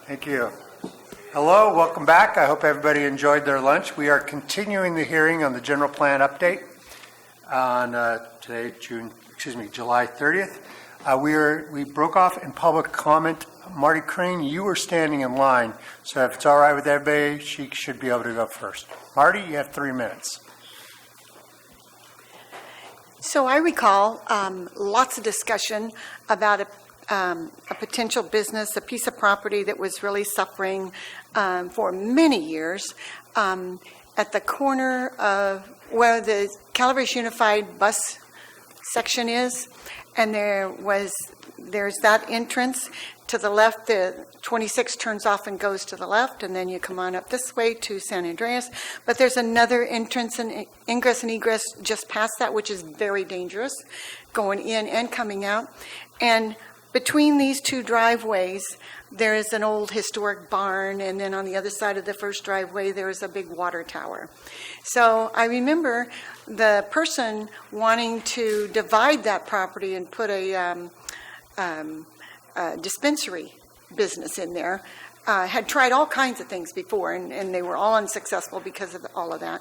Thank you. Hello, welcome back. I hope everybody enjoyed their lunch. We are continuing the hearing on the general plan update on today, July 30th. We broke off in public comment. Marty Crane, you were standing in line, so if it's all right with everybody, she should be able to go first. Marty, you have 3 minutes. So I recall lots of discussion about a potential business, a piece of property that was really suffering for many years at the corner of where the Calibration Unified bus section is, and there's that entrance. To the left, the 26 turns off and goes to the left, and then you come on up this way to San Andreas. But there's another entrance and ingress and egress just past that, which is very dangerous, going in and coming out. And between these two driveways, there is an old historic barn, and then on the other side of the first driveway, there is a big water tower. So I remember the person wanting to divide that property and put a dispensary business in there, had tried all kinds of things before, and they were all unsuccessful because of all of that.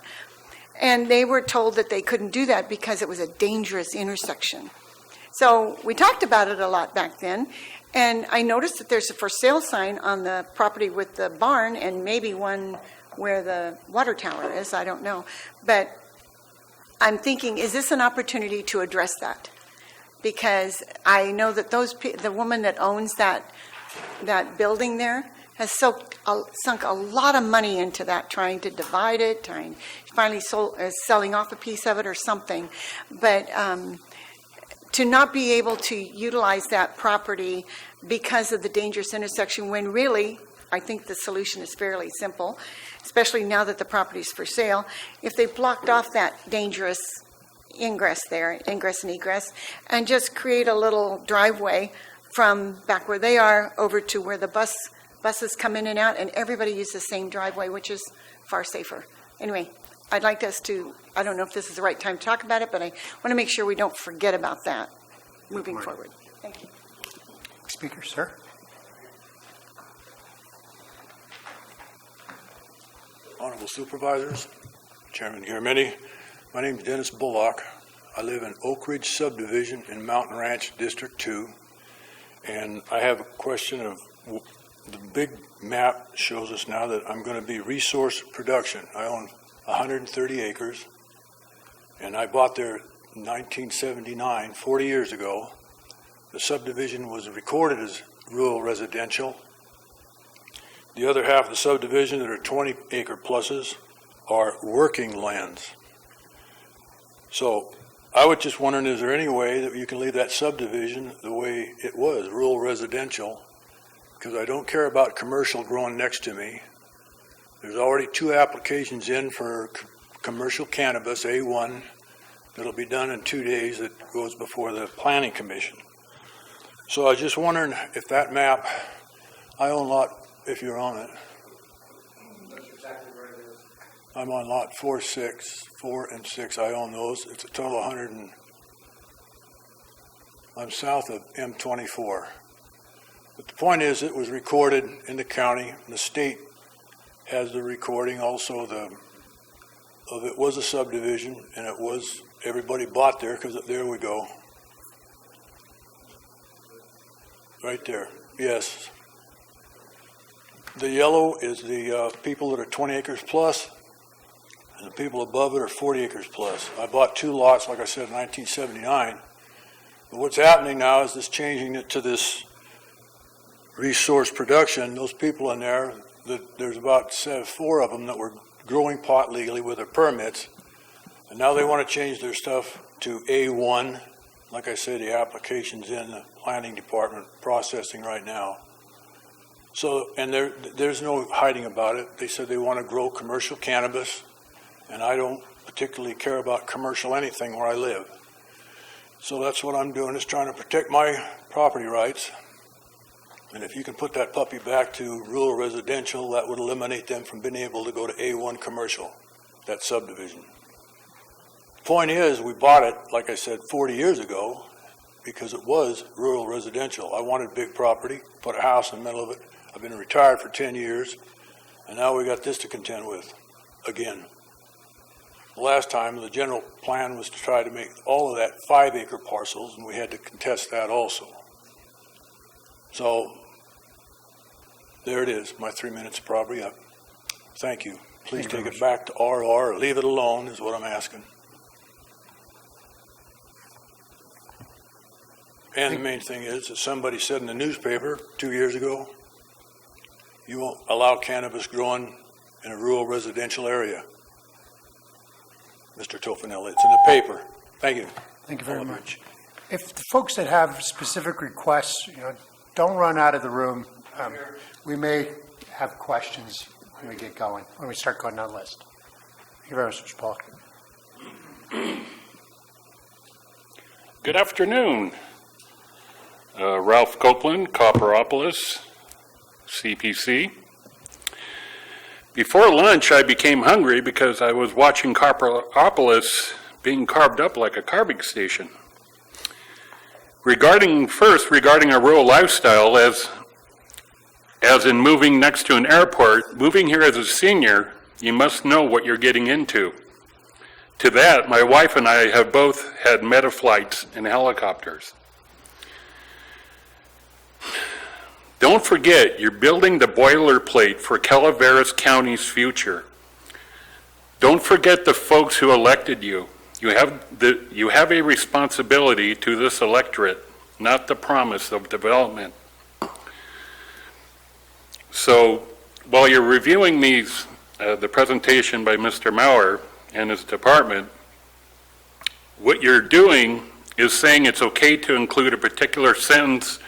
And they were told that they couldn't do that because it was a dangerous intersection. So we talked about it a lot back then, and I noticed that there's a for sale sign on the property with the barn and maybe one where the water tower is, I don't know. But I'm thinking, is this an opportunity to address that? Because I know that the woman that owns that building there has sunk a lot of money into that, trying to divide it, finally selling off a piece of it or something. But to not be able to utilize that property because of the dangerous intersection, when really, I think the solution is fairly simple, especially now that the property is for sale. If they blocked off that dangerous ingress and egress, and just create a little driveway from back where they are over to where the buses come in and out, and everybody uses the same driveway, which is far safer. Anyway, I'd like us to, I don't know if this is the right time to talk about it, but I want to make sure we don't forget about that moving forward. Thank you. Speaker, sir. Honorable Supervisors, Chairman Garamendi, my name is Dennis Bullock. I live in Oak Ridge Subdivision in Mountain Ranch, District 2, and I have a question of the big map shows us now that I'm going to be resource production. I own 130 acres, and I bought there in 1979, 40 years ago. The subdivision was recorded as rural residential. The other half of the subdivision that are 20 acre pluses are working lands. So I was just wondering, is there any way that you can leave that subdivision the way it was, rural residential? Because I don't care about commercial growing next to me. There's already 2 applications in for commercial cannabis, A1, that'll be done in 2 days, that goes before the Planning Commission. So I was just wondering if that map, I own lot, if you're on it. That's exactly where it is. I'm on lot 4 and 6, I own those. It's a total 100 and I'm south of M24. But the point is, it was recorded in the county, and the state has the recording also of it was a subdivision, and it was, everybody bought there, because there we go. Right there, yes. The yellow is the people that are 20 acres plus, and the people above it are 40 acres plus. I bought 2 lots, like I said, in 1979. But what's happening now is this changing it to this resource production. Those people in there, there's about 4 of them that were growing pot legally with their permits, and now they want to change their stuff to A1. Like I said, the application's in the planning department processing right now. So, and there's no hiding about it. They said they want to grow commercial cannabis, and I don't particularly care about commercial anything where I live. So that's what I'm doing, is trying to protect my property rights. And if you can put that puppy back to rural residential, that would eliminate them from being able to go to A1 commercial, that subdivision. Point is, we bought it, like I said, 40 years ago, because it was rural residential. I wanted big property, put a house in the middle of it. I've been retired for 10 years, and now we got this to contend with again. The last time, the general plan was to try to make all of that 5-acre parcels, and we had to contest that also. So there it is. My 3 minutes are probably up. Thank you. Please take it back to RR or leave it alone is what I'm asking. And the main thing is that somebody said in the newspaper 2 years ago, you won't allow cannabis growing in a rural residential area. Mr. Tofanelli, it's in the paper. Thank you. Thank you very much. If the folks that have specific requests, don't run out of the room. We may have questions when we get going, when we start going down the list. Thank you very much, Mr. Pollock. Good afternoon. Ralph Copeland, Copperopolis, CPC. Before lunch, I became hungry because I was watching Copperopolis being carved up like a carving station. Regarding our rural lifestyle, as in moving next to an airport, moving here as a senior, you must know what you're getting into. To that, my wife and I have both had meta flights in helicopters. Don't forget, you're building the boilerplate for Calaveras County's future. Don't forget the folks who elected you. You have a responsibility to this electorate, not the promise of development. So, while you're reviewing the presentation by Mr. Maurer and his department, what you're doing is saying it's okay to include a particular sentence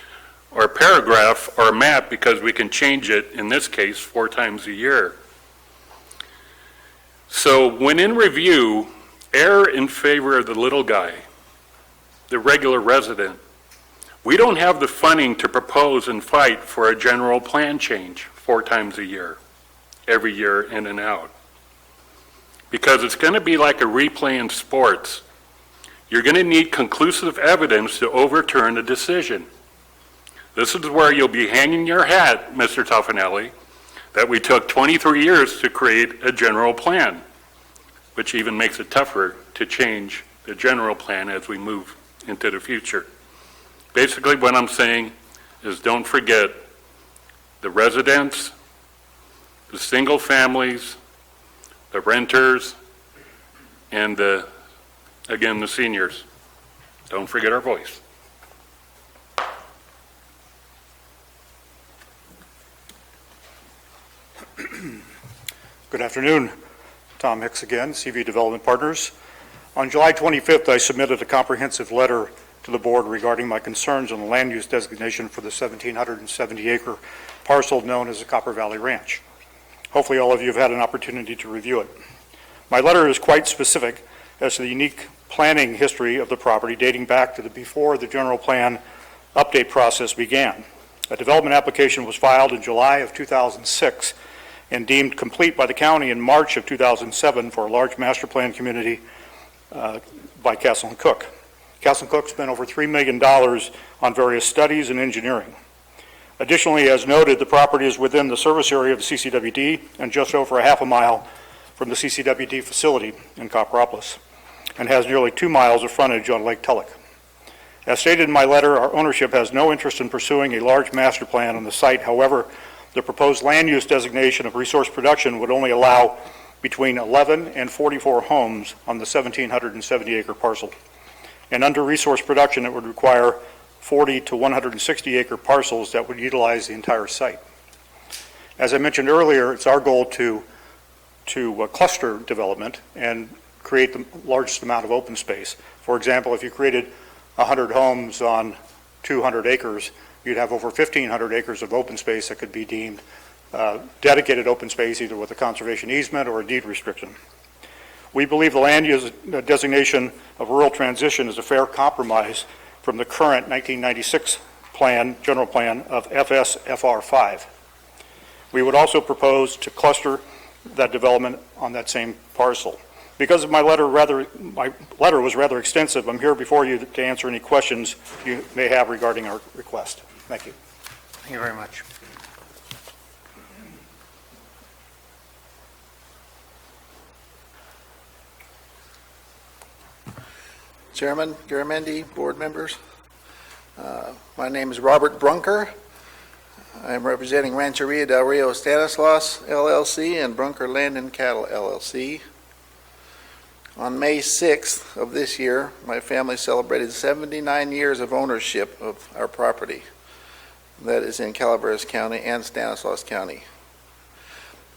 or paragraph or map because we can change it, in this case, 4 times a year. So when in review, err in favor of the little guy, the regular resident. We don't have the funding to propose and fight for a general plan change 4 times a year, every year in and out. Because it's going to be like a replay in sports. You're going to need conclusive evidence to overturn a decision. This is where you'll be hanging your hat, Mr. Tofanelli, that we took 23 years to create a general plan, which even makes it tougher to change the general plan as we move into the future. Basically, what I'm saying is don't forget the residents, the single families, the renters, and again, the seniors. Don't forget our voice. Good afternoon. Tom Hicks again, CV Development Partners. On July 25th, I submitted a comprehensive letter to the board regarding my concerns on the land use designation for the 1,770-acre parcel known as the Copper Valley Ranch. Hopefully all of you have had an opportunity to review it. My letter is quite specific as to the unique planning history of the property dating back to before the general plan update process began. A development application was filed in July of 2006 and deemed complete by the county in March of 2007 for a large master plan community by Castle & Cook. Castle & Cook spent over $3 million on various studies and engineering. Additionally, as noted, the property is within the service area of the CCWD and just over a half a mile from the CCWD facility in Copperopolis, and has nearly 2 miles of frontage on Lake Tulloch. As stated in my letter, our ownership has no interest in pursuing a large master plan on the site. However, the proposed land use designation of resource production would only allow between 11 and 44 homes on the 1,770-acre parcel. And under resource production, it would require 40 to 160-acre parcels that would utilize the entire site. As I mentioned earlier, it's our goal to cluster development and create the largest amount of open space. For example, if you created 100 homes on 200 acres, you'd have over 1,500 acres of open space that could be deemed dedicated open space, either with a conservation easement or a deed restriction. We believe the land use designation of rural transition is a fair compromise from the current 1996 general plan of FSFR5. We would also propose to cluster that development on that same parcel. Because my letter was rather extensive, I'm here before you to answer any questions you may have regarding our request. Thank you. Thank you very much. Chairman Garamendi, board members. My name is Robert Brunker. I'm representing Rancheria del Rio Stanislaus LLC and Brunker Land and Cattle LLC. On May 6th of this year, my family celebrated 79 years of ownership of our property. That is in Calaveras County and Stanislaus County.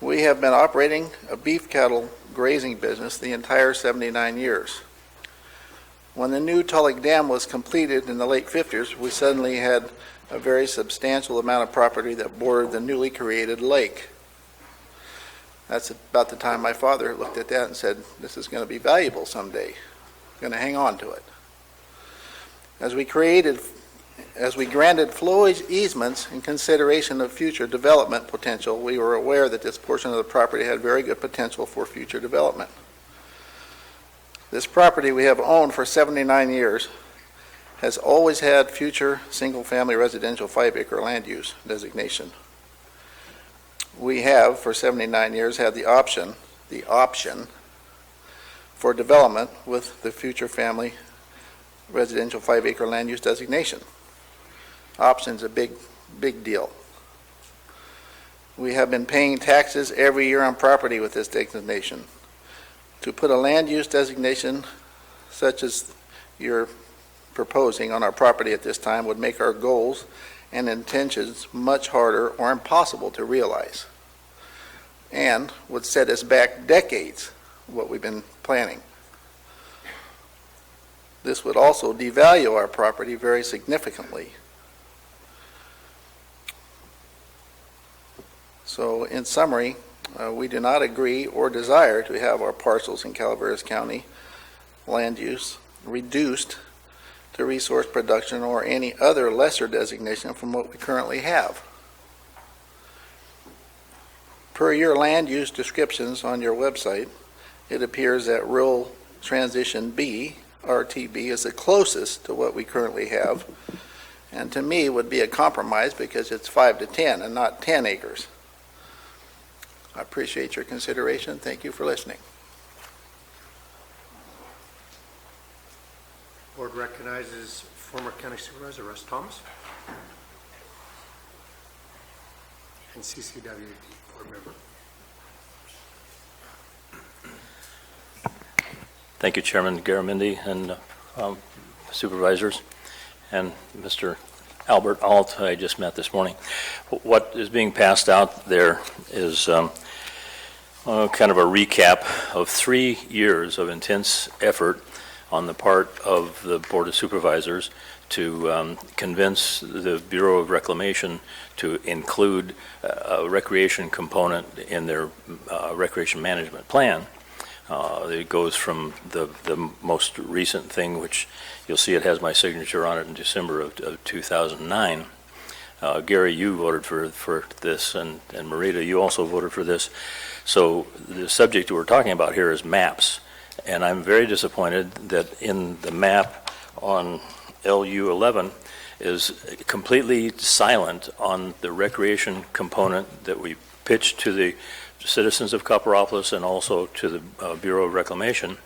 We have been operating a beef cattle grazing business the entire 79 years. When the new Tulloch Dam was completed in the late 50s, we suddenly had a very substantial amount of property that bordered the newly created lake. That's about the time my father looked at that and said, this is going to be valuable someday. I'm going to hang on to it. As we granted flow easements in consideration of future development potential, we were aware that this portion of the property had very good potential for future development. This property we have owned for 79 years has always had future single-family residential 5-acre land use designation. We have, for 79 years, had the option for development with the future family residential 5-acre land use designation. Option's a big deal. We have been paying taxes every year on property with this designation. To put a land use designation such as you're proposing on our property at this time would make our goals and intentions much harder or impossible to realize, and would set us back decades of what we've been planning. This would also devalue our property very significantly. So in summary, we do not agree or desire to have our parcels in Calaveras County land use reduced to resource production or any other lesser designation from what we currently have. Per your land use descriptions on your website, it appears that Rural Transition B, RTB, is the closest to what we currently have, and to me would be a compromise because it's 5 to 10 and not 10 acres. I appreciate your consideration. Thank you for listening. Board recognizes former County Supervisor Russ Thomas and CCWD board member. Thank you, Chairman Garamendi and supervisors, and Mr. Albert Alt, I just met this morning. What is being passed out there is kind of a recap of 3 years of intense effort on the part of the Board of Supervisors to convince the Bureau of Reclamation to include a recreation component in their recreation management plan. It goes from the most recent thing, which you'll see it has my signature on it in December of 2009. Gary, you voted for this, and Marita, you also voted for this. So the subject we're talking about here is maps, and I'm very disappointed that in the map on LU 11 is completely silent on the recreation component that we pitched to the citizens of Copperopolis and also to the Bureau of Reclamation.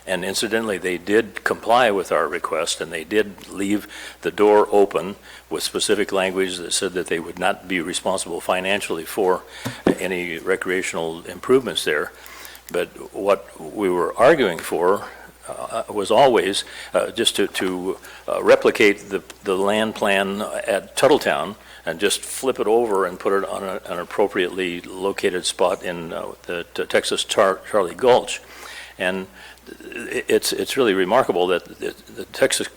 And incidentally, they did comply with our request, and they did leave the door open with specific language that said that they would not be responsible financially for any recreational improvements there. But what we were arguing for was always just to replicate the land plan at Tuttletown and just flip it over and put it on an appropriately located spot in the Texas Charlie Gulch. And it's really remarkable that the Texas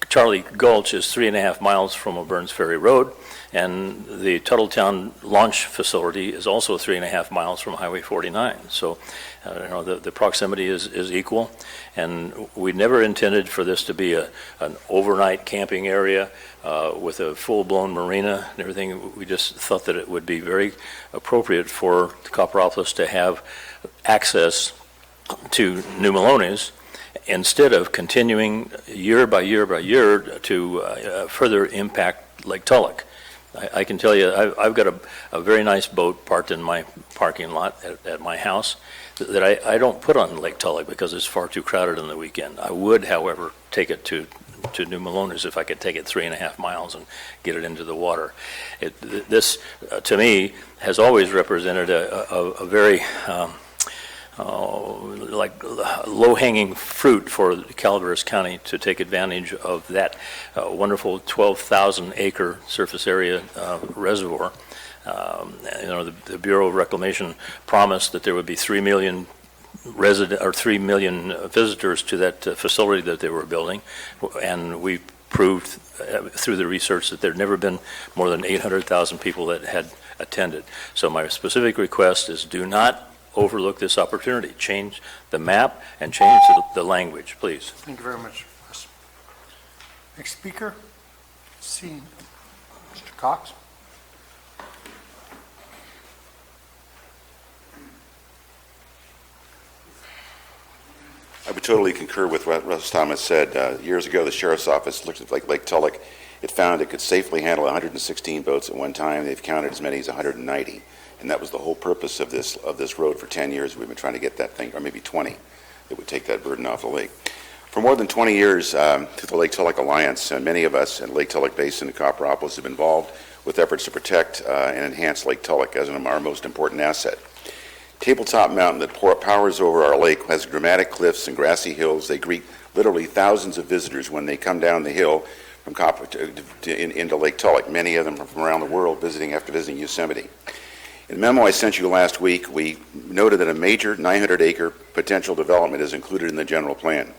Charlie Gulch is 3.5 miles from Burns Ferry Road, and the Tuttletown launch facility is also 3.5 miles from Highway 49. So the proximity is equal, and we never intended for this to be an overnight camping area with a full-blown marina and everything. We just thought that it would be very appropriate for Copperopolis to have access to New Melones instead of continuing year by year by year to further impact Lake Tulloch. I can tell you, I've got a very nice boat parked in my parking lot at my house. that I don't put on Lake Tulloch because it's far too crowded on the weekend. I would, however, take it to New Melones if I could take it 3.5 miles and get it into the water. This, to me, has always represented a very like low-hanging fruit for Calaveras County to take advantage of that wonderful 12,000-acre surface area reservoir. The Bureau of Reclamation promised that there would be 3 million visitors to that facility that they were building, and we proved through the research that there had never been more than 800,000 people that had attended. So my specific request is do not overlook this opportunity. Change the map and change the language, please. Thank you very much, Russ. Next speaker, see Mr. Cox. I would totally concur with what Russ Thomas said. Years ago, the Sheriff's Office looked at Lake Tulloch. It found it could safely handle 116 boats at one time. They've counted as many as 190. And that was the whole purpose of this road for 10 years. We've been trying to get that thing, or maybe 20, that would take that burden off the lake. For more than 20 years, through the Lake Tulloch Alliance, many of us in Lake Tulloch Basin and Copperopolis have been involved with efforts to protect and enhance Lake Tulloch as our most important asset. Tabletop Mountain that powers over our lake has dramatic cliffs and grassy hills. They greet literally thousands of visitors when they come down the hill from into Lake Tulloch, many of them from around the world after visiting Yosemite. In the memo I sent you last week, we noted that a major 900-acre potential development is included in the general plan.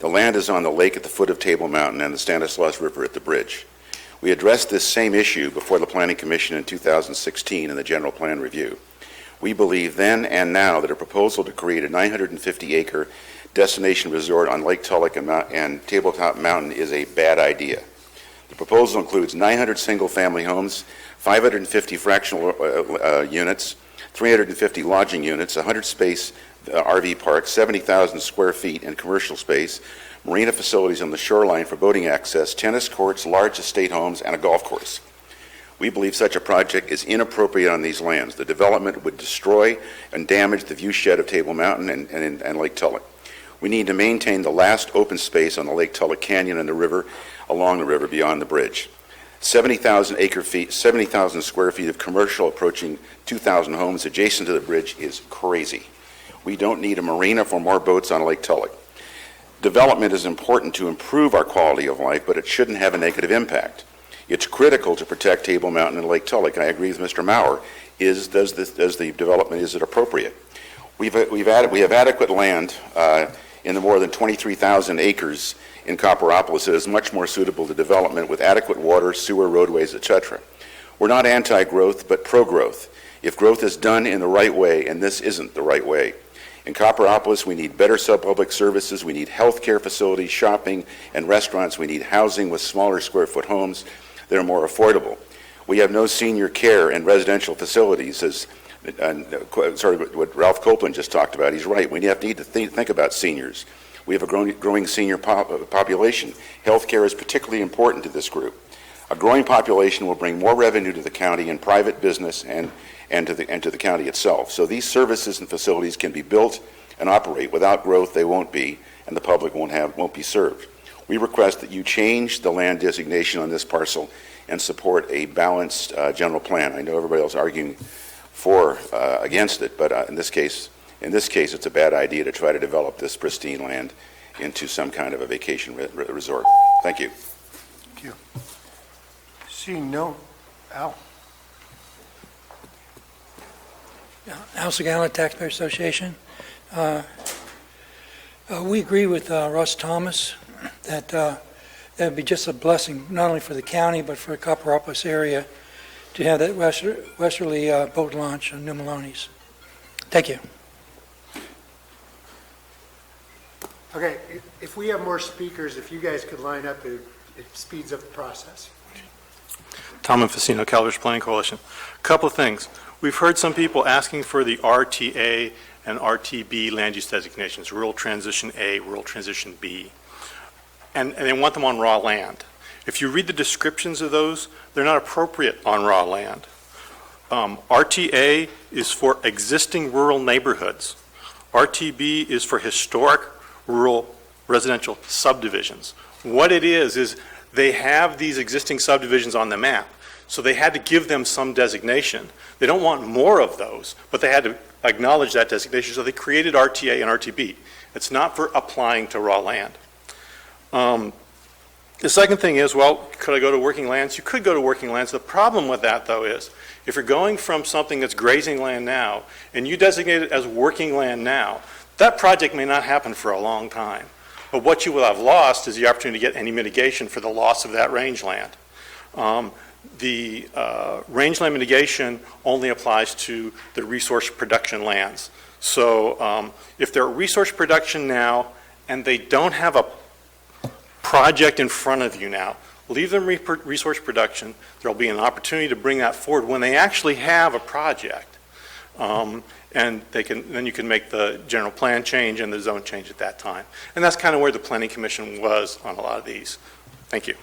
The land is on the lake at the foot of Table Mountain and the Stanislaus River at the bridge. We addressed this same issue before the Planning Commission in 2016 in the general plan review. We believe then and now that a proposal to create a 950-acre destination resort on Lake Tulloch and Tabletop Mountain is a bad idea. The proposal includes 900 single-family homes, 550 fractional units, 350 lodging units, 100-space RV park, 70,000 square feet in commercial space, marina facilities on the shoreline for boating access, tennis courts, large estate homes, and a golf course. We believe such a project is inappropriate on these lands. The development would destroy and damage the viewshed of Table Mountain and Lake Tulloch. We need to maintain the last open space on the Lake Tulloch Canyon and the river, along the river beyond the bridge. 70,000 square feet of commercial approaching 2,000 homes adjacent to the bridge is crazy. We don't need a marina for more boats on Lake Tulloch. Development is important to improve our quality of life, but it shouldn't have a negative impact. It's critical to protect Table Mountain and Lake Tulloch. I agree with Mr. Maurer. Does the development, is it appropriate? We have adequate land in the more than 23,000 acres in Copperopolis that is much more suitable to development with adequate water, sewer, roadways, etc. We're not anti-growth, but pro-growth. If growth is done in the right way, and this isn't the right way. In Copperopolis, we need better sub-public services. We need health care facilities, shopping, and restaurants. We need housing with smaller square foot homes that are more affordable. We have no senior care and residential facilities, as what Ralph Copeland just talked about. He's right. We need to think about seniors. We have a growing senior population. Health care is particularly important to this group. A growing population will bring more revenue to the county and private business and to the county itself. So these services and facilities can be built and operate. Without growth, they won't be, and the public won't be served. We request that you change the land designation on this parcel and support a balanced general plan. I know everybody else is arguing against it, but in this case, it's a bad idea to try to develop this pristine land into some kind of a vacation resort. Thank you. Thank you. Seeing no, Al. House of Gallant Taxpayer Association. We agree with Russ Thomas that that would be just a blessing, not only for the county, but for the Copperopolis area to have that westerly boat launch on New Melones. Thank you. Okay, if we have more speakers, if you guys could line up, it speeds up the process. Tom Infacino, Calaveras Planning Coalition. A couple of things. We've heard some people asking for the RTA and RTB land use designations, Rural Transition A, Rural Transition B, and they want them on raw land. If you read the descriptions of those, they're not appropriate on raw land. RTA is for existing rural neighborhoods. RTB is for historic rural residential subdivisions. What it is they have these existing subdivisions on the map, so they had to give them some designation. They don't want more of those, but they had to acknowledge that designation, so they created RTA and RTB. It's not for applying to raw land. The second thing is, well, could I go to working lands? You could go to working lands. The problem with that, though, is if you're going from something that's grazing land now and you designate it as working land now, that project may not happen for a long time. But what you will have lost is the opportunity to get any mitigation for the loss of that rangeland. The rangeland mitigation only applies to the resource production lands. So if they're resource production now and they don't have a project in front of you now, leave them resource production. There'll be an opportunity to bring that forward when they actually have a project. And then you can make the general plan change and the zone change at that time. And that's kind of where the Planning Commission was on a lot of these. Thank you.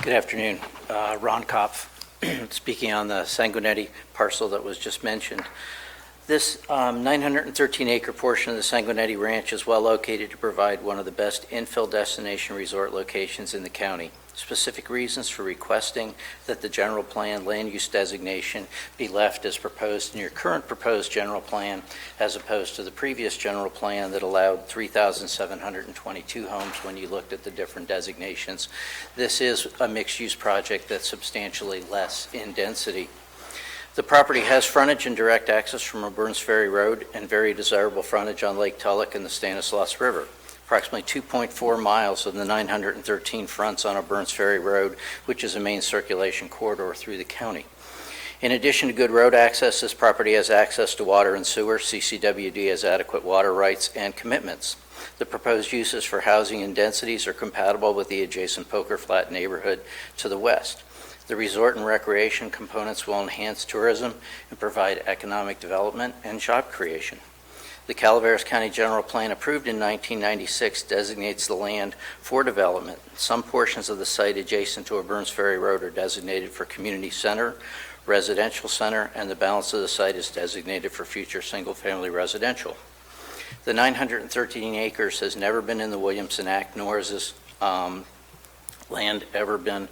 Good afternoon. Ron Kopf, speaking on the Sanguinetti parcel that was just mentioned. This 913-acre portion of the Sanguinetti Ranch is well located to provide one of the best infill destination resort locations in the county. Specific reasons for requesting that the general plan land use designation be left as proposed in your current proposed general plan, as opposed to the previous general plan that allowed 3,722 homes when you looked at the different designations. This is a mixed-use project that's substantially less in density. The property has frontage and direct access from Burns Ferry Road and very desirable frontage on Lake Tulloch and the Stanislaus River. Approximately 2.4 miles of the 913 fronts on Burns Ferry Road, which is a main circulation corridor through the county. In addition to good road access, this property has access to water and sewer. CCWD has adequate water rights and commitments. The proposed uses for housing and densities are compatible with the adjacent Poker Flat neighborhood to the west. The resort and recreation components will enhance tourism and provide economic development and job creation. The Calaveras County General Plan approved in 1996 designates the land for development. Some portions of the site adjacent to Burns Ferry Road are designated for community center, residential center, and the balance of the site is designated for future single-family residential. The 913 acres has never been in the Williamson Act, nor has this land ever been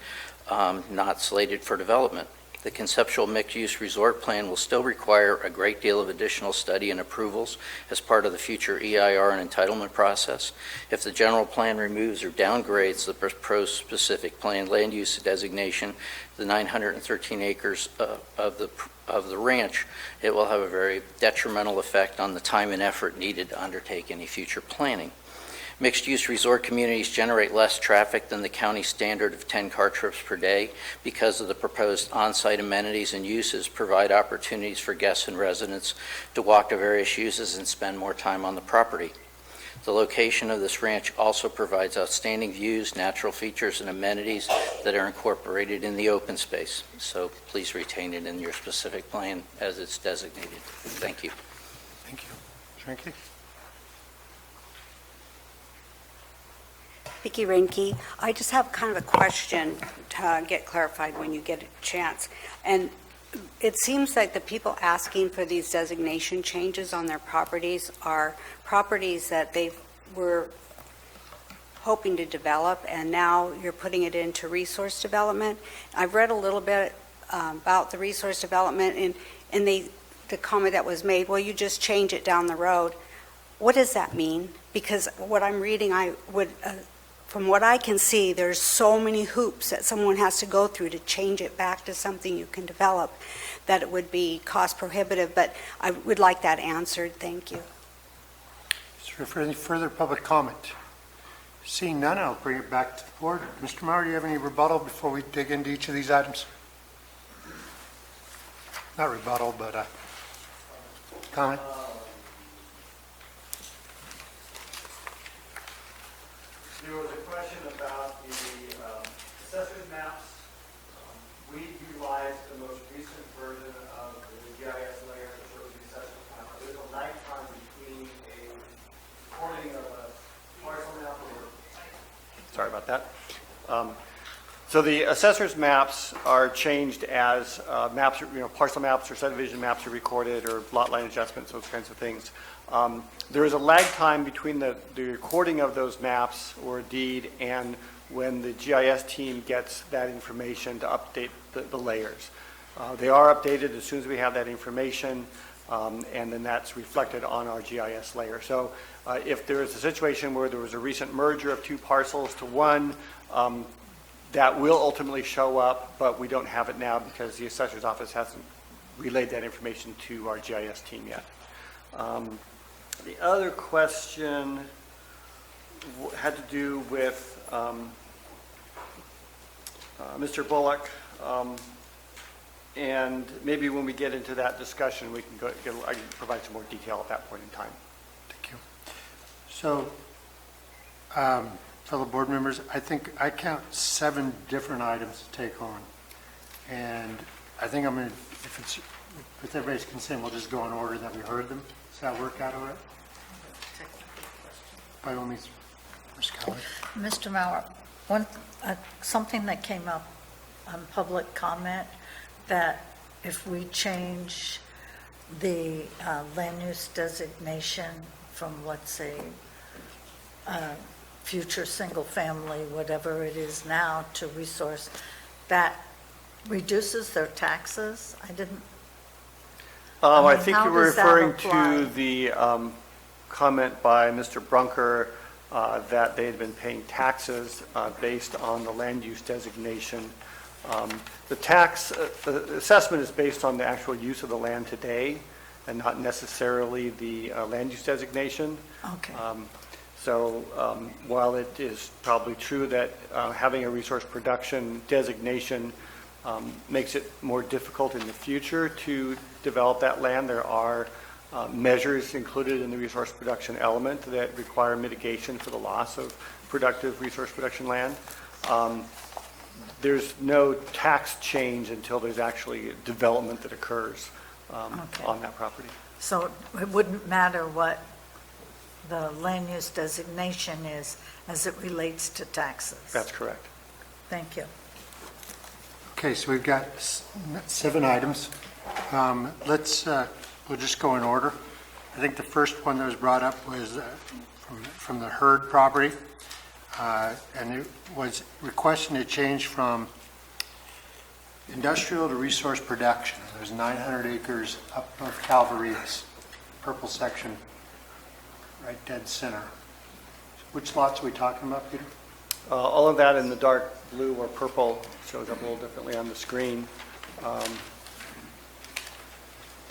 not slated for development. The conceptual mixed-use resort plan will still require a great deal of additional study and approvals as part of the future EIR and entitlement process. If the general plan removes or downgrades the proposed specific plan land use designation, the 913 acres of the ranch, it will have a very detrimental effect on the time and effort needed to undertake any future planning. Mixed-use resort communities generate less traffic than the county standard of 10 car trips per day because of the proposed on-site amenities and uses provide opportunities for guests and residents to walk to various uses and spend more time on the property. The location of this ranch also provides outstanding views, natural features, and amenities that are incorporated in the open space. So please retain it in your specific plan as it's designated. Thank you. Thank you. Shrinky? Vicki Reinke. I just have kind of a question to get clarified when you get a chance. And it seems like the people asking for these designation changes on their properties are properties that they were hoping to develop, and now you're putting it into resource development. I've read a little bit about the resource development, and the comment that was made, well, you just change it down the road. What does that mean? Because what I'm reading, from what I can see, there's so many hoops that someone has to go through to change it back to something you can develop that it would be cost prohibitive, but I would like that answered. Thank you. Is there any further public comment? Seeing none, I'll bring it back to the board. Mr. Maurer, do you have any rebuttal before we dig into each of these items? Not rebuttal, but comment? There was a question about the assessment maps. We utilized the most recent version of the GIS layer that shows the assessment map. There's a lag time between a recording of a parcel map or... Sorry about that. So the assessor's maps are changed as maps, parcel maps or subdivision maps are recorded, or lot line adjustments, those kinds of things. There is a lag time between the recording of those maps or deed and when the GIS team gets that information to update the layers. They are updated as soon as we have that information, and then that's reflected on our GIS layer. So if there is a situation where there was a recent merger of two parcels to one, that will ultimately show up, but we don't have it now because the assessor's office hasn't relayed that information to our GIS team yet. The other question had to do with Mr. Bullock, and maybe when we get into that discussion, we can I can provide some more detail at that point in time. Thank you. So, fellow board members, I think I count 7 different items to take on. And I think I'm going to, if it's with everybody's consent, we'll just go in order that we heard them. Does that work out all right? By all means, Ms. Kelly. Mr. Mauer, something that came up on public comment, that if we change the land use designation from, let's say, future single-family, whatever it is now, to resource, that reduces their taxes? I didn't. I think you were how does that referring apply? to the comment by Mr. Brunker that they had been paying taxes based on the land use designation. The assessment is based on the actual use of the land today and not necessarily the land use designation. Okay. So while it is probably true that having a resource production designation makes it more difficult in the future to develop that land, there are measures included in the resource production element that require mitigation for the loss of productive resource production land. There's no tax change until there's actually development that occurs on that property. So it wouldn't matter what the land use designation is as it relates to taxes? That's correct. Thank you. Okay, so we've got 7 items. We'll just go in order. I think the first one that was brought up was from the Hurd property, and it was requesting a change from industrial to resource production. There's 900 acres up of Calvary's, purple section, right dead center. Which lots are we talking about, Peter? All of that in the dark blue or purple shows up a little differently on the screen.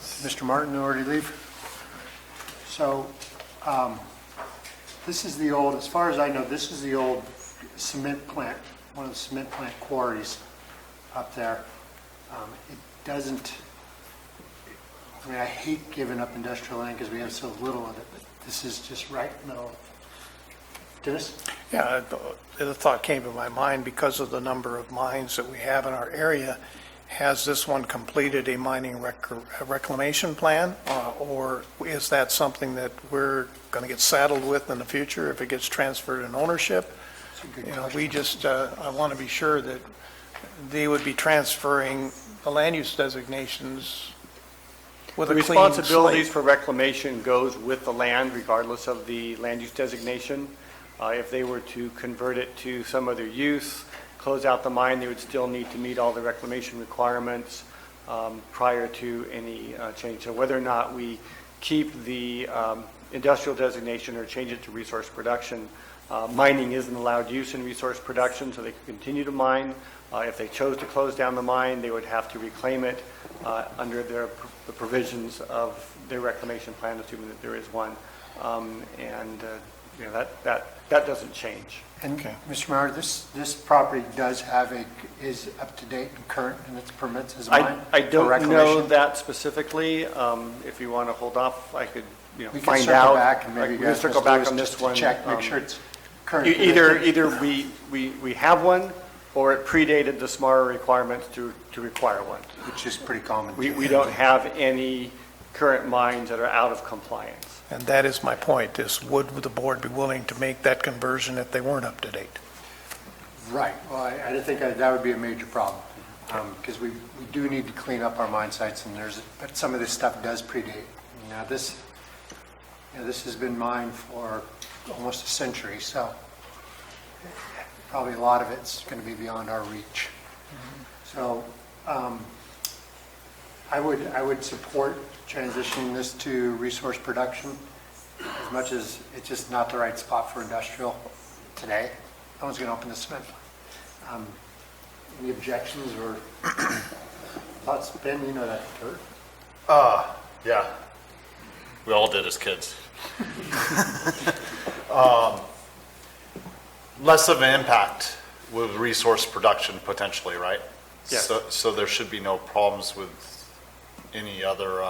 Mr. Martin already leave? So this is the old, as far as I know, this is the old cement plant, one of the cement plant quarries up there. It doesn't, I mean, I hate giving up industrial land because we have so little of it, but this is just right in the middle. Dennis? Yeah, the thought came to my mind because of the number of mines that we have in our area. Has this one completed a mining reclamation plan, or is that something that we're going to get saddled with in the future if it gets transferred in ownership? You know, we just, I want to be sure that they would be transferring the land use designations with a The clean responsibilities slate. for reclamation goes with the land regardless of the land use designation. If they were to convert it to some other use, close out the mine, they would still need to meet all the reclamation requirements prior to any change. So whether or not we keep the industrial designation or change it to resource production, mining isn't allowed use in resource production, so they can continue to mine. If they chose to close down the mine, they would have to reclaim it under the provisions of their reclamation plan, assuming that there is one. You know, that doesn't change. And Mr. Mauer, this property does have is up to date and current in its permits as mine? I for don't know reclamation? that specifically. If you want to hold off, I could, We can find circle out. back and maybe We you can guys circle must back do on is this just to one. check, make sure it's current. Either we have one, or it predated the SMARA requirements to require one. Which is pretty common. We don't have any current mines that are out of compliance. And that is my point, is would the board be willing to make that conversion if they weren't up to date? Right, well, I think that would be a major problem, because we do need to clean up our mine sites, and but some of this stuff does predate. Now, this has been mined for almost a century, so probably a lot of it's going to be beyond our reach. So I would support transitioning this to resource production, as much as it's just not the right spot for industrial today. No one's going to open the cement plant. Any objections or thoughts? Ben, you know that dirt. Yeah. We all did as kids. Less of an impact with resource production potentially, right? Yes. So there should be no problems with any other,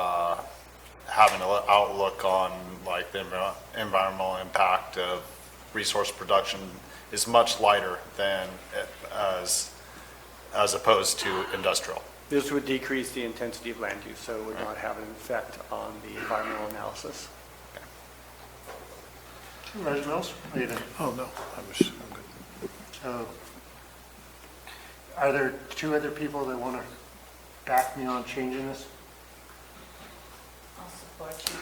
having an outlook on like the environmental impact of resource production is much lighter than as opposed to industrial. This would decrease the intensity of land use, so it would not have an effect on the environmental analysis. Supervisor Mills, what do you think? Oh, no, I'm good. So, are there two other people that want to back me on changing this? I'll support you.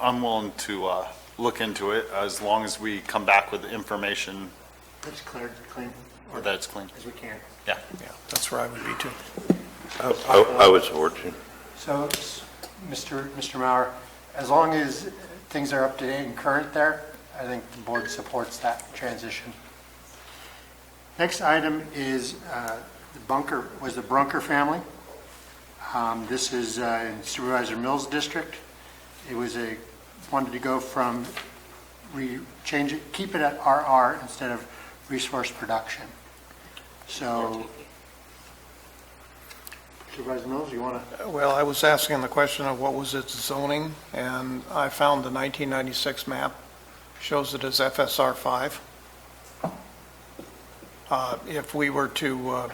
I'm willing to look into it as long as we come back with information It's clear, clean, that it's clean. as we can. Yeah. Yeah, that's where I would be too. I would support you. So, Mr. Mauer, as long as things are up to date and current there, I think the board supports that transition. Next item is the Brunker family. This is in Supervisor Mills' district. It was wanted to go from, change it, keep it at RR instead of resource production. So, Supervisor Mills, you want to? Well, I was asking the question of what was its zoning, and I found the 1996 map shows it as FSR 5. If we were to,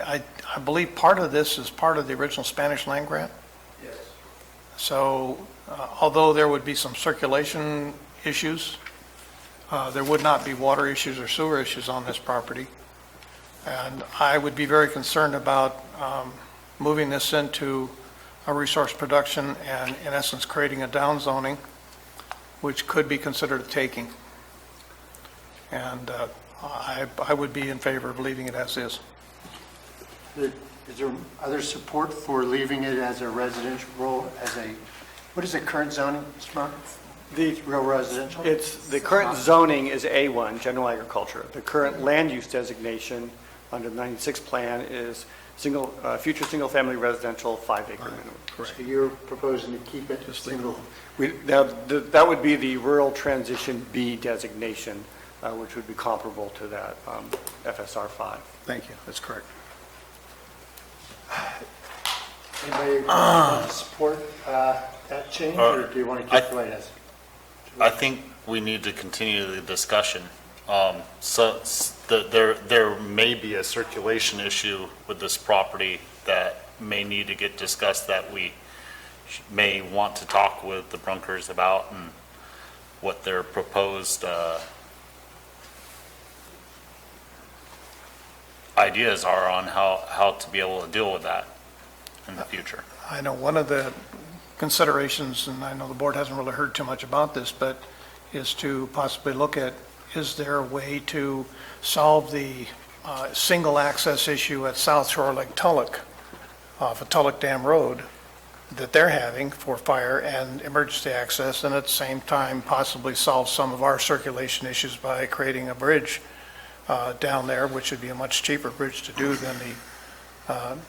I believe part of this is part of the original Spanish land grant. Yes. So although there would be some circulation issues, there would not be water issues or sewer issues on this property. And I would be very concerned about moving this into a resource production and in essence creating a down zoning, which could be considered a taking. And I would be in favor of leaving it as is. Is there other support for leaving it as a residential role, what is the current zoning, Mr. Martin? The Real residential? The current zoning is A1, general agriculture. The current land use designation under the 96 plan is future single-family residential 5-acre minimum. So you're proposing to keep it single? That would be the rural transition B designation, which would be comparable to that FSR 5. Thank you, that's correct. Anybody want to support that change, or do you want to keep it the way it is? I think we need to continue the discussion. There may be a circulation issue with this property that may need to get discussed, that we may want to talk with the Brunkers about, and what their proposed ideas are on how to be able to deal with that in the future. I know one of the considerations, and I know the board hasn't really heard too much about this, but is to possibly look at, is there a way to solve the single access issue at South Shore Lake Tulloch off of Tulloch Dam Road that they're having for fire and emergency access, and at the same time possibly solve some of our circulation issues by creating a bridge down there, which would be a much cheaper bridge to do than the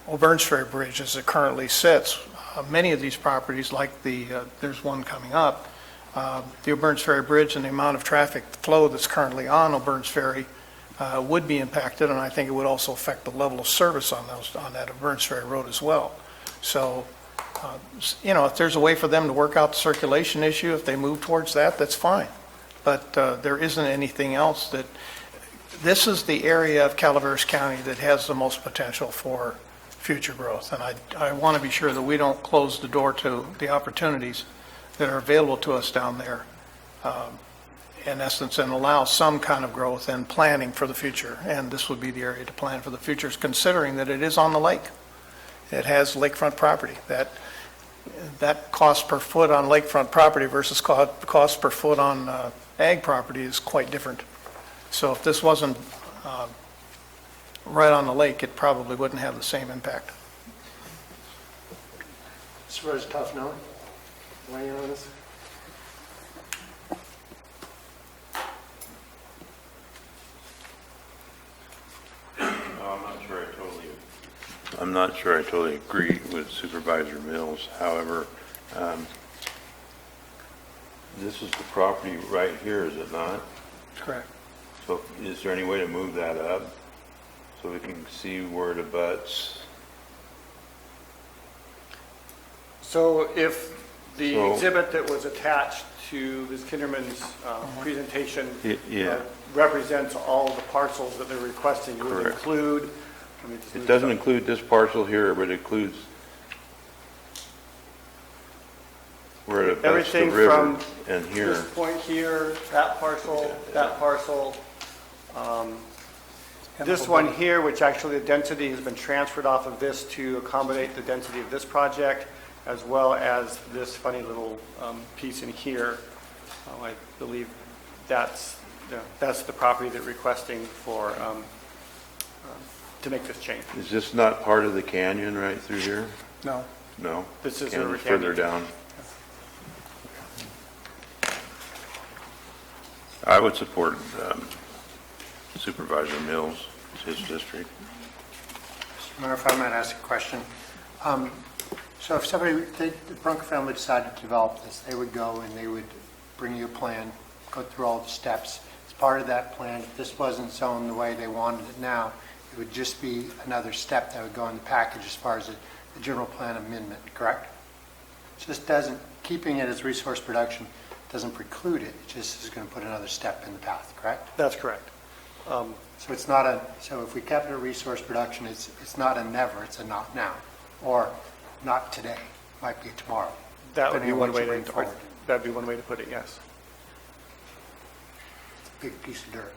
O'Burns Ferry Bridge as it currently sits. Many of these properties, like there's one coming up, the O'Burns Ferry Bridge and the amount of traffic flow that's currently on O'Burns Ferry would be impacted, and I think it would also affect the level of service on that O'Burns Ferry Road as well. So, if there's a way for them to work out the circulation issue, if they move towards that, that's fine. But there isn't anything else that, this is the area of Calaveras County that has the most potential for future growth. And I want to be sure that we don't close the door to the opportunities that are available to us down there. in essence, and allow some kind of growth and planning for the future. And this would be the area to plan for the future, considering that it is on the lake. It has lakefront property. That cost per foot on lakefront property versus cost per foot on ag property is quite different. So if this wasn't right on the lake, it probably wouldn't have the same impact. Supervisor Toffenelli, weigh in on this? I'm not sure I totally agree with Supervisor Mills. However, this is the property right here, is it not? Correct. So is there any way to move that up so we can see where it abuts? So if the So- exhibit that was attached to Ms. Kinderman's presentation Yeah. represents all the parcels that they're requesting, it would Correct. include, let me just It move doesn't up. include this parcel here, but it includes where it abuts the Everything river from and here. this point here, that parcel, this one here, which actually the density has been transferred off of this to accommodate the density of this project, as well as this funny little piece in here. I believe that's the property they're requesting for, to make this change. Is this not part of the canyon right through here? No. No? This is Canyon's River further Canyon. down. I would support Supervisor Mills, it's his district. Mr. Mayor, if I might ask a question. So if the Brunker family decided to develop this, they would go and they would bring you a plan, go through all the steps. As part of that plan, if this wasn't zoned the way they wanted it now, it would just be another step that would go in the package as far as the general plan amendment, correct? It just doesn't, keeping it as resource production doesn't preclude it, it just is going to put another step in the path, correct? That's correct. So it's not so if we kept it a resource production, it's not a never, it's a not now, or not today, might be tomorrow. That would be depending on one what way you bring to, forward. that'd be one way to put it, yes. It's a big piece of dirt.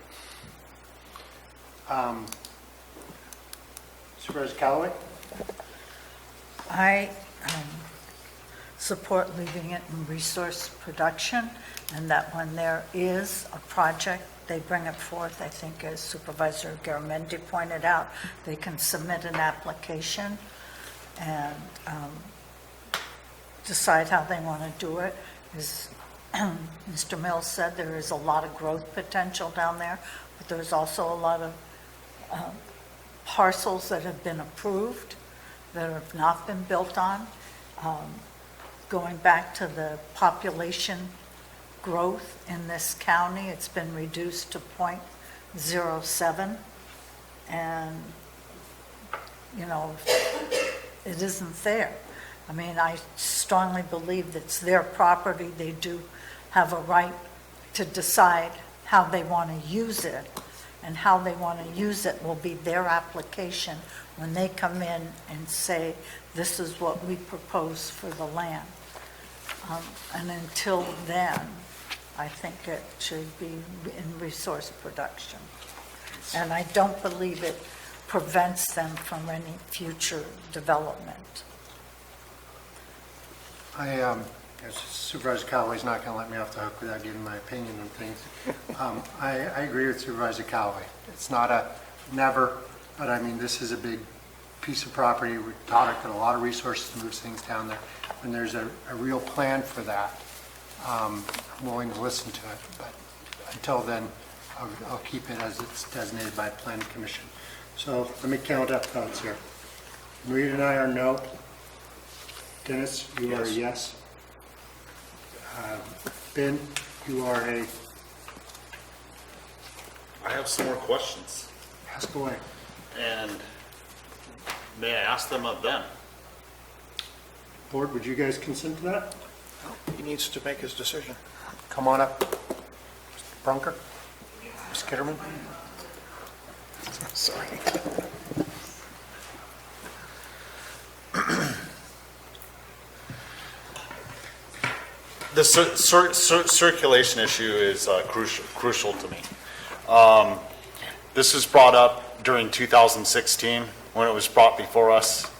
Supervisor Callaway? I support leaving it in resource production, and that when there is a project, they bring it forth. I think as Supervisor Garamendi pointed out, they can submit an application and decide how they want to do it. As Mr. Mills said, there is a lot of growth potential down there, but there's also a lot of parcels that have been approved that have not been built on. Going back to the population growth in this county, it's been reduced to 0.07. And, it isn't there. I mean, I strongly believe that's their property. They do have a right to decide how they want to use it. And how they want to use it will be their application when they come in and say, this is what we propose for the land. And until then, I think it should be in resource production. And I don't believe it prevents them from any future development. Supervisor Callaway's not going to let me off the hook without giving my opinion on things. I agree with Supervisor Callaway. It's not a never, but I mean, this is a big piece of property. We've got a lot of resources to move things down there. When there's a real plan for that, I'm willing to listen to it. But until then, I'll keep it as it's designated by Planning Commission. So let me count up thoughts here. Maria and I are no. Dennis, you are a yes. Ben, you are a... I have some more questions, Ask away. and may I ask them of them? Board, would you guys consent to that? He needs to make his decision. Come on up. Mr. Brunker? Ms. Kitterman? Sorry. the circulation issue is crucial to me. This was brought up during 2016 when it was brought before us.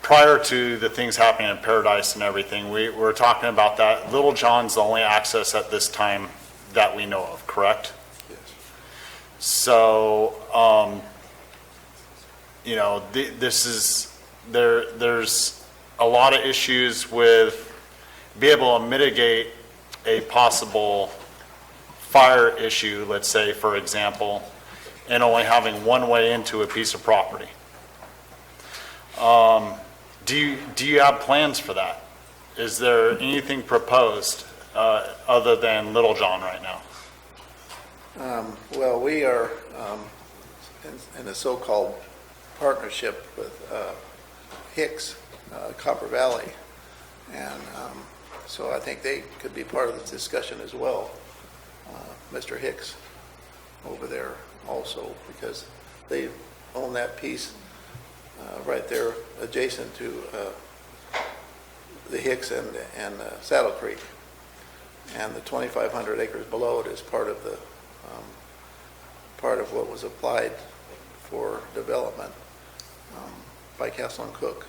Prior to the things happening in Paradise and everything, we were talking about that. Little John's the only access at this time that we know of, correct? Yes. So, you know, there's a lot of issues with be able to mitigate a possible fire issue, let's say, for example, and only having one way into a piece of property. Do you have plans for that? Is there anything proposed other than Little John right now? Well, we are in a so-called partnership with Hicks, Copper Valley, and so I think they could be part of the discussion as well. Mr. Hicks over there also, because they own that piece right there adjacent to the Hicks and Saddle Creek, and the 2,500 acres below it is part of what was applied for development by Castle and Cook.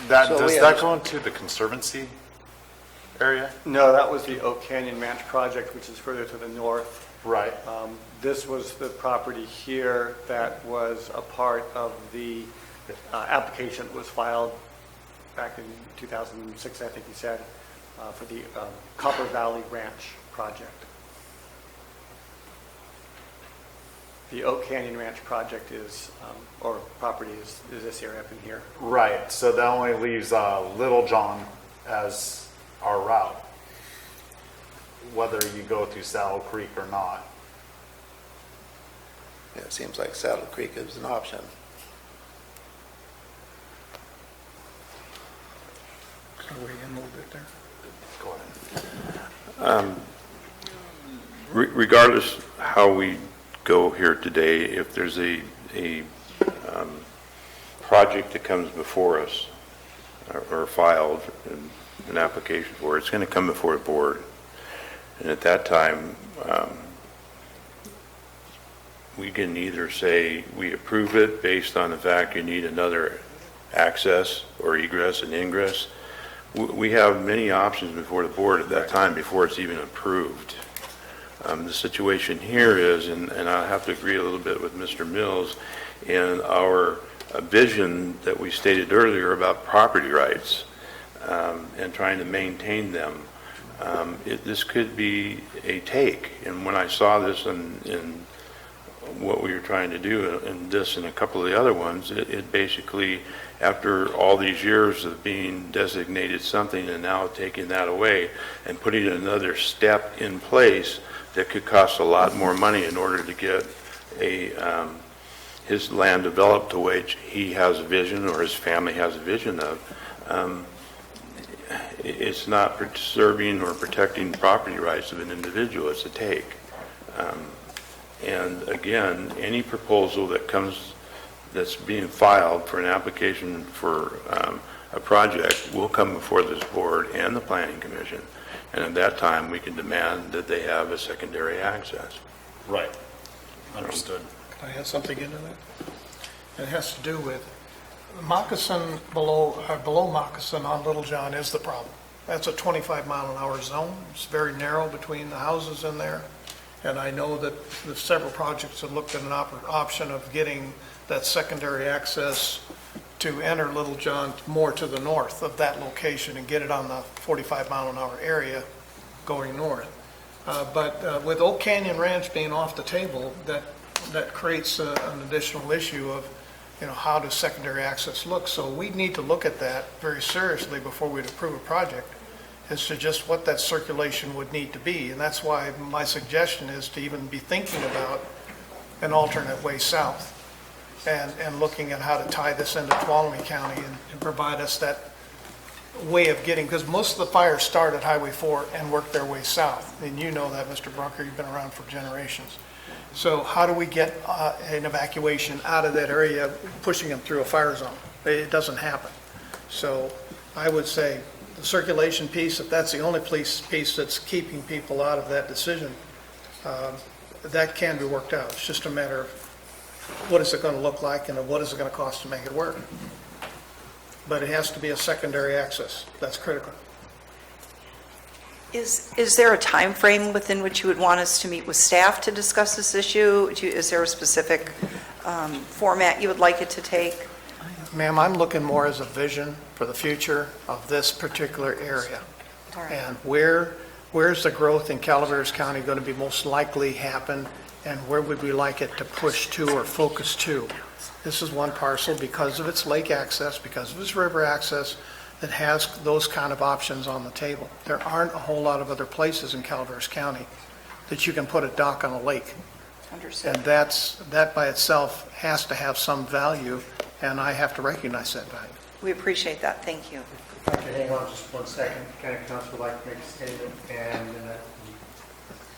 Does that go into the Conservancy area? No, that was the Oak Canyon Ranch project, which is further to the north. Right. This was the property here that was a part of the application that was filed back in 2006, I think you said, for the Copper Valley Ranch project. The Oak Canyon Ranch project is, or property is this area up in here. Right, so that only leaves Little John as our route, whether you go through Saddle Creek or not. Yeah, it seems like Saddle Creek is an option. So we can move it there. Go ahead. Regardless how we go here today, if there's a project that comes before us or filed an application for, it's going to come before the board. And at that time, we can either say we approve it based on the fact you need another access or egress and ingress. We have many options before the board at that time before it's even approved. The situation here is, and I have to agree a little bit with Mr. Mills, in our vision that we stated earlier about property rights and trying to maintain them. This could be a take, and when I saw this in what we were trying to do in this and a couple of the other ones, it basically, after all these years of being designated something and now taking that away and putting another step in place that could cost a lot more money in order to get his land developed to which he has a vision or his family has a vision of, it's not preserving or protecting property rights of an individual, it's a take. And again, any proposal that's being filed for an application for a project will come before this board and the Planning Commission. And at that time, we can demand that they have a secondary access. Right. Understood. Can I add something into that? It has to do with Moccasin below Moccasin on Little John is the problem. That's a 25-mile-an-hour zone. It's very narrow between the houses in there. And I know that the several projects have looked at an option of getting that secondary access to enter Little John more to the north of that location and get it on the 45-mile-an-hour area going north. But with Oak Canyon Ranch being off the table, that creates an additional issue of, how does secondary access look? So we need to look at that very seriously before we'd approve a project, as to just what that circulation would need to be. And that's why my suggestion is to even be thinking about an alternate way south and looking at how to tie this into Tuolumne County and provide us that way of getting, because most of the fires start at Highway 4 and work their way south. And you know that, Mr. Brunker, you've been around for generations. So how do we get an evacuation out of that area, pushing them through a fire zone? It doesn't happen. So I would say the circulation piece, if that's the only piece that's keeping people out of that decision, that can be worked out. It's just a matter of what is it going to look like and what is it going to cost to make it work. But it has to be a secondary access. That's critical. Is there a time frame within which you would want us to meet with staff to discuss this issue? Is there a specific format you would like it to take? Ma'am, I'm looking more as a vision for the future of this particular area. All right. And where's the growth in Calaveras County going to be most likely happen, and where would we like it to push to or focus to? This is one parcel, because of its lake access, because of its river access, that has those kind of options on the table. There aren't a whole lot of other places in Calaveras County that you can put a dock on a lake. Understood. And that by itself has to have some value, and I have to recognize that value. We appreciate that. Thank you. If I could hang on just one second, county council would like to make a statement, and then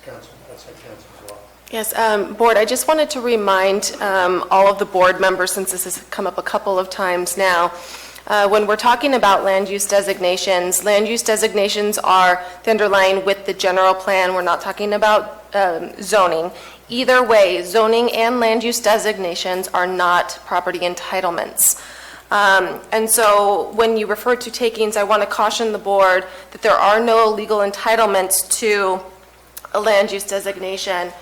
council, outside council as well. Yes, Board, I just wanted to remind all of the board members, since this has come up a couple of times now, when we're talking about land use designations are the underlying with the general plan. We're not talking about zoning. Either way, zoning and land use designations are not property entitlements. And so when you refer to takings, I want to caution the board that there are no legal entitlements to a land use designation.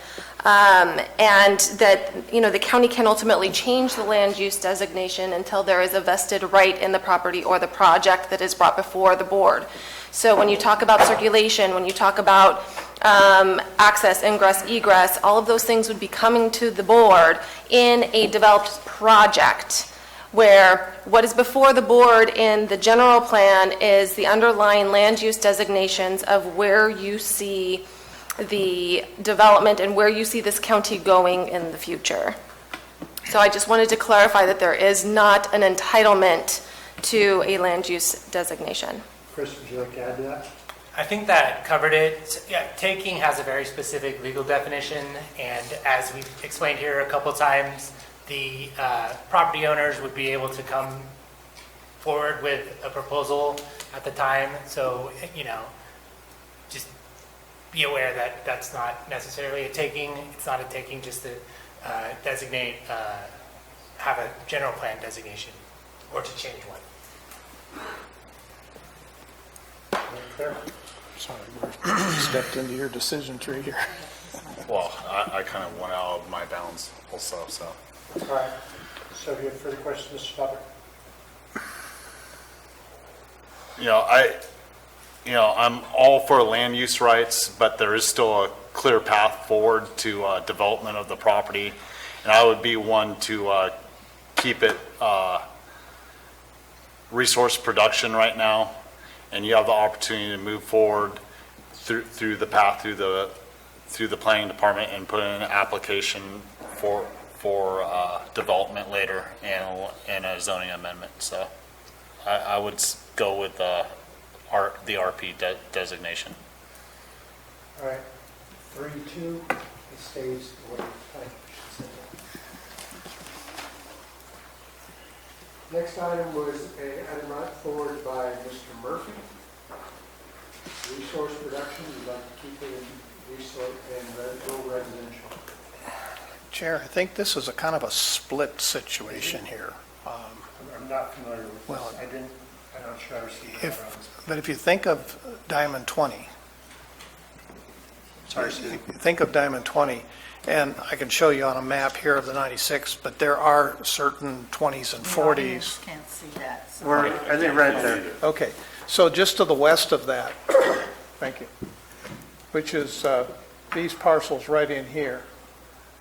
And that, the county can ultimately change the land use designation until there is a vested right in the property or the project that is brought before the board. So when you talk about circulation, when you talk about access, ingress, egress, all of those things would be coming to the board in a developed project, where what is before the board in the general plan is the underlying land use designations of where you see the development and where you see this county going in the future. So I just wanted to clarify that there is not an entitlement to a land use designation. Chris, would you like to add to that? I think that covered it. Yeah, taking has a very specific legal definition, and as we've explained here a couple times, the property owners would be able to come forward with a proposal at the time. So, just be aware that that's not necessarily a taking. It's not a taking just to designate, have a general plan designation or to change one. Sorry, we stepped into your decision tree here. Well, I kind of went out of my bounds also, so. All right. So if you have further questions, Mr. Stopper? I'm all for land use rights, but there is still a clear path forward to development of the property. And I would be one to keep it resource production right now. And you have the opportunity to move forward through the path, through the planning department, and put in an application for development later and a zoning amendment. So I would go with the RP designation. All right. 3-2, it stays the way it's Next item was an item brought forward by Mr. Murphy. Resource production, we'd like to keep it in resource and rural residential. Chair, I think this is a kind of a split situation here. I'm not familiar with this. Well, I'm not sure I received that. But if you think of Diamond 20, Sorry, Steve. think of Diamond 20, and I can show you on a map here of the 96, but there are certain 20s and 40s. Can't see that. So. We're, I think right there. Okay, so just to the west of that, thank you, which is these parcels right in here.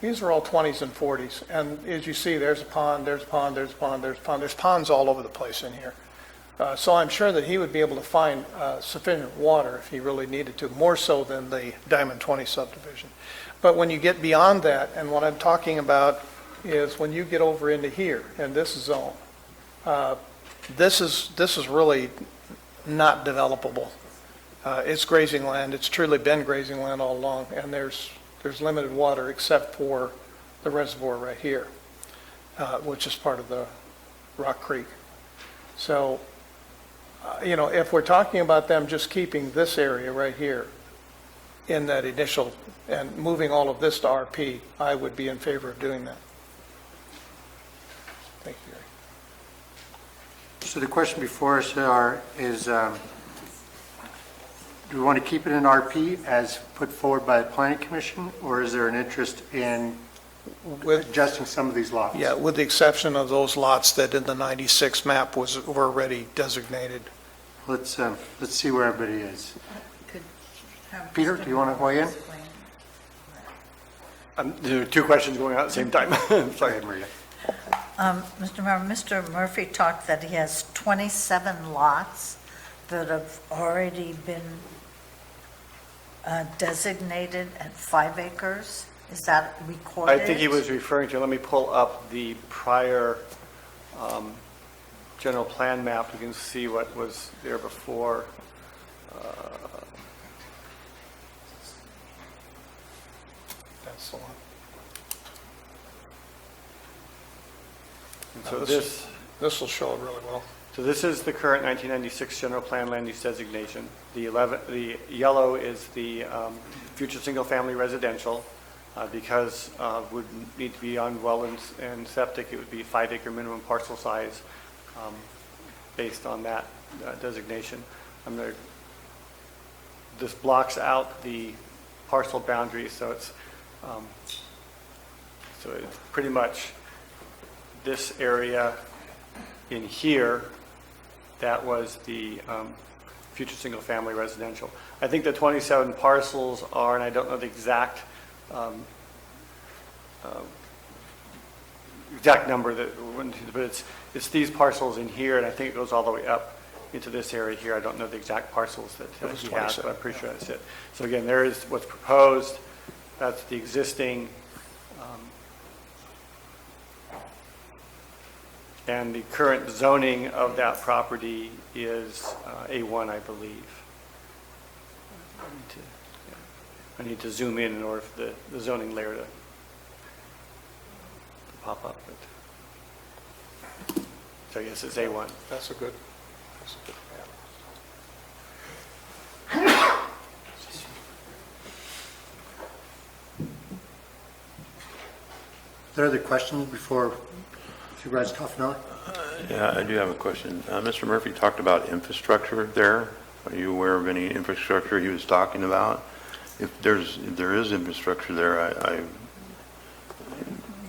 These are all 20s and 40s, and as you see, there's a pond, there's a pond, there's a pond, there's a pond. There's ponds all over the place in here. So I'm sure that he would be able to find sufficient water if he really needed to, more so than the Diamond 20 subdivision. But when you get beyond that, and what I'm talking about is when you get over into here, in this zone, this is really not developable. It's grazing land. It's truly been grazing land all along, and there's limited water except for the reservoir right here, which is part of the Rock Creek So, if we're talking about them just keeping this area right here in that initial, and moving all of this to RP, I would be in favor of doing that. Thank you, Gary. So the question before us is, do we want to keep it in RP as put forward by the Planning Commission, or is there an interest in adjusting some of these lots? Yeah, with the exception of those lots that in the 96 map were already designated. Let's see where everybody is. Peter, do you want to weigh in? There are two questions going on at the same time. Sorry, Maria. Mr. Mayor, Mr. Murphy talked that he has 27 lots that have already been designated at 5 acres. Is that recorded? I think he was referring to, let me pull up the prior general plan map. You can see what was there before. That's the one. And so this will show it really well. So this is the current 1996 general plan land use designation. The yellow is the future single-family residential. Because would need to be on well and septic, it would be 5-acre minimum parcel size based on that designation. This blocks out the parcel boundaries, so it's pretty much this area in here. That was the future single-family residential. I think the 27 parcels are, and I don't know the exact number but it's these parcels in here, and I think it goes all the way up into this area here. I don't know the exact parcels that he has, but I'm pretty sure that's it. So again, there is what's proposed. That's the existing, and the current zoning of that property is A1, I believe. I need to zoom in order for the zoning layer to pop up. So yes, it's A1. That's a good Are there other questions before Supervisor Toffenelli? Yeah, I do have a question. Mr. Murphy talked about infrastructure there. Are you aware of any infrastructure he was talking about? If there is infrastructure there,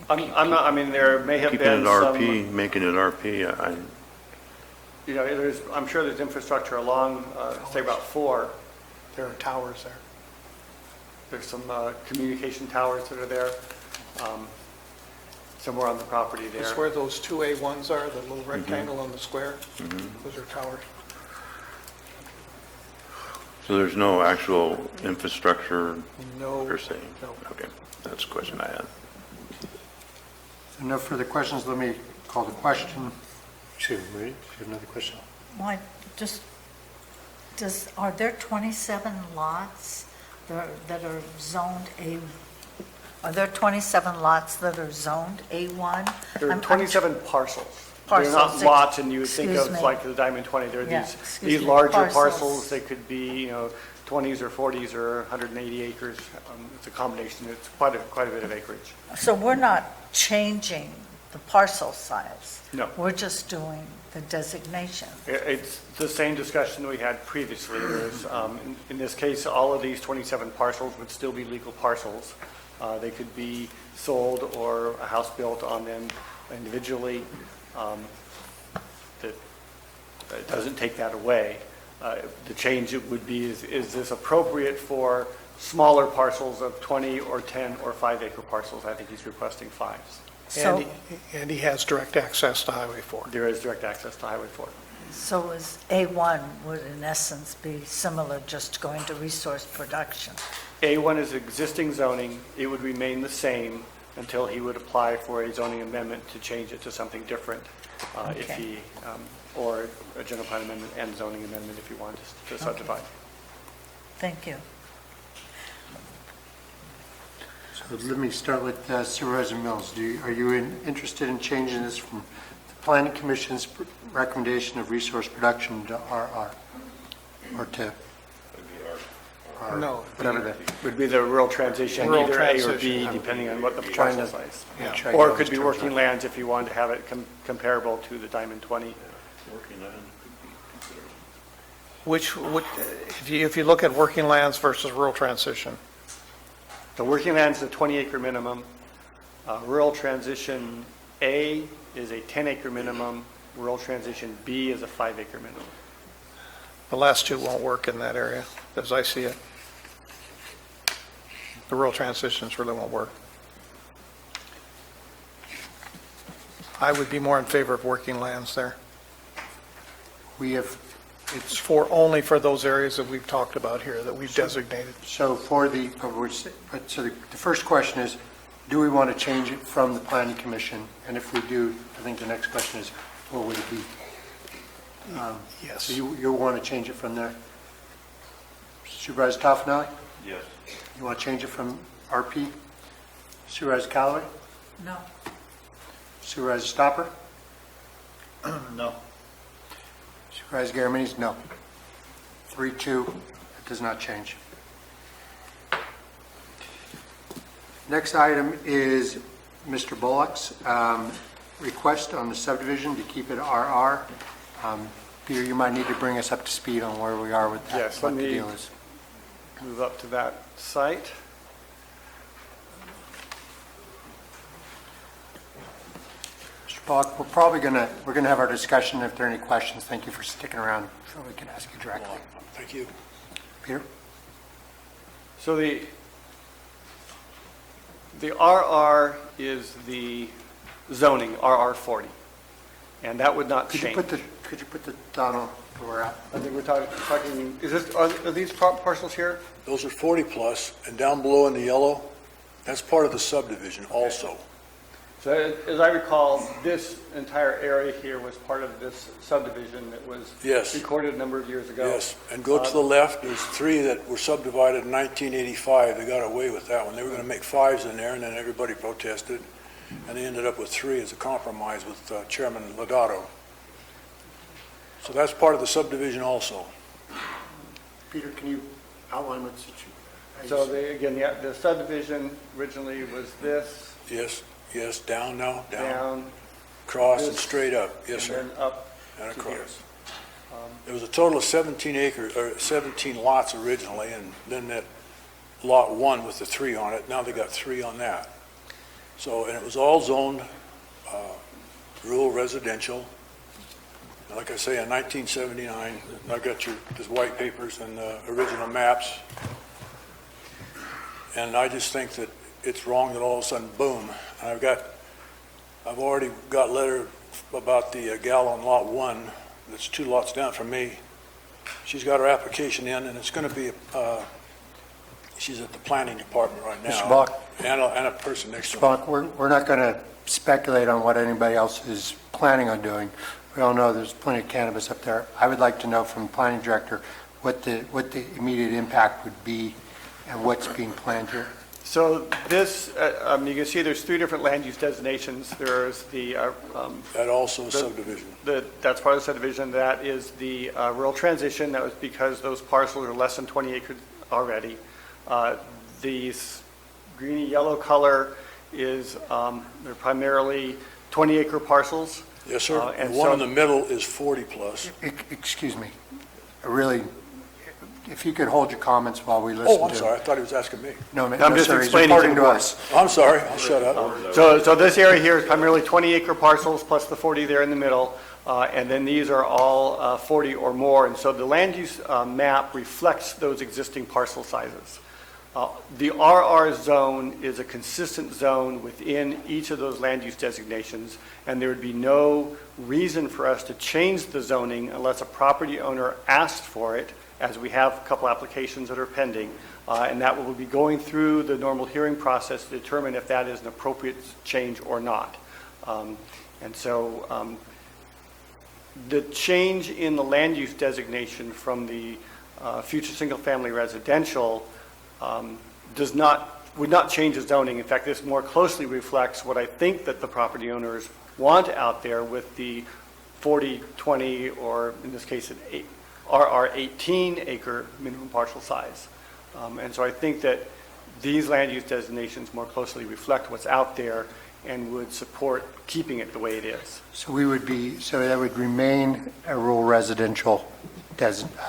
I'm not, I mean, there may have keeping been it some. RP, making it RP, I'm sure there's infrastructure along, say about 4. There are towers there. There's some communication towers that are there, somewhere on the property there. That's where those 2 A1s are, the little rectangle on the square. Those are towers. So there's no actual infrastructure No. per se? No. Okay, that's the question I had. So no further questions. Let me call the question. Excuse me, Maria, do you have another question? Why, are there 27 lots that are zoned A? Are there 27 lots that are zoned A1? There are 27 parcels. Parcels, They're not lots, and you would think excuse of me. like the Diamond 20. They're Yeah, these excuse me, larger parcels. parcels. They could be, 20s or 40s or 180 acres. It's a combination. It's quite a bit of acreage. So we're not changing the parcel size? No. We're just doing the designation? It's the same discussion we had previously. There's, in this case, all of these 27 parcels would still be legal parcels. They could be sold or a house built on them individually. That doesn't take that away. The change it would be is this appropriate for smaller parcels of 20 or 10 or 5 acre parcels? I think he's requesting 5s. So, And he has direct access to Highway 4. There is direct access to Highway 4. so is A1 would in essence be similar, just going to resource production? A1 is existing zoning. It would remain the same until he would apply for a zoning amendment to change it to something different. If Okay. he, or a general plan amendment and zoning amendment if he wanted to subdivide. Thank you. So let me start with Supervisor Mills. Are you interested in changing this from Planning Commission's recommendation of resource production to RR, or to, or No. whatever that. Would be the rural transition, Rural either A or transition. B, depending on what the Trying parcel to- size. make sure I Or get it could those be terms working right. lands if you wanted to have it comparable to the Diamond 20. Which, if you look at working lands versus rural transition, The working lands is a 20-acre minimum. Rural transition A is a 10-acre minimum. Rural transition B is a 5-acre minimum. the last two won't work in that area, as I see it. The rural transitions really won't work. I would be more in favor of working lands there. We have, It's only for those areas that we've talked about here, that we've designated. so for the, so the first question is, do we want to change it from the Planning Commission? And if we do, I think the next question is, what would it be? Yes. So you want to change it from there? Supervisor Toffenali? Yes. You want to change it from RP? Supervisor Callaway? No. Supervisor Stopper? No. Supervisor Garamendi? No. 3-2, it does not change. Next item is Mr. Bullock's request on the subdivision to keep it RR. Peter, you might need to bring us up to speed on where we are with that, Yes, what let the me deal is. move up to that site. Mr. Bullock, we're going to have our discussion. If there are any questions, thank you for sticking around so we can ask you directly. Thank you. Peter? So the RR is the zoning, RR 40, and that would not Could change. you put the Donald where we're at? I think we're talking, is this, are these parcels here? Those are 40 plus, and down below in the yellow, that's part of the subdivision also. So as I recall, this entire area here was part of this subdivision that was Yes. recorded a number of years ago. Yes, and go to the left, there's 3 that were subdivided in 1985. They got away with that one. They were going to make 5s in there, and then everybody protested, and they ended up with 3 as a compromise with Chairman Lodato. So that's part of the subdivision also. Peter, can you outline what's So the subdivision originally was this, Yes, down now, down, across and this, straight up. Yes, and sir. then up And to here. across. There was a total of 17 acres, or 17 lots originally, and then that lot 1 with the 3 on it, now they got 3 on that. So, and it was all zoned rural residential. And like I say, in 1979, I got these white papers and the original maps. And I just think that it's wrong that all of a sudden, boom. And I've already got letter about the gal on lot 1, that's 2 lots down from me. She's got her application in, and it's going to be, she's at the planning department right now. Mr. Bach? And a person next to Mr. her. Bach, we're not going to speculate on what anybody else is planning on doing. We all know there's plenty of cannabis up there. I would like to know from the planning director what the immediate impact would be and what's being planned here. So this, you can see there's 3 different land use designations. There's the... That also is subdivision. That's part of the subdivision. That is the rural transition. That was because those parcels are less than 20 acres already. These greeny yellow color is, they're primarily 20-acre parcels. Yes, sir. And The one so- in the middle is 40 plus. Excuse me. Really, if you could hold your comments while we listen to... Oh, I'm sorry. I thought he was asking me. No, I'm no, just sir. He's explaining reporting to to the us. I'm sorry. I'll shut up. So this area here is primarily 20-acre parcels plus the 40 there in the middle, and then these are all 40 or more. And so the land use map reflects those existing parcel sizes. The RR zone is a consistent zone within each of those land use designations, and there would be no reason for us to change the zoning unless a property owner asked for it, as we have a couple applications that are pending, and that will be going through the normal hearing process to determine if that is an appropriate change or not. And so the change in the land use designation from the future single-family residential would not change the zoning. In fact, this more closely reflects what I think that the property owners want out there with the 40, 20, or in this case, an RR 18 acre minimum parcel size. And so I think that these land use designations more closely reflect what's out there and would support keeping it the way it is. So that would remain a rural residential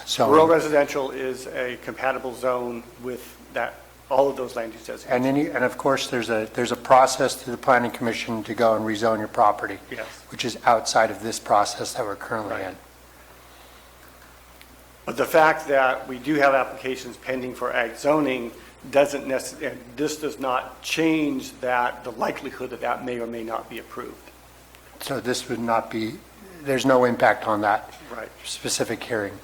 zone. Rural residential is a compatible zone with that, all of those land use designations. And of course, there's a process through the planning commission to go and rezone your property. Yes. Which is outside of this process that we're currently in. But the fact that we do have applications pending for ag zoning doesn't necessarily, this does not change that, the likelihood that that may or may not be approved. So this would not be, there's no impact on that Right. specific hearing.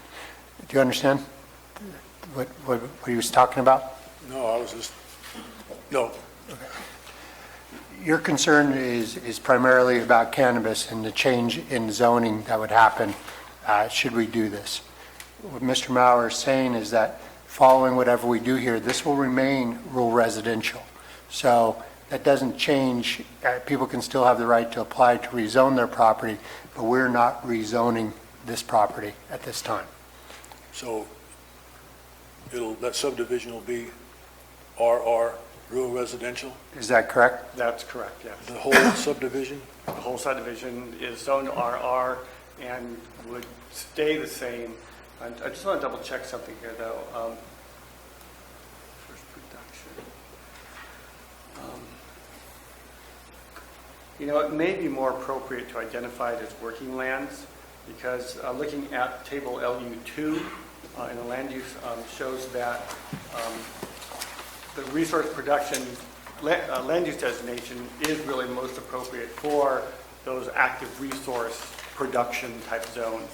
Do you understand what he was talking about? No, I was just, no. Your concern is primarily about cannabis and the change in zoning that would happen should we do this. What Mr. Mauer is saying is that following whatever we do here, this will remain rural residential. So that doesn't change. People can still have the right to apply to rezone their property, but we're not rezoning this property at this time. So that subdivision will be RR, rural residential? Is that correct? That's correct, yes. The whole subdivision? The whole subdivision is zoned RR and would stay the same. I just want to double check something here, though. First production. It may be more appropriate to identify it as working lands because looking at table LU2 in the land use shows that the resource production land use designation is really most appropriate for those active resource production type zones.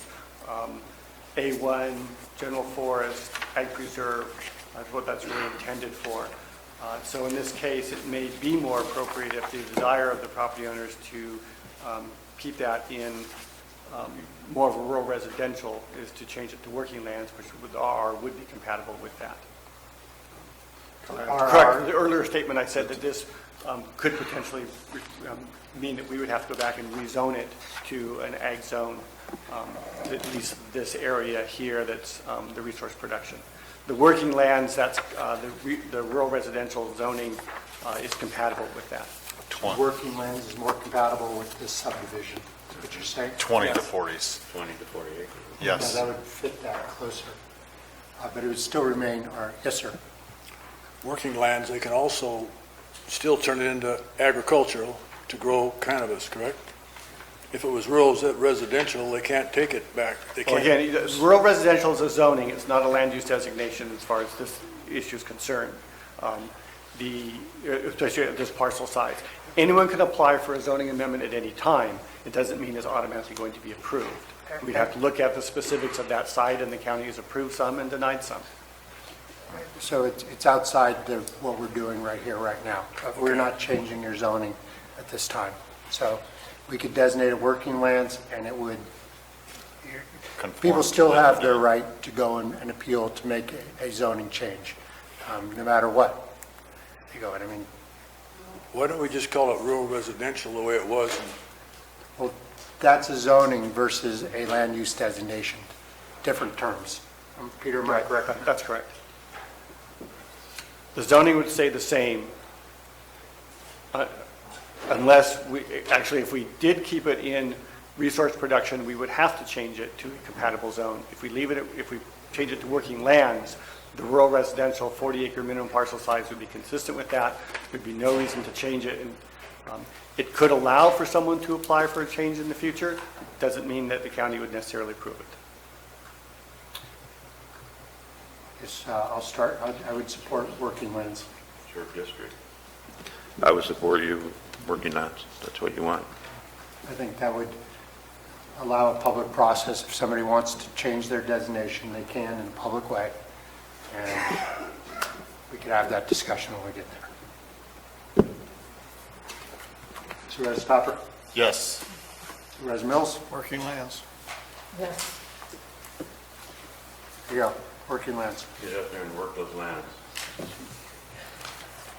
A1, general forest, ag preserve, that's what that's really intended for. So in this case, it may be more appropriate if the desire of the property owners to keep that in more of a rural residential is to change it to working lands, which with RR would be compatible with that. Correct. The earlier statement I said that this could potentially mean that we would have to go back and rezone it to an ag zone, at least this area here that's the resource production. The working lands, that's the rural residential zoning is compatible with that. Working lands is more compatible with this subdivision, is what you're saying? 20 Yes. to 40s. 20 to 40 acres. Yes. Yeah, that would fit that closer. But it would still remain, yes, sir. Working lands, they can also still turn it into agricultural to grow cannabis, correct? If it was rural residential, they can't take it back. They Well, can't. again, rural residential is a zoning, it's not a land use designation as far as this issue is concerned, especially at this parcel size. Anyone can apply for a zoning amendment at any time. It doesn't mean it's automatically going to be approved. We'd have to look at the specifics of that site, and the county has approved some and denied some. So it's outside what we're doing right here, right now. We're not changing your zoning at this time. So we could designate it working lands, and it would, people still have their right to go and appeal to make a zoning change, no matter what. You go, and I mean, Why don't we just call it rural residential the way it was? well, that's a zoning versus a land use designation, different terms. Peter, am I correct? That's correct. The zoning would stay the same unless actually, if we did keep it in resource production, we would have to change it to a compatible zone. If we change it to working lands, the rural residential 40-acre minimum parcel size would be consistent with that. There'd be no reason to change it. And it could allow for someone to apply for a change in the future. Doesn't mean that the county would necessarily approve it. Yes, I'll start. I would support working lands. It's your district. I would support you working lands. That's what you want. I think that would allow a public process. If somebody wants to change their designation, they can in a public way. And we could have that discussion when we get there. Supervisor Stopper? Yes. Supervisor Mills? Working lands. Yes. Here you go, working lands. Get up there and work those lands.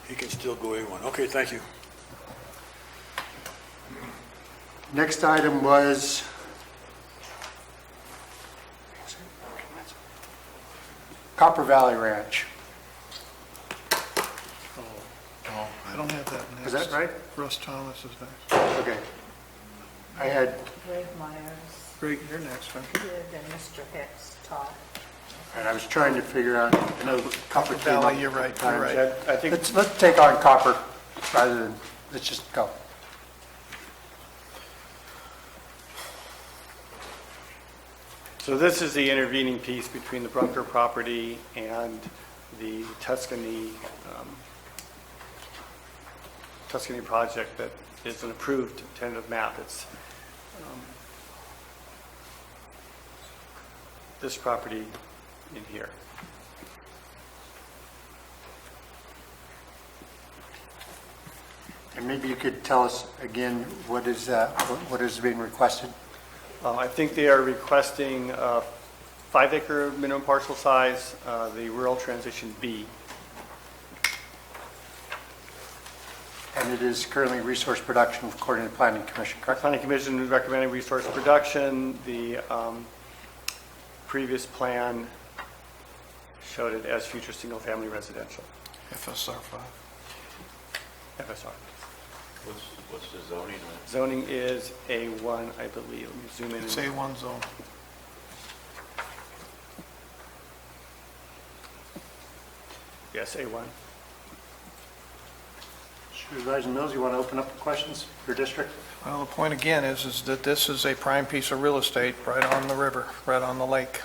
He can still go A1. Okay, thank you. Next item was Copper Valley Ranch. I don't have that next. Is that right? Russ Thomas is next. Okay. I had, Greg Myers Greg, you're next, right? did, and Mr. Hicks talked. and I was trying to figure out, I know Copper came up. Valley, you're right, you're right. I think Let's take on Copper rather than, let's just go. so. This is the intervening piece between the Brunker property and the Tuscany project that is an approved tentative map. It's this property in here. And maybe you could tell us again what is being requested? I think they are requesting 5-acre minimum parcel size, the rural transition B. And it is currently resource production according to the Planning Commission, correct? Planning Commission is recommending resource production. The previous plan showed it as future single-family residential. FSR 5. FSR. What's the zoning? Zoning is A1, I believe. Let me zoom in. It's A1 zone. Yes, A1. Supervisor Mills, you want to open up the questions for your district? Well, the point again is that this is a prime piece of real estate right on the river, right on the lake.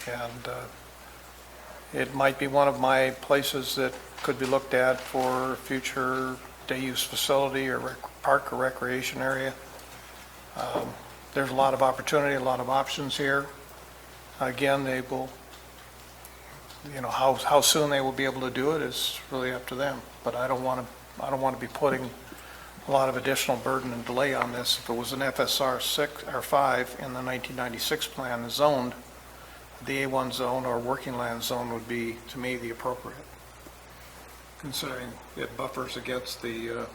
And it might be one of my places that could be looked at for future day-use facility or park or recreation area. There's a lot of opportunity, a lot of options here. Again, they will, how soon they will be able to do it is really up to them. But I don't want to be putting a lot of additional burden and delay on this. If it was an FSR 6 or 5 in the 1996 plan zoned, the A1 zone or working land zone would be, to me, the appropriate, considering it buffers against the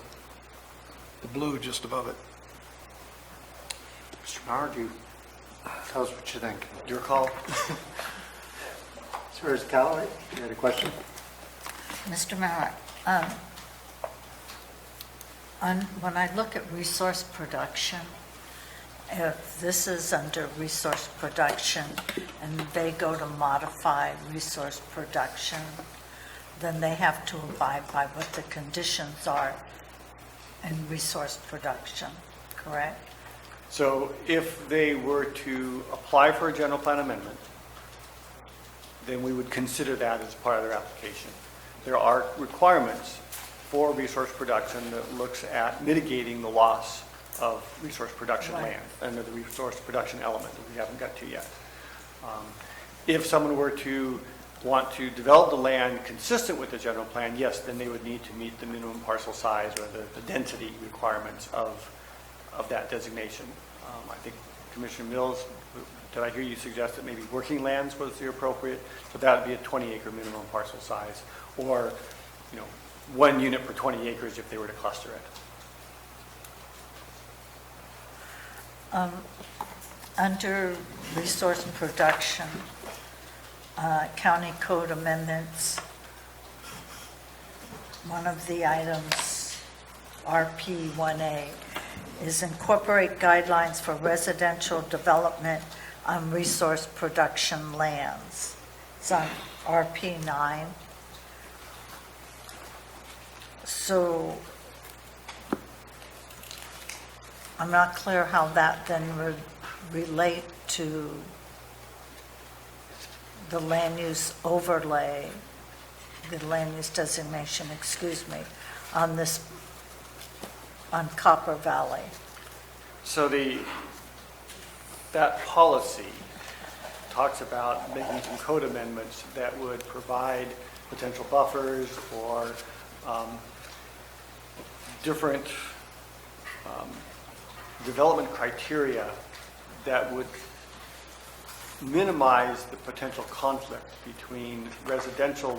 blue just above it. Mr. Mauer, do you tell us what you think? Your call. Supervisor Callaway, you had a question? Mr. Mauer, when I look at resource production, if this is under resource production and they go to modify resource production, then they have to abide by what the conditions are in resource production, correct? So if they were to apply for a general plan amendment, then we would consider that as part of their application. There are requirements for resource production that looks at mitigating the loss of resource production land under the resource production element that we haven't got to yet. If someone were to want to develop the land consistent with the general plan, yes, then they would need to meet the minimum parcel size or the density requirements of that designation. I think Commissioner Mills, did I hear you suggest that maybe working lands was the appropriate? So that would be a 20-acre minimum parcel size, or 1 unit per 20 acres if they were to cluster it. Under resource production, county code amendments, one of the items, RP 1A, is incorporate guidelines for residential development on resource production lands. It's on RP 9. So I'm not clear how that then would relate to the land use overlay, the land use designation, on this, on Copper Valley. So that policy talks about making some code amendments that would provide potential buffers or different development criteria that would minimize the potential conflict between residential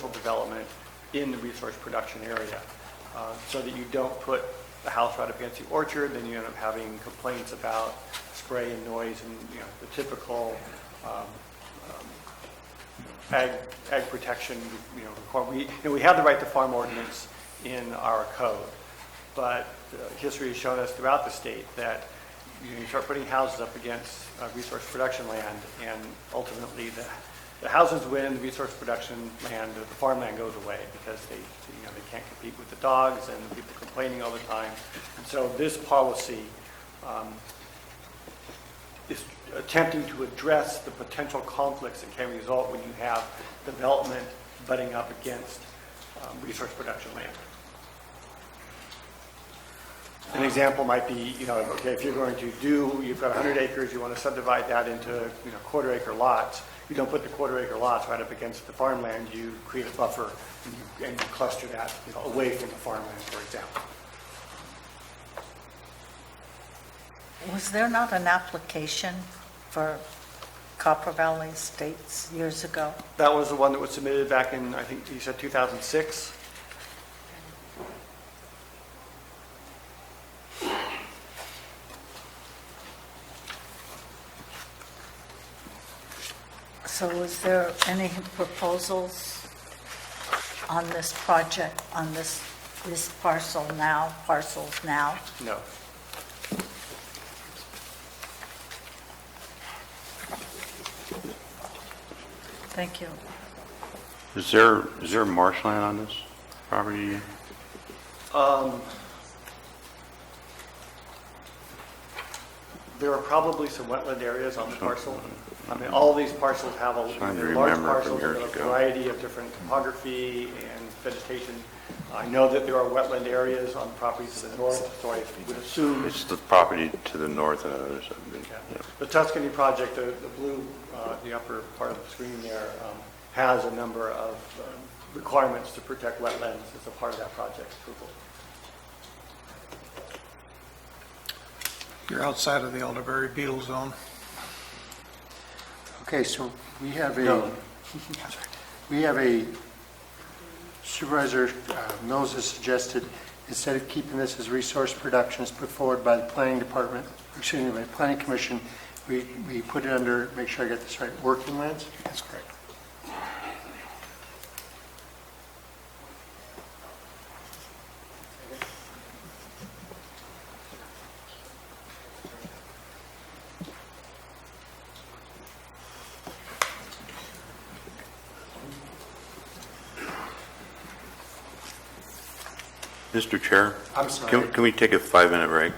development in the resource production area, so that you don't put the house right up against the orchard, then you end up having complaints about spray and noise and, the typical ag protection, we have the right to farm ordinance in our code, but history has shown us throughout the state that you start putting houses up against resource production land, and ultimately the houses win, the resource production land, the farmland goes away because they can't compete with the dogs and people complaining all the time. And so this policy is attempting to address the potential conflicts that can result when you have development butting up against resource production land. An example might be, okay, if you're going to you've got 100 acres, you want to subdivide that into, quarter-acre lots. You don't put the quarter-acre lots right up against the farmland. You create a buffer and you cluster that, away from the farmland, for example. Was there not an application for Copper Valley Estates years ago? That was the one that was submitted back in, I think you said 2006. So was there any proposals on this project, on this parcels now? No. Thank you. Is there marshland on this property? There are probably some wetland areas on the parcel. I mean, all these parcels have large parcels with a variety of different topography and vegetation. I know that there are wetland areas on the properties to the north, so I would assume. It's the property to the north or something. Yeah. The Tuscany project, the blue, the upper part of the screen there, has a number of requirements to protect wetlands as a part of that project approval. You're outside of the elderberry beetle zone. Okay, so we have a Supervisor Mills has suggested, instead of keeping this as resource production as put forward by the Planning Department, by the Planning Commission, we put it under, make sure I get this right, working lands? That's correct. Mr. Chair? I'm sorry. Can we take a 5-minute break?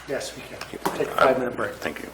Yes, we can. Take a 5-minute break. Thank you.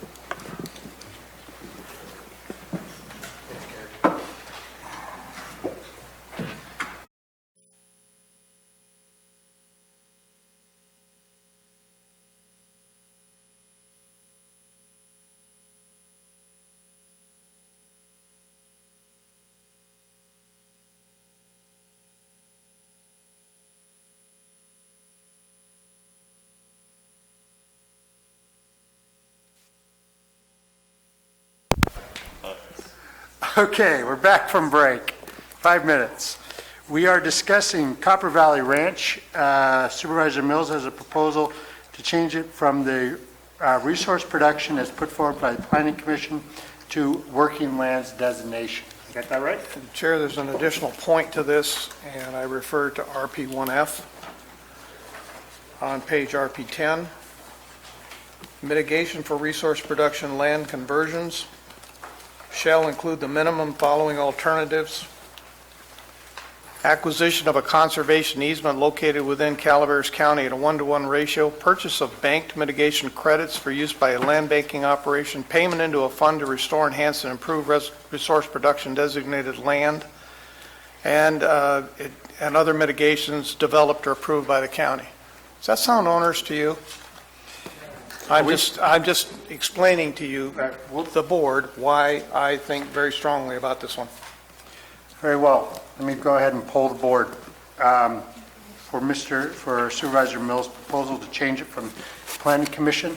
Okay, we're back from break. 5 minutes. We are discussing Copper Valley Ranch. Supervisor Mills has a proposal to change it from the resource production as put forward by the Planning Commission to working lands designation. Got that right? Chair, there's an additional point to this, and I refer to RP1F on page RP10. Mitigation for resource production land conversions shall include the minimum following alternatives: acquisition of a conservation easement located within Calaveras County at a 1-to-1 ratio, purchase of banked mitigation credits for use by a land banking operation, payment into a fund to restore, enhance, and improve resource production designated land, and other mitigations developed or approved by the county. Does that sound onerous to you? I'm just explaining to you, the board, why I think very strongly about this one. Very well. Let me go ahead and poll the board for Supervisor Mills' proposal to change it from Planning Commission.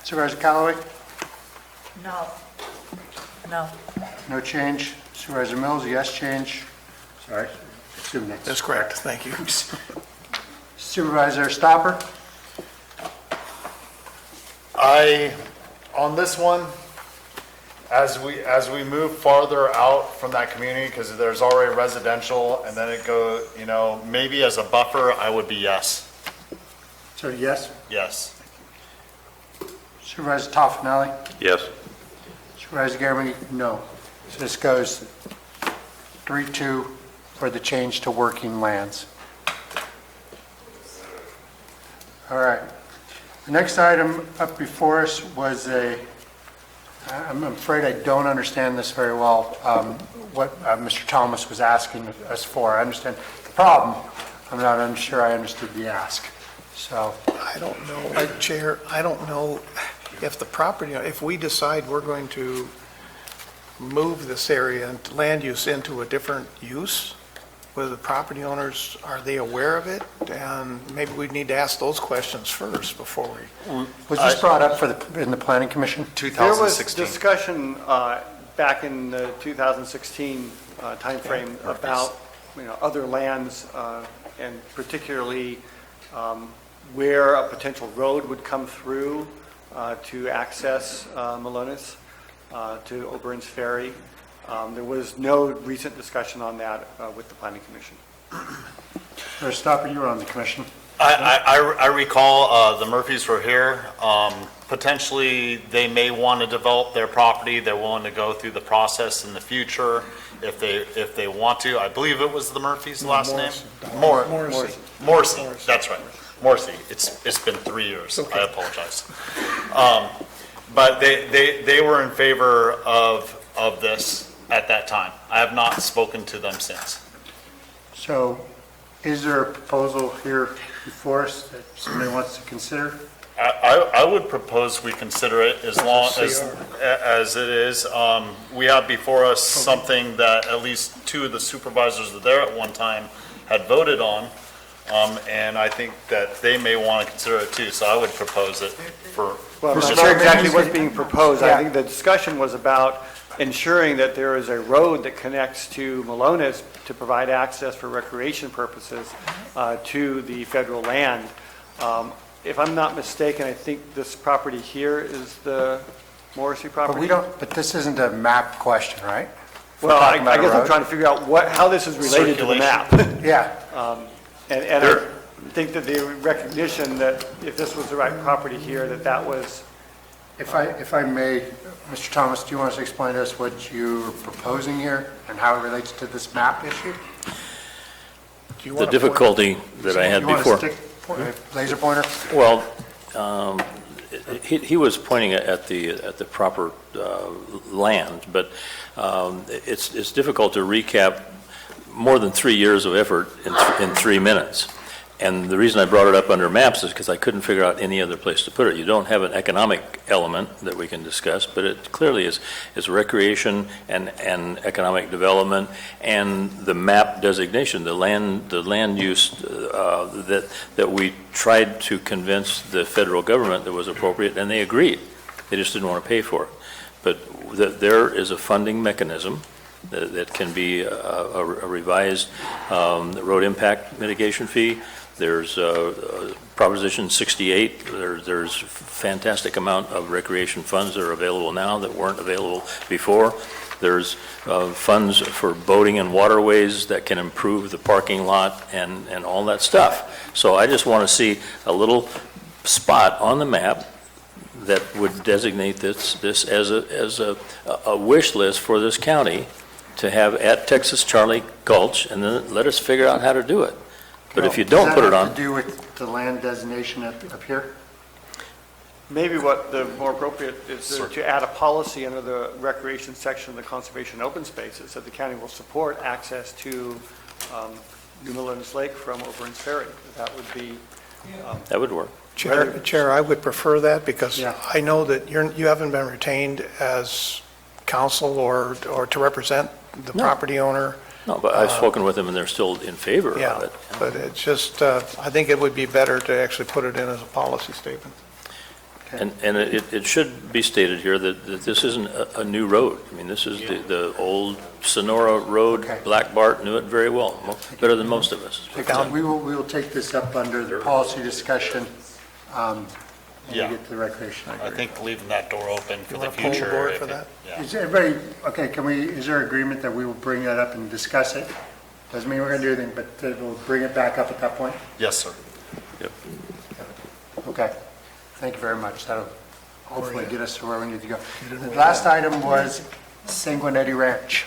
Supervisor Callaway? No. No. No change. Supervisor Mills, yes change. Sorry. Assume next. That's correct. Thank you. Supervisor Stopper? On this one, as we move farther out from that community, because there's already residential, and then it go, maybe as a buffer, I would be yes. So yes? Yes. Supervisor Toffenali? Yes. Supervisor Garamendi, no. So this goes 3-2 for the change to working lands. All right. The next item up before us was I'm afraid I don't understand this very well, what Mr. Thomas was asking us for. I understand the problem. I'm not sure I understood the ask. So I don't know, Chair, I don't know if the property, if we decide we're going to move this area and land use into a different use, whether the property owners, are they aware of it? And maybe we need to ask those questions first before we. Was this brought up in the Planning Commission? 2016. There was discussion back in the 2016 timeframe about, other lands and particularly where a potential road would come through to access Malonis to Oberon's Ferry. There was no recent discussion on that with the Planning Commission. Mr. Stopper, you were on the commission. I recall the Murphys were here. Potentially, they may want to develop their property. They're willing to go through the process in the future if they want to. I believe it was the Murphys' last name? Morrissey. That's right. Morrissey. It's been 3 years. Okay. I apologize. But they were in favor of this at that time. I have not spoken to them since. So is there a proposal here before us that somebody wants to consider? I would propose we consider it as long as it is. We have before us something that at least two of the supervisors that there at one time had voted on. And I think that they may want to consider it too. So I would propose it for. Well, I'm not sure exactly what's being proposed. Yeah. I think the discussion was about ensuring that there is a road that connects to Malonis to provide access for recreation purposes to the federal land. If I'm not mistaken, I think this property here is the Morrissey property. But this isn't a map question, right? Well, I guess I'm trying to figure out how this is related to the map. Yeah. And I think that the recognition that if this was the right property here, that was. If I may, Mr. Thomas, do you want us to explain to us what you're proposing here and how it relates to this map issue? The difficulty that I had before. Laser pointer? Well, he was pointing at the proper land, but it's difficult to recap more than 3 years of effort in 3 minutes. And the reason I brought it up under maps is because I couldn't figure out any other place to put it. You don't have an economic element that we can discuss, but it clearly is recreation and economic development and the map designation, the land use that we tried to convince the federal government that was appropriate, and they agreed. They just didn't want to pay for it. But there is a funding mechanism that can be a revised road impact mitigation fee. There's Proposition 68. There's fantastic amount of recreation funds that are available now that weren't available before. There's funds for boating and waterways that can improve the parking lot and all that stuff. So I just want to see a little spot on the map that would designate this as a wish list for this county to have at Texas Charlie Gulch, and then let us figure out how to do it. But if you don't put it on. Does that have to do with the land designation up here? Maybe what the more appropriate is to add a policy under the recreation section of the conservation open spaces that the county will support access to New Malonis Lake from Oberon's Ferry. That would be. That would work. Chair, I would prefer that because I know that you haven't been retained as counsel or to represent the property owner. No, but I've spoken with them and they're still in favor of it. But it's just, I think it would be better to actually put it in as a policy statement. And it should be stated here that this isn't a new road. I mean, this is the old Sonora Road. Okay. Black Bart knew it very well, better than most of us. We will take this up under the policy discussion when we Yeah. get to the recreation. I think leaving that door open for You the want to poll the future. board if for it- that? yeah. Is everybody, okay, is there agreement that we will bring that up and discuss it? Doesn't mean we're going to do anything, but we'll bring it back up at that point? Yes, sir. Okay, thank you very much. That'll hopefully get us to where we need to go. The last item was Sanguinetti Ranch.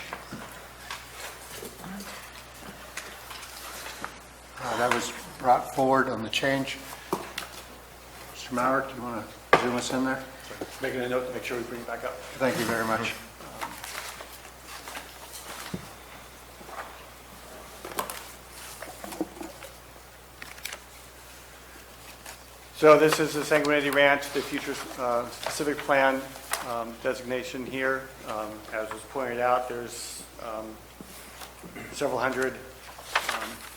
That was brought forward on the change. Mr. Mauer, do you want to zoom us in there? Making a note to make sure we bring it back up. Thank you very much. So this is the Sanguinetti Ranch, the future specific plan designation here. As was pointed out, there's several hundred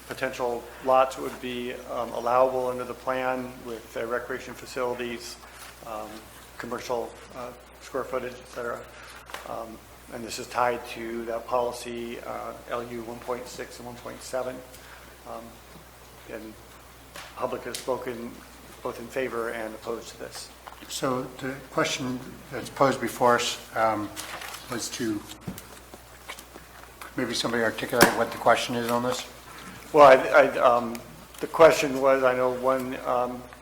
potential lots that would be allowable under the plan with recreation facilities, commercial square footage, et cetera. And this is tied to that policy LU 1.6 and 1.7. And public has spoken both in favor and opposed to this. So the question that's posed before us was to, maybe somebody articulate what the question is on this? Well, the question was, I know one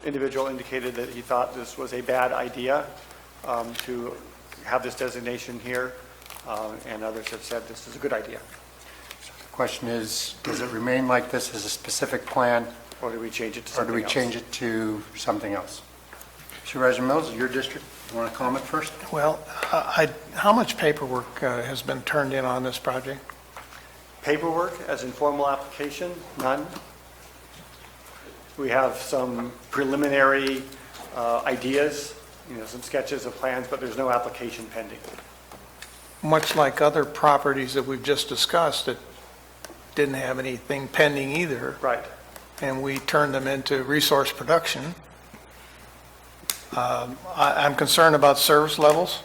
individual indicated that he thought this was a bad idea to have this designation here, and others have said this is a good idea. The question is, does it remain like this as a specific plan? Or do we change it to Or something do we else? change it to something else? Supervisor Mills, your district, you want to comment first? Well, how much paperwork has been turned in on this project? Paperwork, as in formal application, none. We have some preliminary ideas, some sketches of plans, but there's no application pending. Much like other properties that we've just discussed that didn't have anything pending either. Right. And we turned them into resource production. I'm concerned about service levels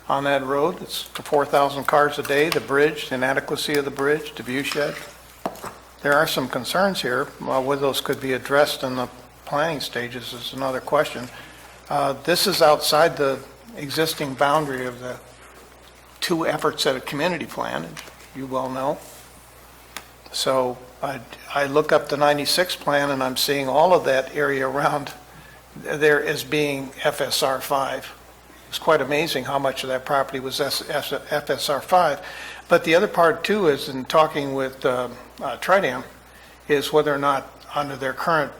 on that road. It's to 4,000 cars a day, the bridge, the inadequacy of the bridge, the view shed. There are some concerns here. Whether those could be addressed in the planning stages is another question. This is outside the existing boundary of the two efforts at a community plan, as you well know. So I look up the 96 plan and I'm seeing all of that area around there as being FSR 5. It's quite amazing how much of that property was FSR 5. But the other part too is in talking with Tridam is whether or not under their current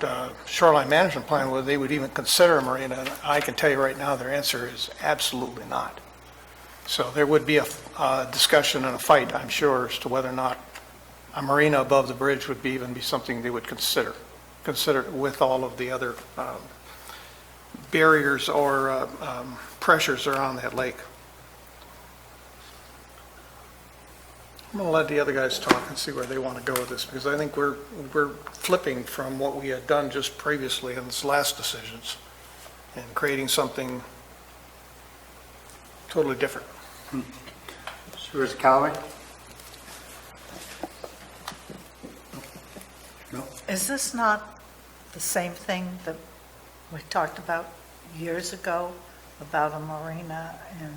shoreline management plan, whether they would even consider a marina. And I can tell you right now, their answer is absolutely not. So there would be a discussion and a fight, I'm sure, as to whether or not a marina above the bridge would even be something they would consider with all of the other barriers or pressures around that lake. I'm going to let the other guys talk and see where they want to go with this, because I think we're flipping from what we had done just previously in this last decisions and creating something totally different. Supervisor Callaway? No? Is this not the same thing that we talked about years ago, about a marina and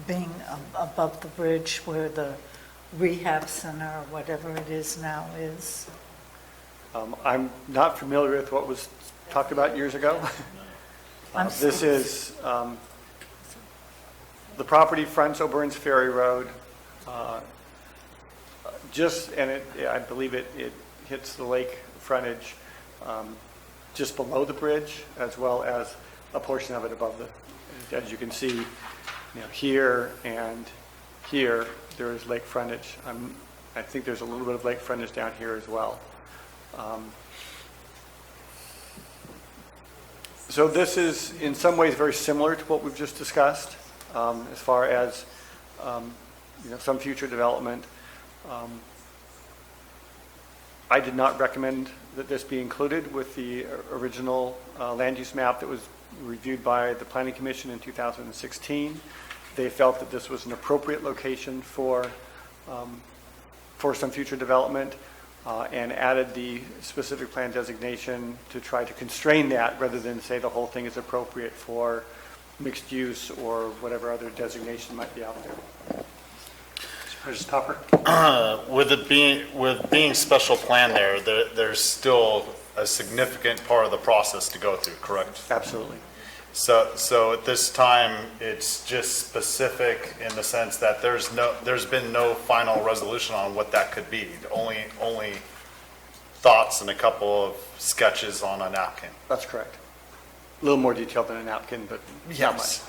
being above the bridge where the rehab center or whatever it is now is? I'm not familiar with what was talked about years ago. This is, the property fronts O'Byrne's Ferry Road, I believe it hits the lake frontage just below the bridge, as well as a portion of it above the, as you can see, here and here, there is lake frontage. I think there's a little bit of lake frontage down here as well. So this is in some ways very similar to what we've just discussed as far as some future development. I did not recommend that this be included with the original land use map that was reviewed by the Planning Commission in 2016. They felt that this was an appropriate location for some future development and added the specific plan designation to try to constrain that rather than say the whole thing is appropriate for mixed use or whatever other designation might be out there. Mr. Topper? With being special plan there's still a significant part of the process to go through, correct? Absolutely. So at this time, it's just specific in the sense that there's been no final resolution on what that could be. Only thoughts and a couple of sketches on a napkin. That's correct. A little more detailed than a napkin, but not much.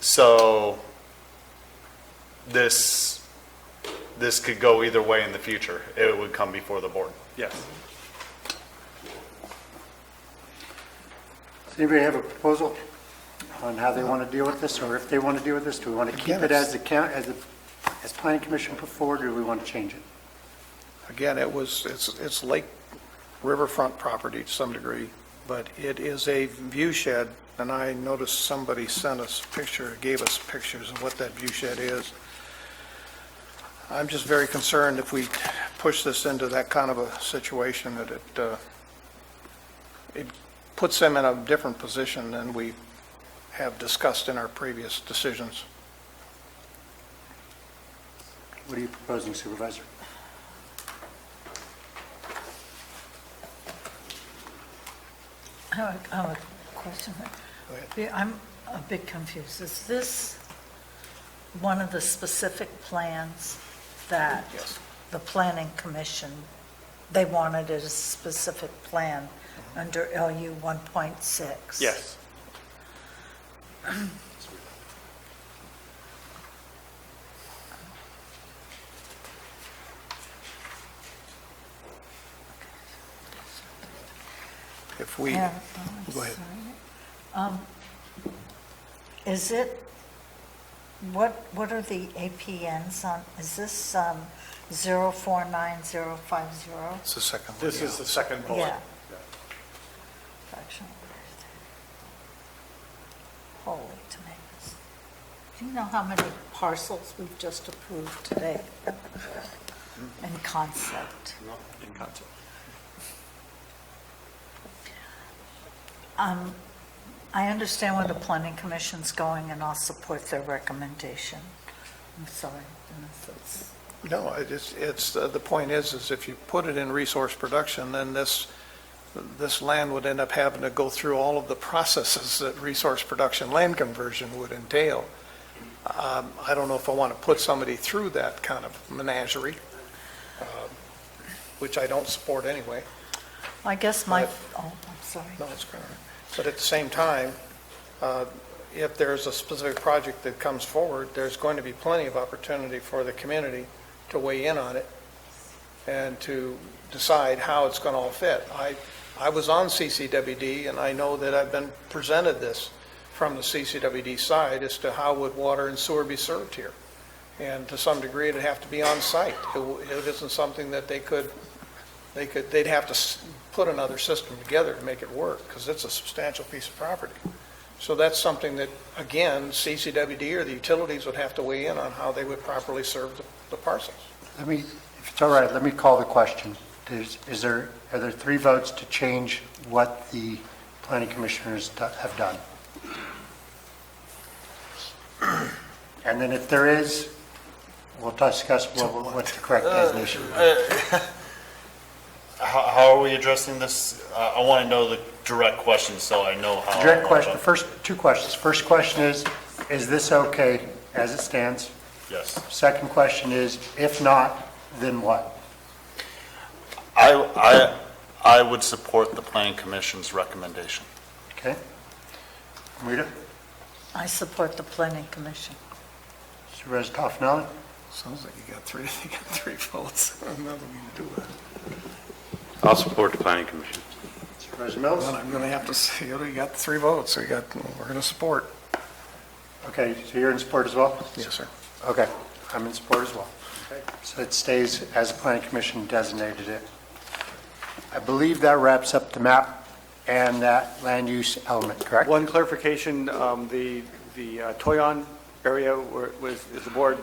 So this could go either way in the future. It would come before the board. Yes. Does anybody have a proposal on how they want to deal with this, or if they want to deal with this? Do we want to keep it as the Planning Commission put forward, or do we want to change it? Again, it's lake riverfront property to some degree, but it is a view shed, and I noticed somebody sent us a picture, gave us pictures of what that view shed is. I'm just very concerned if we push this into that kind of a situation that it puts them in a different position than we have discussed in our previous decisions. What are you proposing, Supervisor? I have a question. I'm a bit confused. Is this one of the specific plans that the Planning Commission, they wanted it as a specific plan under LU 1.6? Yes. If we, And, go ahead. sorry. Is it, what are the APNs on, is this 049050? It's the second one. This is the second bullet. Yeah. Fractional. Holy tomatoes. Do you know how many parcels we've just approved today in concept? In concept. I understand where the Planning Commission's going, and I'll support their recommendation. I'm sorry. No, it's the point is if you put it in resource production, then this land would end up having to go through all of the processes that resource production land conversion would entail. I don't know if I want to put somebody through that kind of menagerie, which I don't support anyway. I guess I'm sorry. No, it's correct. But at the same time, if there's a specific project that comes forward, there's going to be plenty of opportunity for the community to weigh in on it and to decide how it's going to all fit. I was on CCWD, and I know that I've been presented this from the CCWD side as to how would water and sewer be served here. And to some degree, it'd have to be on site. It isn't something that they'd have to put another system together to make it work, because it's a substantial piece of property. So that's something that, again, CCWD or the utilities would have to weigh in on how they would properly serve the parcels. If it's all right, let me call the question. Are there 3 votes to change what the planning commissioners have done? And then if there is, we'll discuss what's the correct designation. How are we addressing this? I want to know the direct question so I know how. Direct question, first 2 questions. First question is this okay as it stands? Yes. Second question is, if not, then what? I would support the Planning Commission's recommendation. Okay. Rita? I support the Planning Commission. Supervisor Toffenali? Sounds like you got 3 votes. I'm not going to do that. I'll support the Planning Commission. Supervisor Mills? Well, I'm going to have to say, you got 3 votes. We're going to support. Okay, so you're in support as well? Yes, sir. Okay, I'm in support as well. So it stays as the planning commission designated it. I believe that wraps up the map and that land use element, correct? One clarification, the Toyon area is the board,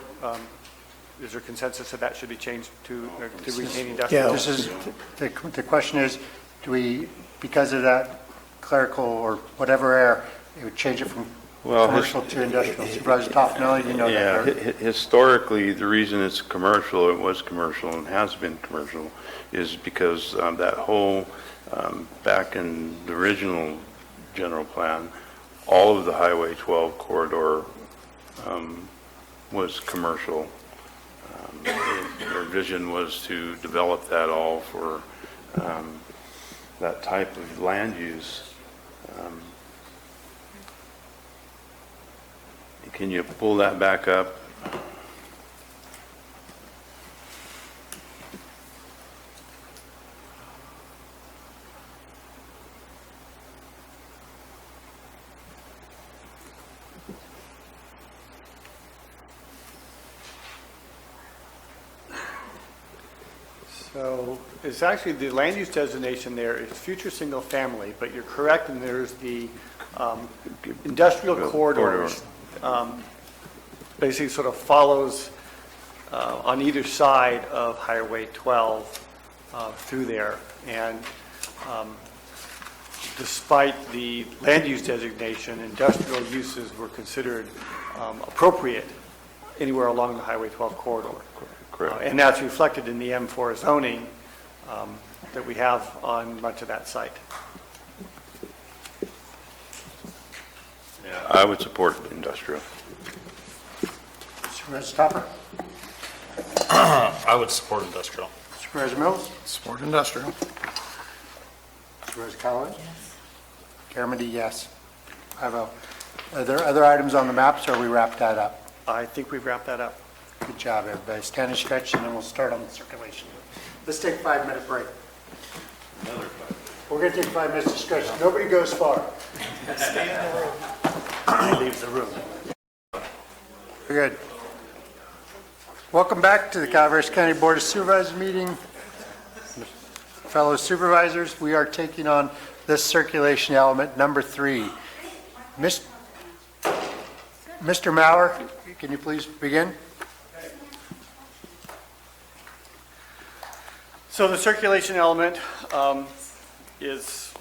is there consensus that that should be changed to retain industrial? This is, the question is, do we, because of that clerical or whatever error, it would change it from commercial to industrial? Supervisor Toffenelli, you know that, right? Historically, the reason it's commercial, it was commercial and has been commercial, is because that whole, back in the original general plan, all of the Highway 12 corridor was commercial. Their vision was to develop that all for that type of land use. Can you pull that back up? So it's actually, the land use designation there is future single family, but you're correct, and there's the industrial corridors. Basically sort of follows on either side of Highway 12 through there. And despite the land use designation, industrial uses were considered appropriate anywhere along the Highway 12 corridor. Correct. And that's reflected in the M4 zoning that we have on much of that site. I would support industrial. Supervisor Topper? I would support industrial. Supervisor Mills? Support industrial. Supervisor Callaway? Yes. Garamendi, yes. I vote. Are there other items on the maps, or we wrapped that up? I think we've wrapped that up. Good job, everybody. Stand and stretch, and then we'll start on the circulation. Let's take a 5-minute break. Another 5. We're going to take 5 minutes to stretch. Nobody goes far. Stay in the room. He leaves the room. Very good. Welcome back to the Calaveras County Board of Supervisors meeting. Fellow supervisors, we are taking on this circulation element, number 3. Mr. Maurer, can you please begin? So the circulation element is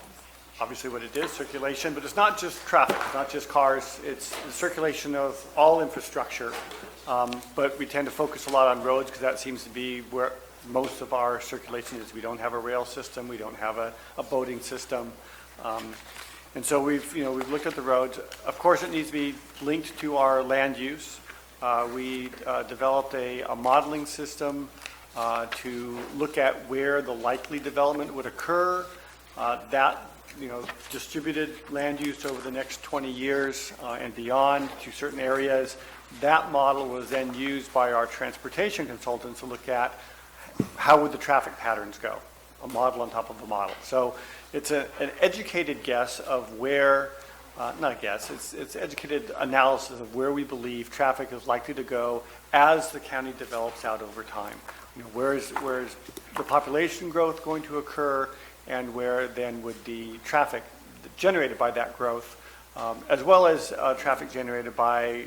obviously what it is, circulation, but it's not just traffic, it's not just cars, it's the circulation of all infrastructure. But we tend to focus a lot on roads because that seems to be where most of our circulation is. We don't have a rail system, we don't have a boating system. And so we've looked at the roads. Of course, it needs to be linked to our land use. We developed a modeling system to look at where the likely development would occur. Distributed land use over the next 20 years and beyond to certain areas. That model was then used by our transportation consultants to look at how would the traffic patterns go, a model on top of a model. So it's an educated guess of where, not a guess, it's educated analysis of where we believe traffic is likely to go as the county develops out over time. Where is the population growth going to occur, and where then would the traffic generated by that growth, as well as traffic generated by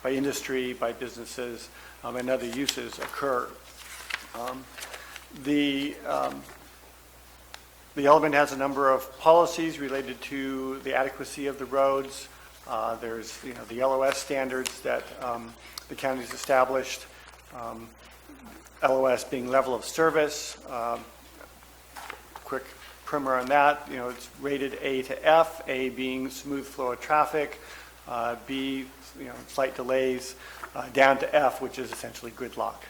industry, by businesses, and other uses occur. The element has a number of policies related to the adequacy of the roads. There's the LOS standards that the county's established. LOS being level of service. Quick primer on that. It's rated A to F, A being smooth flow of traffic, B, slight delays, down to F, which is essentially gridlock.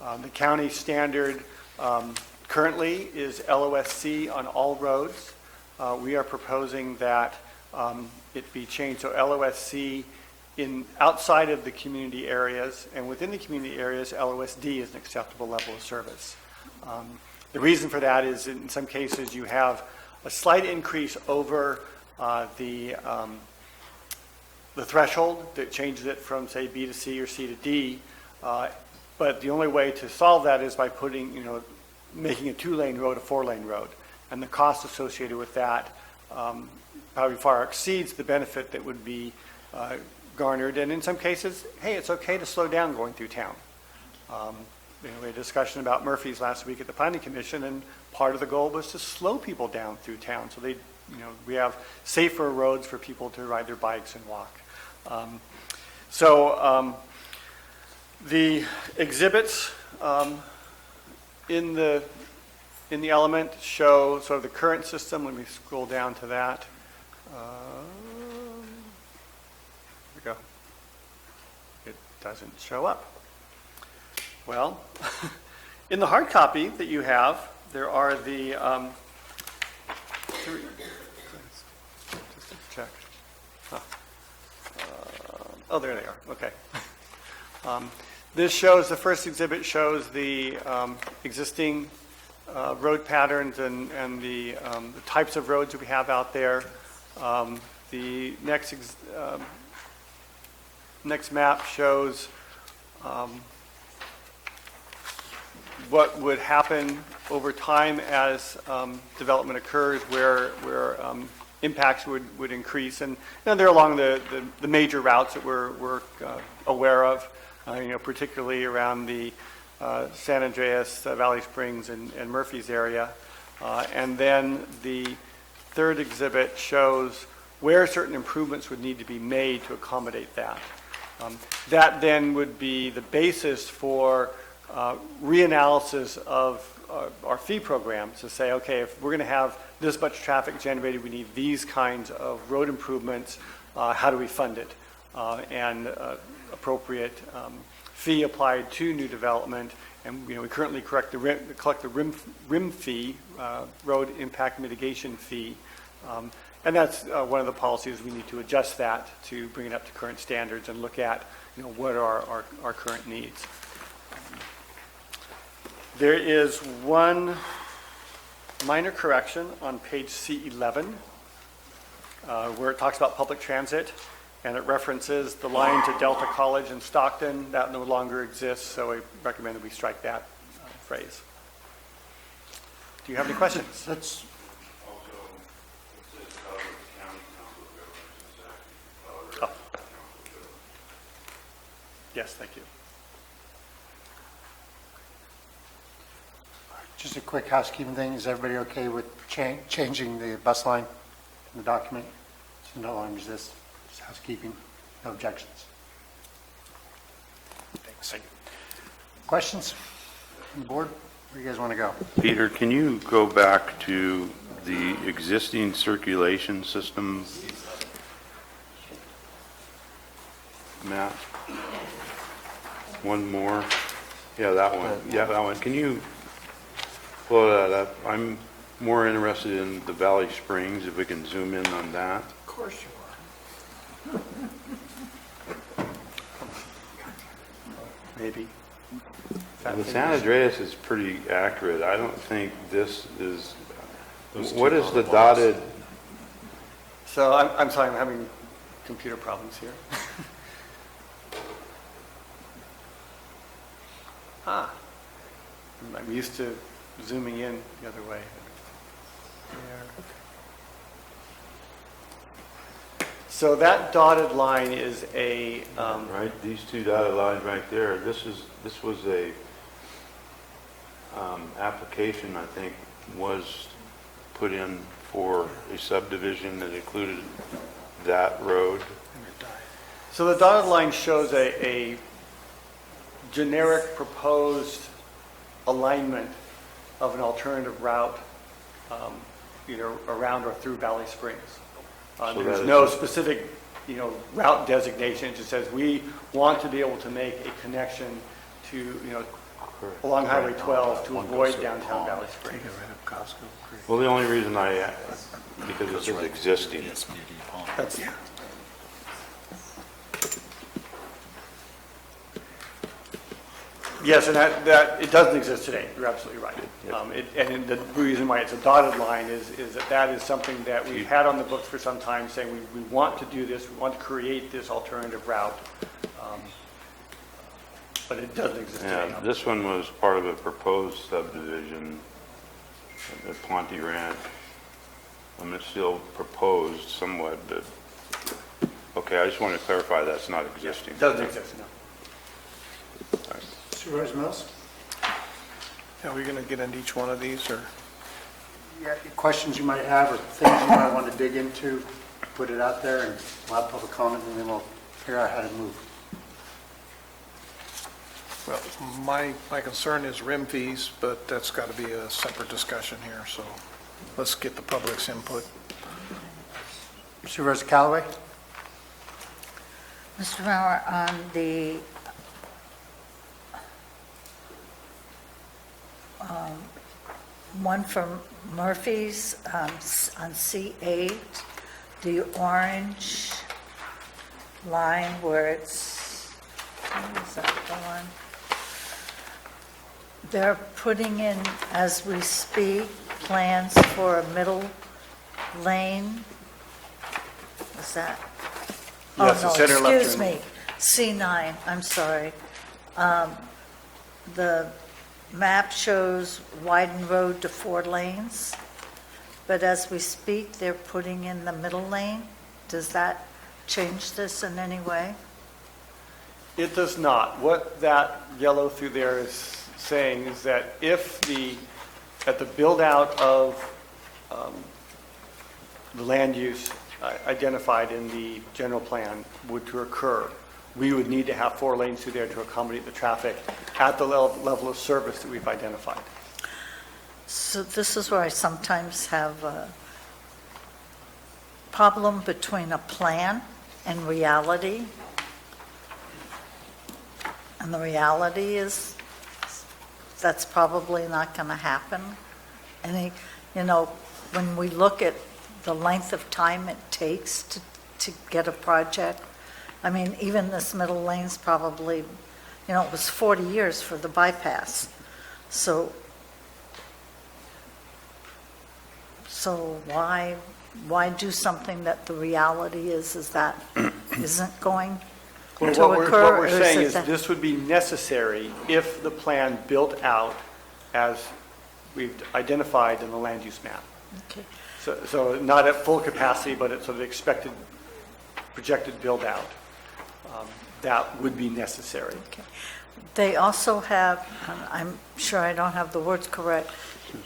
The county standard currently is LOSC on all roads. We are proposing that it be changed to LOSC outside of the community areas, and within the community areas, LOSD is an acceptable level of service. The reason for that is in some cases you have a slight increase over the threshold that changes it from, say, B to C or C to D. But the only way to solve that is by putting, making a 2-lane road a 4-lane road. And the cost associated with that probably far exceeds the benefit that would be garnered. And in some cases, hey, it's okay to slow down going through town. We had a discussion about Murphy's last week at the Planning Commission, and part of the goal was to slow people down through town. So we have safer roads for people to ride their bikes and walk. The exhibits in the element show sort of the current system. When we scroll down to that, here we go. It doesn't show up. Well, in the hard copy that you have, there are the three. Just to check. Oh, there they are. Okay. This shows, the first exhibit shows the existing road patterns and the types of roads that we have out there. The next map shows what would happen over time as development occurs, where impacts would increase, and they're along the major routes that we're aware of, particularly around the San Andreas, Valley Springs, and Murphy's area. And then the third exhibit shows where certain improvements would need to be made to accommodate that. That then would be the basis for reanalysis of our fee programs to say, okay, if we're going to have this much traffic generated, we need these kinds of road improvements. How do we fund it? And appropriate fee applied to new development. And we currently collect the RIM fee, road impact mitigation fee. And that's one of the policies. We need to adjust that to bring it up to current standards and look at what are our current needs. There is one minor correction on page C11 where it talks about public transit, and it references the line to Delta College in Stockton. That no longer exists, so I recommend that we strike that phrase. Do you have any questions? That's Oh. Yes, thank you. Just a quick housekeeping thing. Is everybody okay with changing the bus line in the document? So no longer exists. Just housekeeping. No objections. Thanks. Questions from the board? Where do you guys want to go? Peter, can you go back to the existing circulation system map? One more. Yeah, that one. Yeah, that one. Can you blow that up? I'm more interested in the Valley Springs, if we can zoom in on that. Of course you are. Maybe. The San Andreas is pretty accurate. I don't think this is, what is the dotted? So I'm sorry, I'm having computer problems here. I'm used to zooming in the other way. So that dotted line is a right, these two dotted lines right there. This was a application, I think, was put in for a subdivision that included that road. So the dotted line shows a generic proposed alignment of an alternative route, either around or through Valley Springs. So there's no specific, route designation. It just says we want to be able to make a connection to, along Highway 12 to avoid downtown Valley Springs. Well, the only reason because it says existing. That's, yes, and that it doesn't exist today. You're absolutely right. And the reason why it's a dotted line is that is something that we've had on the books for some time, saying we want to do this, we want to create this alternative route. but it doesn't exist today. Yeah, this one was part of a proposed subdivision at Ponte Ranch. It's still proposed somewhat, but, okay, I just want to clarify that's not existing. Doesn't exist, no. Supervisor Mills? Are we going to get into each one of these, or? Yeah, questions you might have or things you might want to dig into, put it out there, and we'll have public comment, and then we'll figure out how to move. Well, my concern is RIM fees, but that's got to be a separate discussion here, so let's get the public's input. Supervisor Callaway? Mr. Mauer, on the one from Murphy's on C8, the orange line where it's, what is that one? They're putting in, as we speak, plans for a middle lane. Is that? Yes, the Oh, no, center left excuse turn. me. C9, I'm sorry. The map shows widen road to 4 lanes, but as we speak, they're putting in the middle lane. Does that change this in any way? It does not. What that yellow through there is saying is that if at the build-out of the land use identified in the general plan were to occur, we would need to have 4 lanes through there to accommodate the traffic at the level of service that we've identified. So this is where I sometimes have a problem between a plan and reality. And the reality is that's probably not going to happen. And, when we look at the length of time it takes to get a project, I mean, even this middle lane's probably, it was 40 years for the bypass. So why do something that the reality is that isn't going Well, to what occur? we're or saying it is that- this would be necessary if the plan built out as we've identified in the land use map. Okay. So not at full capacity, but at sort of expected, projected build-out. That would be necessary. They also have, and I'm sure I don't have the words correct,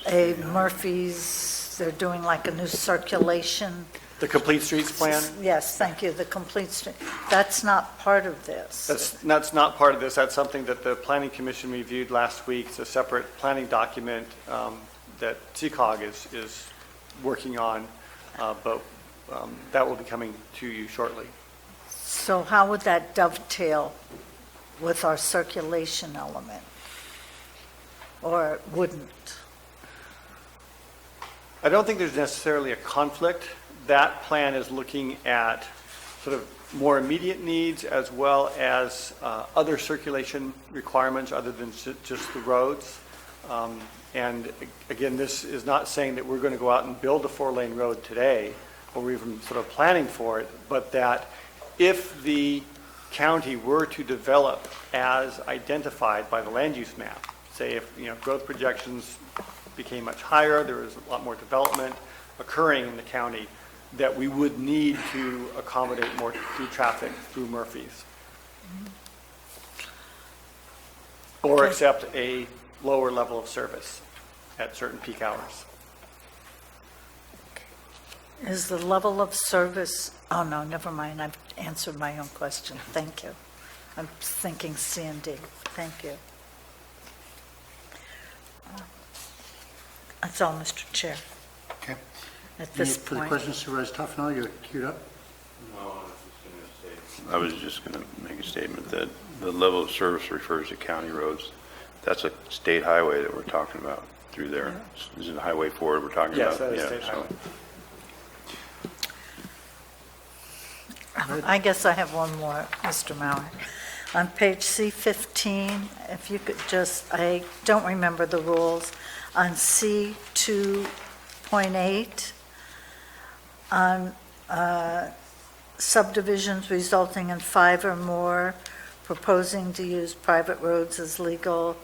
a Murphy's, they're doing like a new circulation. The Complete Streets Plan? Yes, thank you, the complete street. That's not part of this. That's not part of this. That's something that the Planning Commission reviewed last week. It's a separate planning document that CCOG is working on, but that will be coming to you shortly. So how would that dovetail with our circulation element? Or it wouldn't? I don't think there's necessarily a conflict. That plan is looking at sort of more immediate needs as well as other circulation requirements other than just the roads. And again, this is not saying that we're going to go out and build a 4-lane road today, or we're even sort of planning for it, but that if the county were to develop as identified by the land use map, say if growth projections became much higher, there was a lot more development occurring in the county, that we would need to accommodate more through traffic through Murphy's. Or accept a lower level of service at certain peak hours. Is the level of service, oh no, never mind, I've answered my own question, thank you. I'm thinking C and D, thank you. That's all, Mr. Chair. Okay. At this Any further point. questions, Supervisor Toffenali, you're queued up? I was just going to make a statement that the level of service refers to county roads. That's a state highway that we're talking about through there. Isn't it Highway 4 we're talking Yes, about? that is Yeah, state so- highway. I guess I have one more, Mr. Mauer. On page C15, if you could just, I don't remember the rules, on C2.8, on subdivisions resulting in 5 or more proposing to use private roads as legal.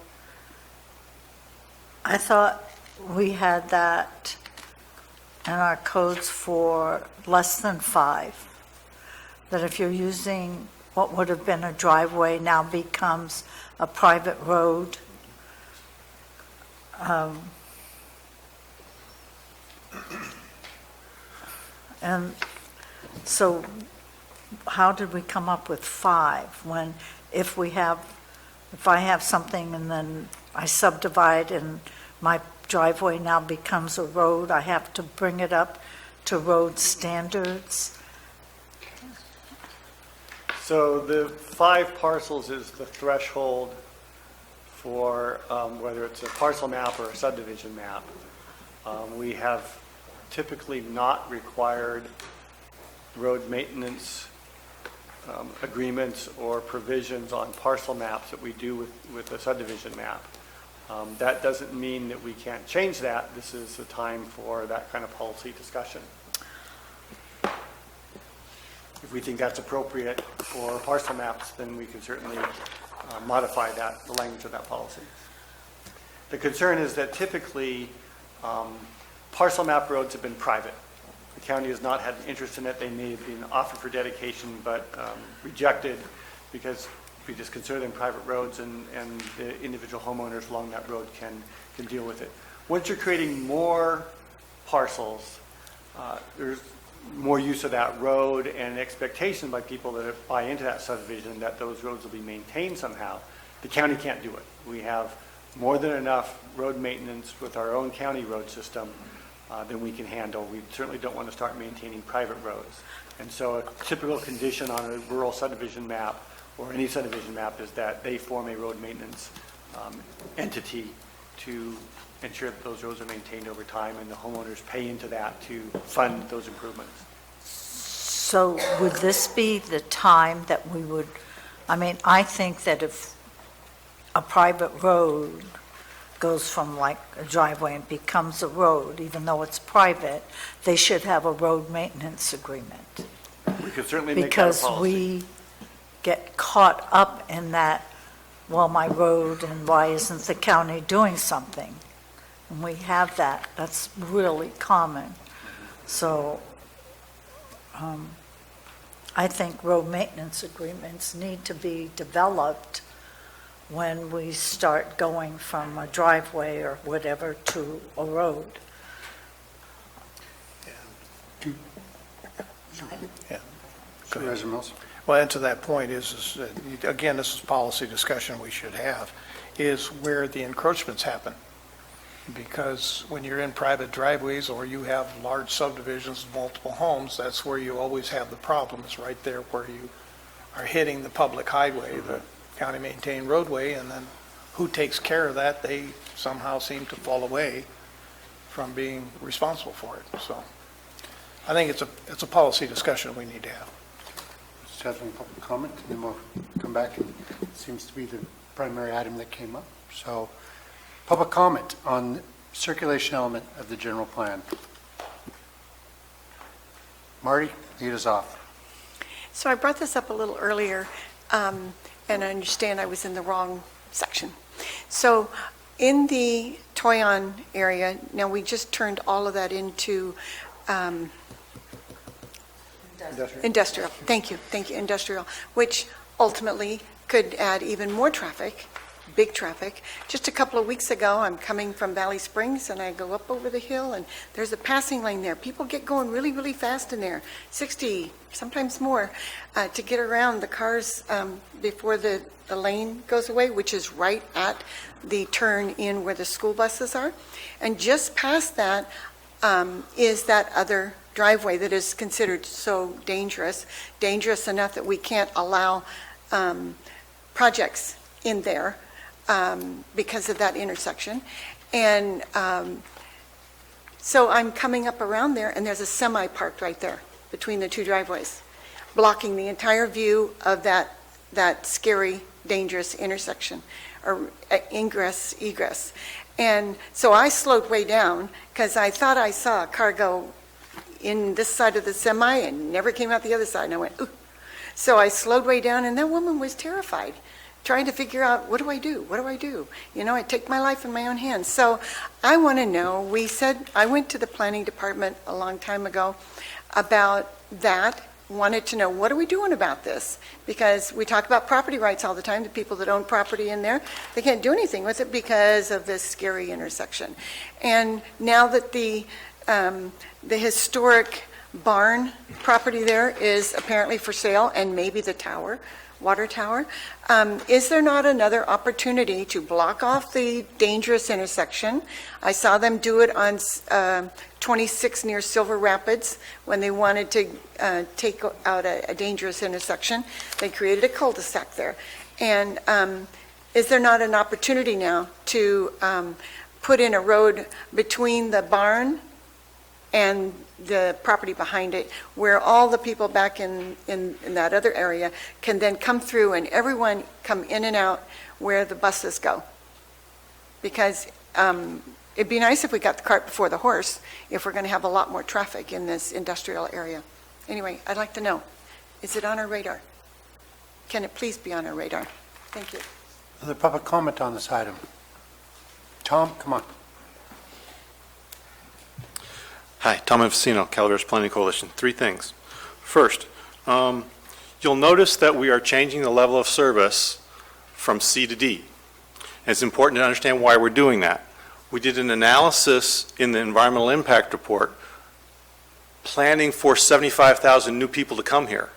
I thought we had that in our codes for less than 5, that if you're using what would have been a driveway now becomes a private road. And so how did we come up with 5 when if I have something and then I subdivide and my driveway now becomes a road, I have to bring it up to road standards? So the 5 parcels is the threshold for whether it's a parcel map or a subdivision map. We have typically not required road maintenance agreements or provisions on parcel maps that we do with a subdivision map. That doesn't mean that we can't change that. This is the time for that kind of policy discussion. If we think that's appropriate for parcel maps, then we can certainly modify the language of that policy. The concern is that typically parcel map roads have been private. The county has not had an interest in it. They may have been offered for dedication, but rejected because we just consider them private roads, and the individual homeowners along that road can deal with it. Once you're creating more parcels, there's more use of that road and an expectation by people that buy into that subdivision that those roads will be maintained somehow. The county can't do it. We have more than enough road maintenance with our own county road system than we can handle. We certainly don't want to start maintaining private roads. And so a typical condition on a rural subdivision map or any subdivision map is that they form a road maintenance entity to ensure that those roads are maintained over time, and the homeowners pay into that to fund those improvements. So would this be the time that we would, I think that if a private road goes from like a driveway and becomes a road, even though it's private, they should have a road maintenance agreement. We could certainly make that a policy. Because we get caught up in that, well, my road, and why isn't the county doing something? And we have that. That's really common. So I think road maintenance agreements need to be developed when we start going from a driveway or whatever to a road. Yeah. Supervisor Mills. Well, and to that point is again, this is policy discussion we should have, is where the encroachments happen. Because when you're in private driveways or you have large subdivisions of multiple homes, that's where you always have the problems, right there where you are hitting the public highway, the county maintained roadway, and then who takes care of that? They somehow seem to fall away from being responsible for it. So I think it's a policy discussion we need to have. Just have some public comment, and then we'll come back, and it seems to be the primary item that came up. So public comment on circulation element of the general plan. Marty, lead us off. So I brought this up a little earlier, and I understand I was in the wrong section. So in the Toyon area, now we just turned all of that into industrial. Thank you, industrial, which ultimately could add even more traffic, big traffic. Just a couple of weeks ago, I'm coming from Valley Springs, and I go up over the hill, and there's a passing lane there. People get going really, really fast in there, 60, sometimes more, to get around the cars before the lane goes away, which is right at the turn in where the school buses are. And just past that is that other driveway that is considered so dangerous enough that we can't allow projects in there because of that intersection. And so I'm coming up around there, and there's a semi parked right there between the two driveways, blocking the entire view of that scary, dangerous intersection, or ingress, egress. And so I slowed way down because I thought I saw a car go in this side of the semi and never came out the other side, and I went, ooh. So I slowed way down, and that woman was terrified, trying to figure out, what do I do? What do I do? You know, I take my life in my own hands. So I want to know, I went to the planning department a long time ago about that, wanted to know, what are we doing about this? Because we talk about property rights all the time. The people that own property in there, they can't do anything with it because of this scary intersection. And now that the historic barn property there is apparently for sale, and maybe the tower, water tower, is there not another opportunity to block off the dangerous intersection? I saw them do it on 26 near Silver Rapids when they wanted to take out a dangerous intersection. They created a cul-de-sac there. And is there not an opportunity now to put in a road between the barn and the property behind it, where all the people back in that other area can then come through and everyone come in and out where the buses go? Because it'd be nice if we got the cart before the horse, if we're going to have a lot more traffic in this industrial area. Anyway, I'd like to know, is it on our radar? Can it please be on our radar? Thank you. Other public comment on this item? Tom, come on. Hi, Tom Infacino, Calaveras Planning Coalition. 3 things. First, you'll notice that we are changing the level of service from C to D. And it's important to understand why we're doing that. We did an analysis in the environmental impact report planning for 75,000 new people to come here.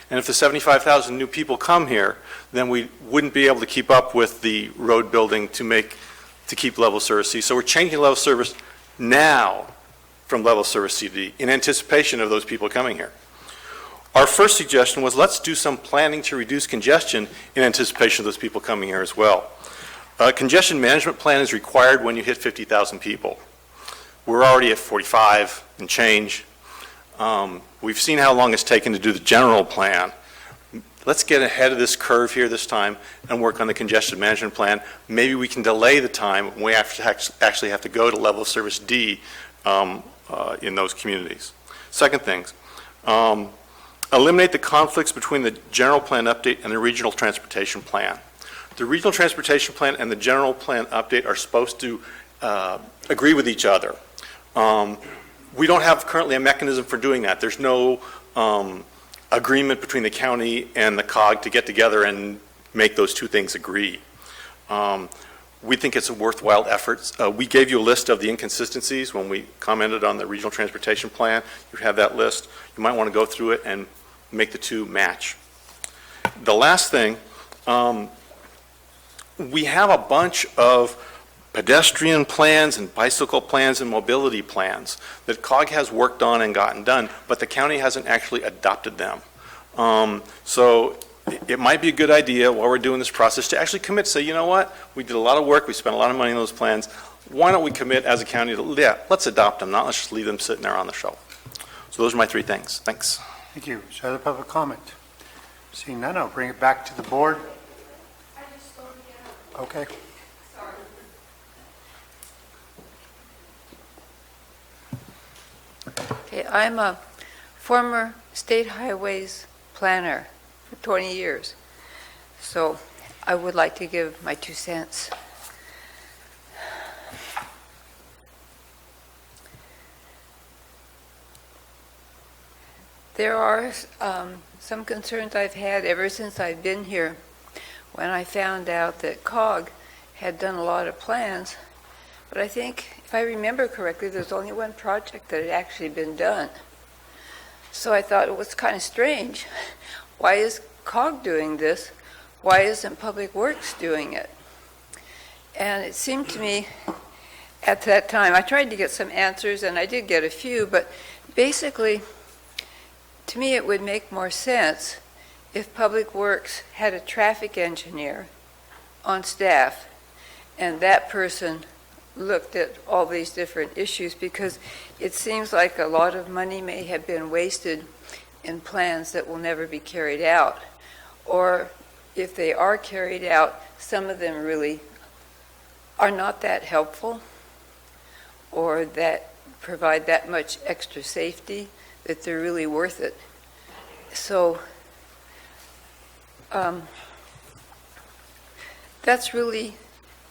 And if the 75,000 new people come here, then we wouldn't be able to keep up with the road building to keep level service C. So we're changing level service now from level service C to D in anticipation of those people coming here. Our first suggestion was, let's do some planning to reduce congestion in anticipation of those people coming here as well. A congestion management plan is required when you hit 50,000 people. We're already at 45 and change. We've seen how long it's taken to do the general plan. Let's get ahead of this curve here this time and work on the congestion management plan. Maybe we can delay the time when we actually have to go to level service D in those communities. Second thing, eliminate the conflicts between the general plan update and the regional transportation plan. The regional transportation plan and the general plan update are supposed to agree with each other. We don't have currently a mechanism for doing that. There's no agreement between the county and the COG to get together and make those 2 things agree. We think it's a worthwhile effort. We gave you a list of the inconsistencies when we commented on the regional transportation plan. You have that list. You might want to go through it and make the 2 match. The last thing, we have a bunch of pedestrian plans and bicycle plans and mobility plans that COG has worked on and gotten done, but the county hasn't actually adopted them. So it might be a good idea while we're doing this process to actually commit, say, you know what, we did a lot of work, we spent a lot of money on those plans, why don't we commit as a county to, yeah, let's adopt them, not let's just leave them sitting there on the shelf. So those are my 3 things. Thanks. Thank you. Is there other public comment? Seeing none, I'll bring it back to the board. Okay. Okay, I'm a former state highways planner for 20 years, so I would like to give my 2 cents. There are some concerns I've had ever since I've been here. When I found out that COG had done a lot of plans, but I think, if I remember correctly, there's only one project that had actually been done. So I thought it was kind of strange. Why is COG doing this? Why isn't Public Works doing it? And it seemed to me at that time, I tried to get some answers, and I did get a few, but basically, to me, it would make more sense if Public Works had a traffic engineer on staff, and that person looked at all these different issues, because it seems like a lot of money may have been wasted in plans that will never be carried out. Or if they are carried out, some of them really are not that helpful, or that provide that much extra safety that they're really worth it. So That's really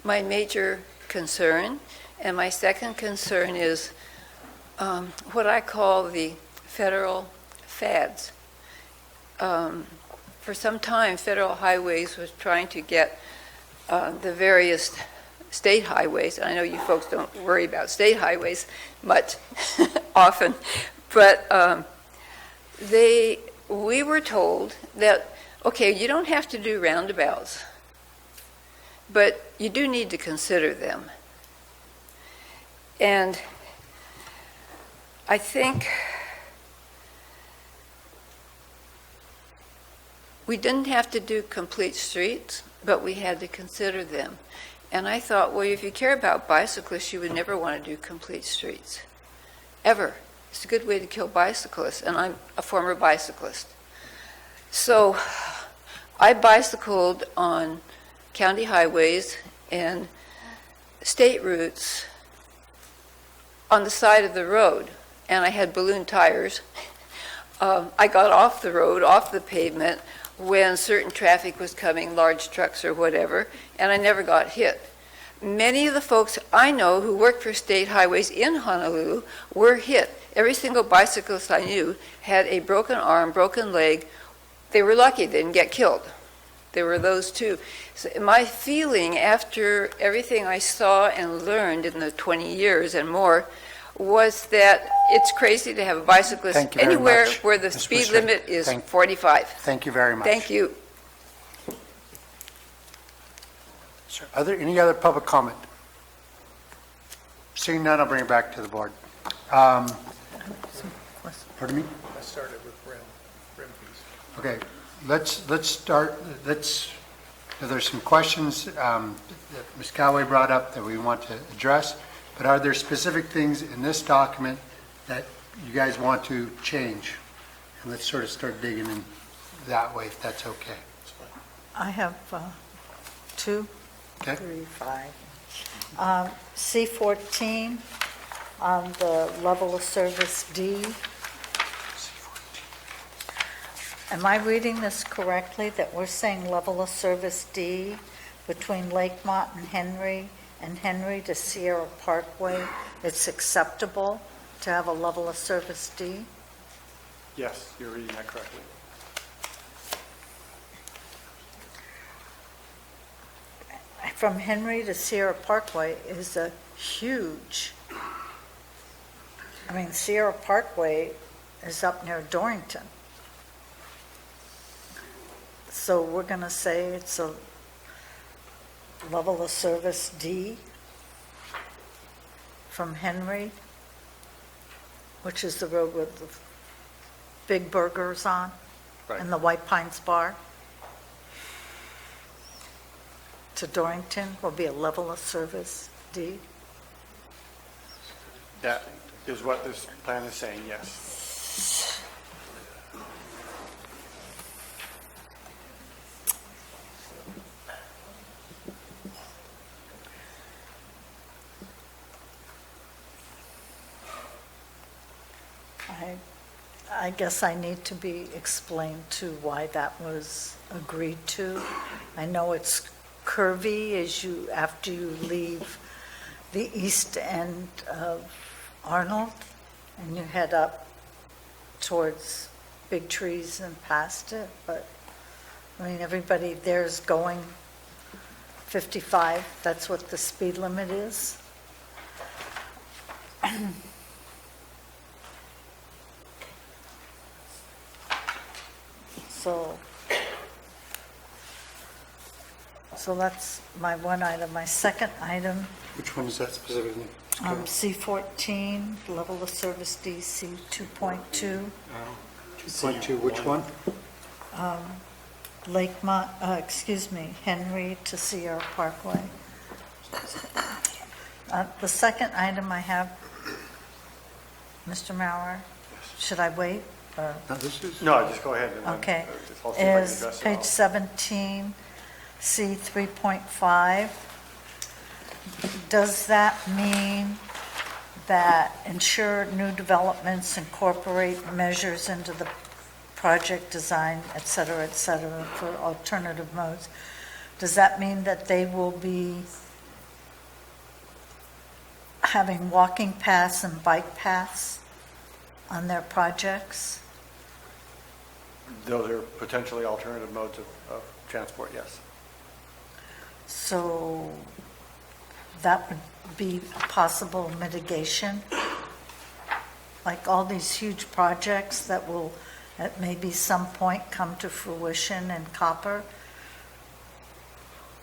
my major concern. And my second concern is what I call the federal fads. For some time, Federal Highways was trying to get the various state highways. I know you folks don't worry about state highways much often, but we were told that, okay, you don't have to do roundabouts, but you do need to consider them. And I think we didn't have to do complete streets, but we had to consider them. And I thought, well, if you care about bicyclists, you would never want to do complete streets, ever. It's a good way to kill bicyclists, and I'm a former bicyclist. So I bicycled on county highways and state routes on the side of the road, and I had balloon tires. I got off the road, off the pavement, when certain traffic was coming, large trucks or whatever, and I never got hit. Many of the folks I know who work for state highways in Honolulu were hit. Every single bicyclist I knew had a broken arm, broken leg. They were lucky they didn't get killed. There were those two. So my feeling after everything I saw and learned in the 20 years and more was that it's crazy to have a bicyclist Thank you very anywhere much, where the Ms. speed Wisher. limit is 45. Thank you very much. Thank you. Sir, any other public comment? Seeing none, I'll bring it back to the board. Pardon me? I started with rim piece. Okay, let's start, there's some questions that Ms. Callaway brought up that we want to address, but are there specific things in this document that you guys want to change? And let's sort of start digging in that way, if that's okay. I have 2, Okay. 3, 5. C14 on the level of service D. Am I reading this correctly, that we're saying level of service D between Lakemont and Henry to Sierra Parkway, it's acceptable to have a level of service D? Yes, you're reading that correctly. From Henry to Sierra Parkway is a huge, Sierra Parkway is up near Dorrington. So we're going to say it's a level of service D from Henry, which is the road with the big burgers on, Right. and the White Pines Bar, to Dorrington will be a level of service D. That is what this plan is saying, yes. I guess I need to be explained to why that was agreed to. I know it's curvy after you leave the east end of Arnold and you head up towards Big Trees and past it, but everybody there's going 55, that's what the speed limit is. So that's my one item. My second item, Which one is that specifically? C14, level of service DC 2.2, 2.2, which one? Lakemont, Henry to Sierra Parkway. The second item I have, Mr. Maurer, should I wait? Or? No, just go ahead. Okay, I'll see if I can is address it page all. 17, C 3.5. Does that mean that ensure new developments incorporate measures into the project design, et cetera, for alternative modes. Does that mean that they will be having walking paths and bike paths on their projects? Those are potentially alternative modes of transport, yes. So that would be a possible mitigation? Like all these huge projects that will at maybe some point come to fruition in Copper?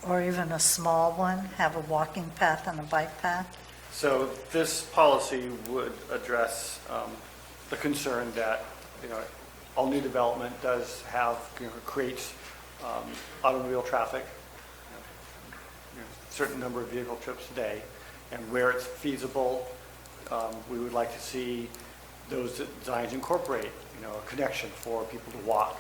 Or even a small one, have a walking path and a bike path? So this policy would address the concern that, all new development does have, creates automobile traffic, certain number of vehicle trips a day, and where it's feasible, we would like to see those designs incorporate, a connection for people to walk.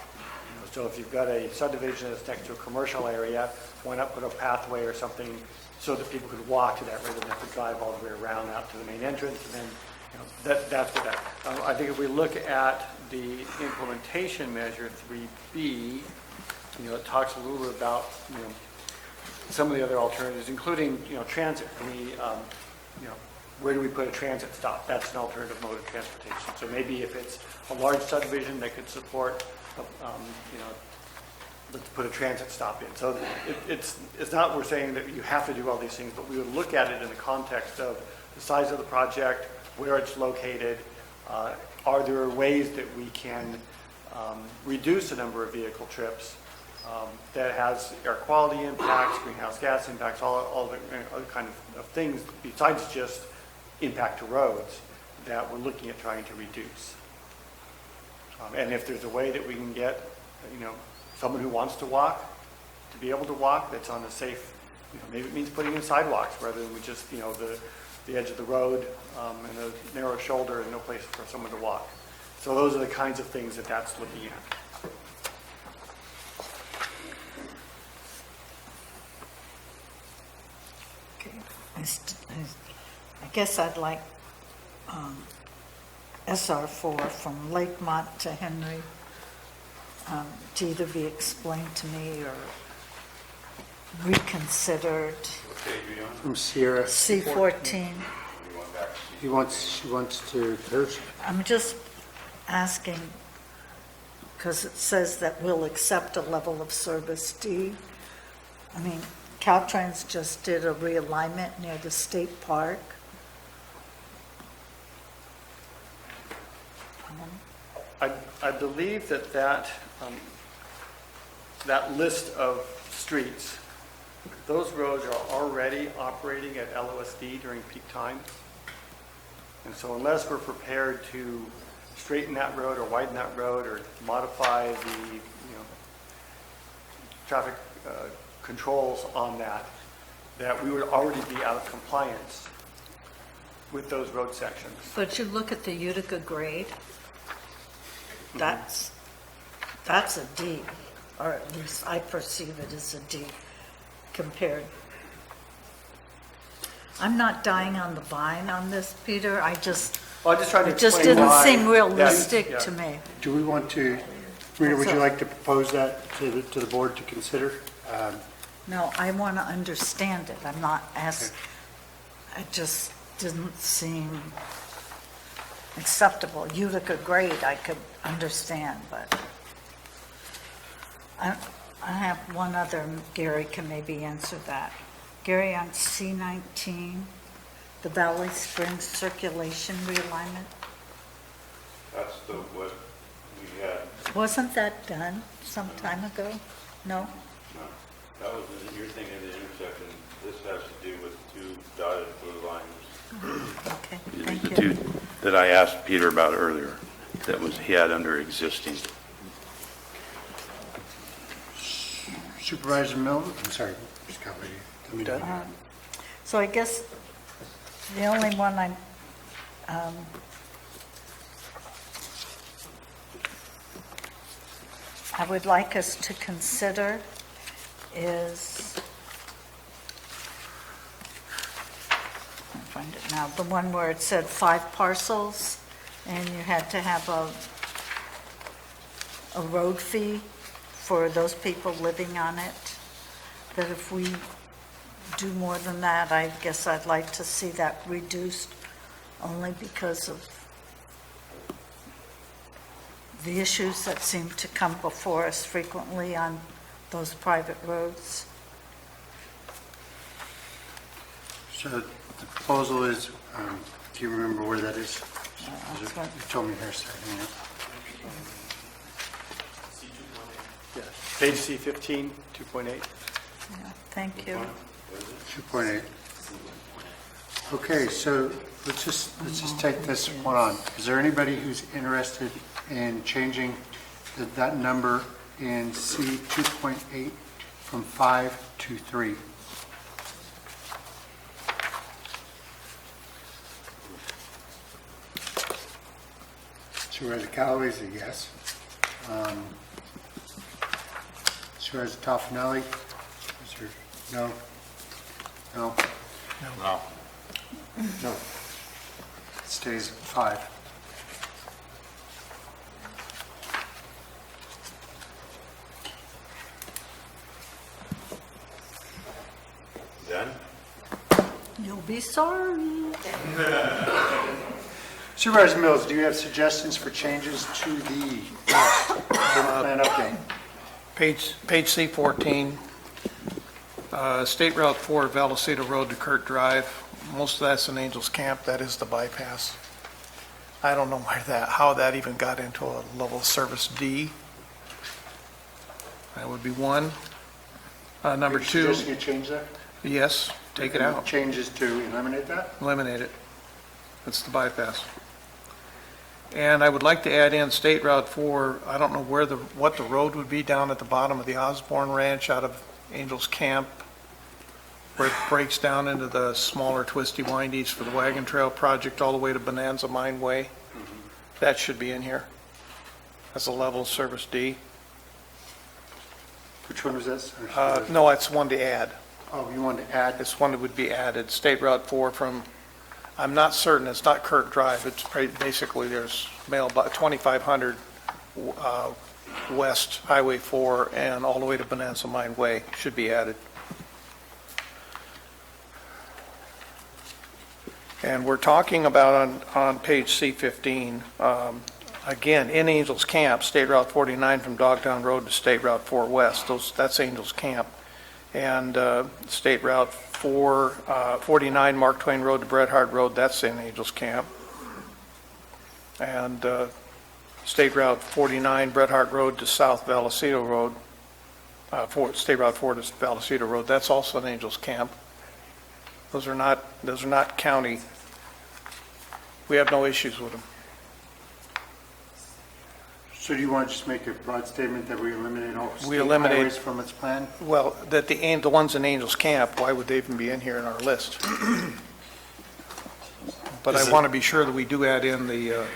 So if you've got a subdivision that's next to a commercial area, why not put a pathway or something so that people could walk to that rather than have to drive all the way around out to the main entrance? And then, that's what that. I think if we look at the implementation measure 3B, it talks a little bit about, some of the other alternatives, including, transit. Where do we put a transit stop? That's an alternative mode of transportation. So maybe if it's a large subdivision that could support, let's put a transit stop in. So it's not we're saying that you have to do all these things, but we would look at it in the context of the size of the project, where it's located. Are there ways that we can reduce the number of vehicle trips that has air quality impacts, greenhouse gas impacts, all the other kind of things besides just impact to roads that we're looking at trying to reduce. And if there's a way that we can get, someone who wants to walk to be able to walk that's on a safe, maybe it means putting in sidewalks rather than just, the edge of the road and a narrow shoulder and no place for someone to walk. So those are the kinds of things that that's looking at. I guess I'd like SR4 from Lakemont to Henry to either be explained to me or reconsidered. From Sierra. C14. She wants to, hers. I'm just asking, because it says that we'll accept a level of service D. I mean, Caltrans just did a realignment near the state park. I believe that list of streets, those roads are already operating at LOSD during peak times. And so unless we're prepared to straighten that road or widen that road or modify the traffic controls on that we would already be out of compliance with those road sections. But you look at the Utica grade, that's a D, or at least I perceive it as a D compared. I'm not dying on the vine on this, Peter. I'm just trying to it just explain didn't why seem realistic yeah. to me. Do we want to, Rita, would you like to propose that to the board to consider? No, I want to understand it. I'm not asking, it just didn't seem acceptable. Utica grade, I could understand, but I have one other, Gary can maybe answer that. Gary, on C19, the Valley Springs circulation realignment, That's what we had. wasn't that done some time ago? No? No, that was, you're thinking of the intersection. This has to do with two dotted blue lines. Okay, These are thank the you. two that I asked Peter about earlier, that was, he had under existing. Supervisor Milton, I'm sorry, Ms. Cowley. So I guess the only one I would like us to consider is, I'll find it now, the one where it said 5 parcels, and you had to have a road fee for those people living on it, that if we do more than that, I guess I'd like to see that reduced, only because of the issues that seem to come before us frequently on those private roads. So the proposal is, do you remember where that is? You told me here, sir. Yeah. Page C15, 2.8. Yeah, thank you. 2.8. Okay, so let's just take this one on. Is there anybody who's interested in changing that number in C 2.8 from 5 to 3? Supervisor Callaway's a yes. Supervisor Toffenelli? Is there, no? No? No. No. It stays at 5. Done? You'll be sorry. Supervisor Mills, do you have suggestions for changes to the general plan update? Page C14, State Route 4, Vallecito Road to Kurt Drive. Most of that's in Angels Camp. That is the bypass. I don't know how that even got into a level of service D. That would be one. Number 2. Suggesting you change that? Yes, take it out. Changes to eliminate that? Eliminate it. That's the bypass. And I would like to add in State Route 4, I don't know what the road would be down at the bottom of the Osborne Ranch out of Angels Camp, where it breaks down into the smaller twisty windies for the wagon trail project all the way to Bonanza Mine Way. That should be in here. That's a level of service D. Which one was this? No, it's one to add. Oh, you wanted to add? It's one that would be added. State Route 4 from, I'm not certain, it's not Kurt Drive. It's basically, there's mail about 2,500 west Highway 4 and all the way to Bonanza Mine Way should be added. And we're talking about on page C15, again, in Angels Camp, State Route 49 from Dogtown Road to State Route 4 West, that's Angels Camp. And State Route 49 Mark Twain Road to Bret Harte Road, that's in Angels Camp. And State Route 49 Bret Harte Road to South Vallecito Road, State Route 4 to Vallecito Road, that's also in Angels Camp. Those are not county. We have no issues with them. So do you want to just make a broad statement that we eliminate all We state eliminate- highways from its plan? Well, that the ones in Angels Camp, why would they even be in here in our list? But I want to be sure that we do add in the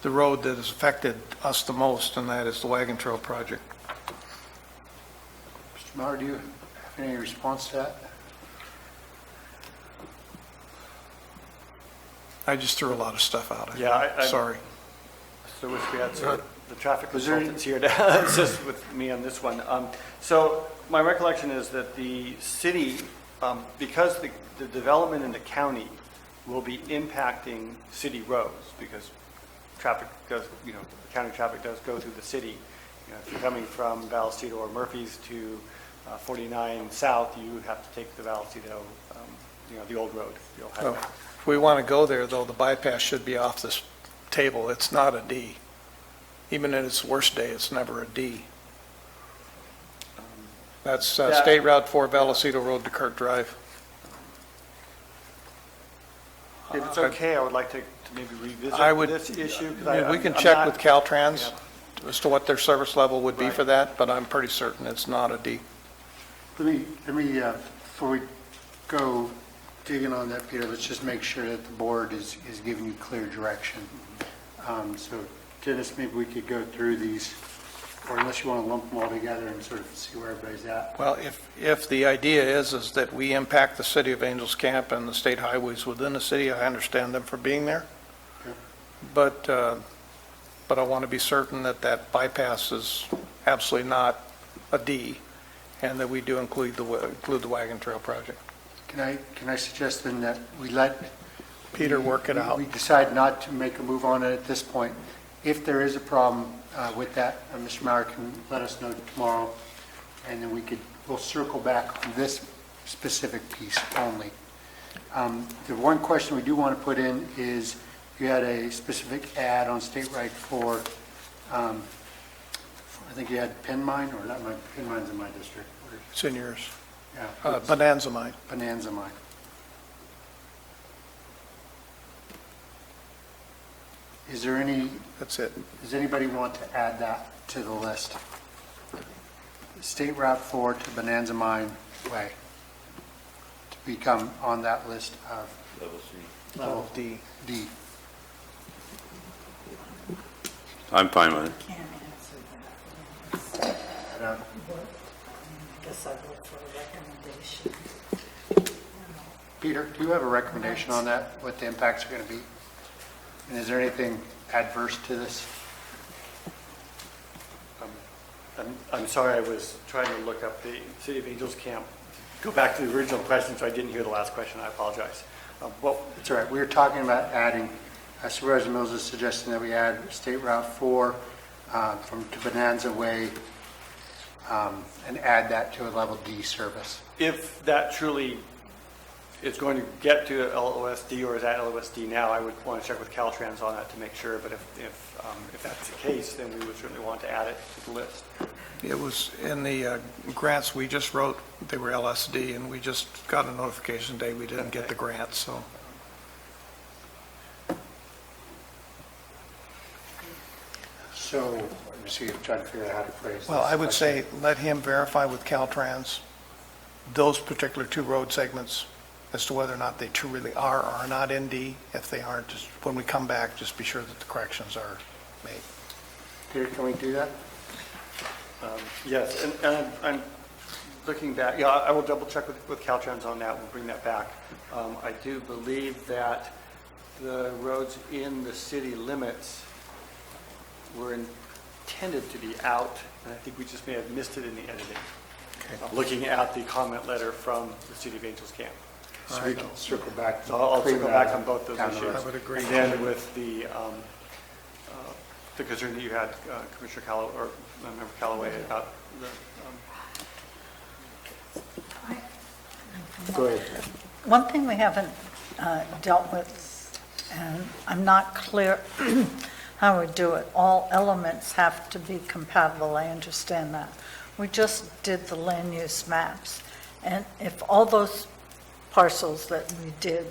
road that has affected us the most, and that is the Wagon Trail project. Mr. Mauer, do you have any response to that? I just threw a lot of stuff out. Yeah, Sorry. So wish we had the traffic Was there any- consultants here to assist with me on this one. So my recollection is that the city, because the development in the county will be impacting city roads, because traffic does, county traffic does go through the city. If you're coming from Vallecito or Murphy's to 49 South, you have to take the Vallecito, the old road, the old highway. If we want to go there, though, the bypass should be off this table. It's not a D. Even in its worst day, it's never a D. That's State Route 4, Vallecito Road to Kurt Drive. If it's okay, I would like to maybe revisit this issue. 'Cause We can I'm check not- with Caltrans as to what their service level would be for that, but I'm pretty certain it's not a D. Let me, before we go digging on that, Peter, let's just make sure that the board is giving you clear direction. So Dennis, maybe we could go through these, or unless you want to lump them all together and sort of see where everybody's at. Well, if the idea is that we impact the city of Angels Camp and the state highways within the city, I understand them for being there. Okay. But but I want to be certain that that bypass is absolutely not a D, and that we do include the wagon trail project. Can I suggest then that we let Peter work it out? We decide not to make a move on it at this point. If there is a problem with that, Mr. Maurer can let us know tomorrow, and then we'll circle back on this specific piece only. The one question we do want to put in is, you had a specific ad on State Right for, I think you had Pin Mine, or not, Pin Mine's in my district. It's in yours. Yeah. Bonanza Mine. Bonanza Mine. Is there any? That's it. Does anybody want to add that to the list? State Route 4 to Bonanza Mine Way to become on that list of Level C. Level D. D. I'm fine with it. Can't answer that. I guess I vote for a recommendation. Peter, do you have a recommendation on that, what the impacts are going to be? And is there anything adverse to this? I'm sorry, I was trying to look up the City of Angels camp. Go back to the original question, so I didn't hear the last question. I apologize. It's all right. We were talking about adding, Supervisor Mills is suggesting that we add State Route 4 to Bonanza Way and add that to a level D service. If that truly is going to get to LOSD or is at LOSD now, I would want to check with Caltrans on that to make sure. But if that's the case, then we would certainly want to add it to the list. It was in the grants we just wrote, they were LSD, and we just got a notification today we didn't get the grant, so. So, let me see, I'm trying to figure out how to phrase this. Well, I would say let him verify with Caltrans those particular two road segments as to whether or not they truly are or are not in D. If they aren't, just when we come back, just be sure that the corrections are made. Peter, can we do that? Yes, and I'm looking back, yeah, I will double check with Caltrans on that. We'll bring that back. I do believe that the roads in the city limits were intended to be out, and I think we just may have missed it in the editing. Looking at the comment letter from the City of Angels camp. So we can circle back. So I'll clean circle that back up on both those down the issues. road. I would agree. And then with the concern that you had, Commissioner Callaway, or Member Callaway, about the. Go ahead. One thing we haven't dealt with, and I'm not clear how we do it, all elements have to be compatible, I understand that. We just did the land use maps, and if all those parcels that we did,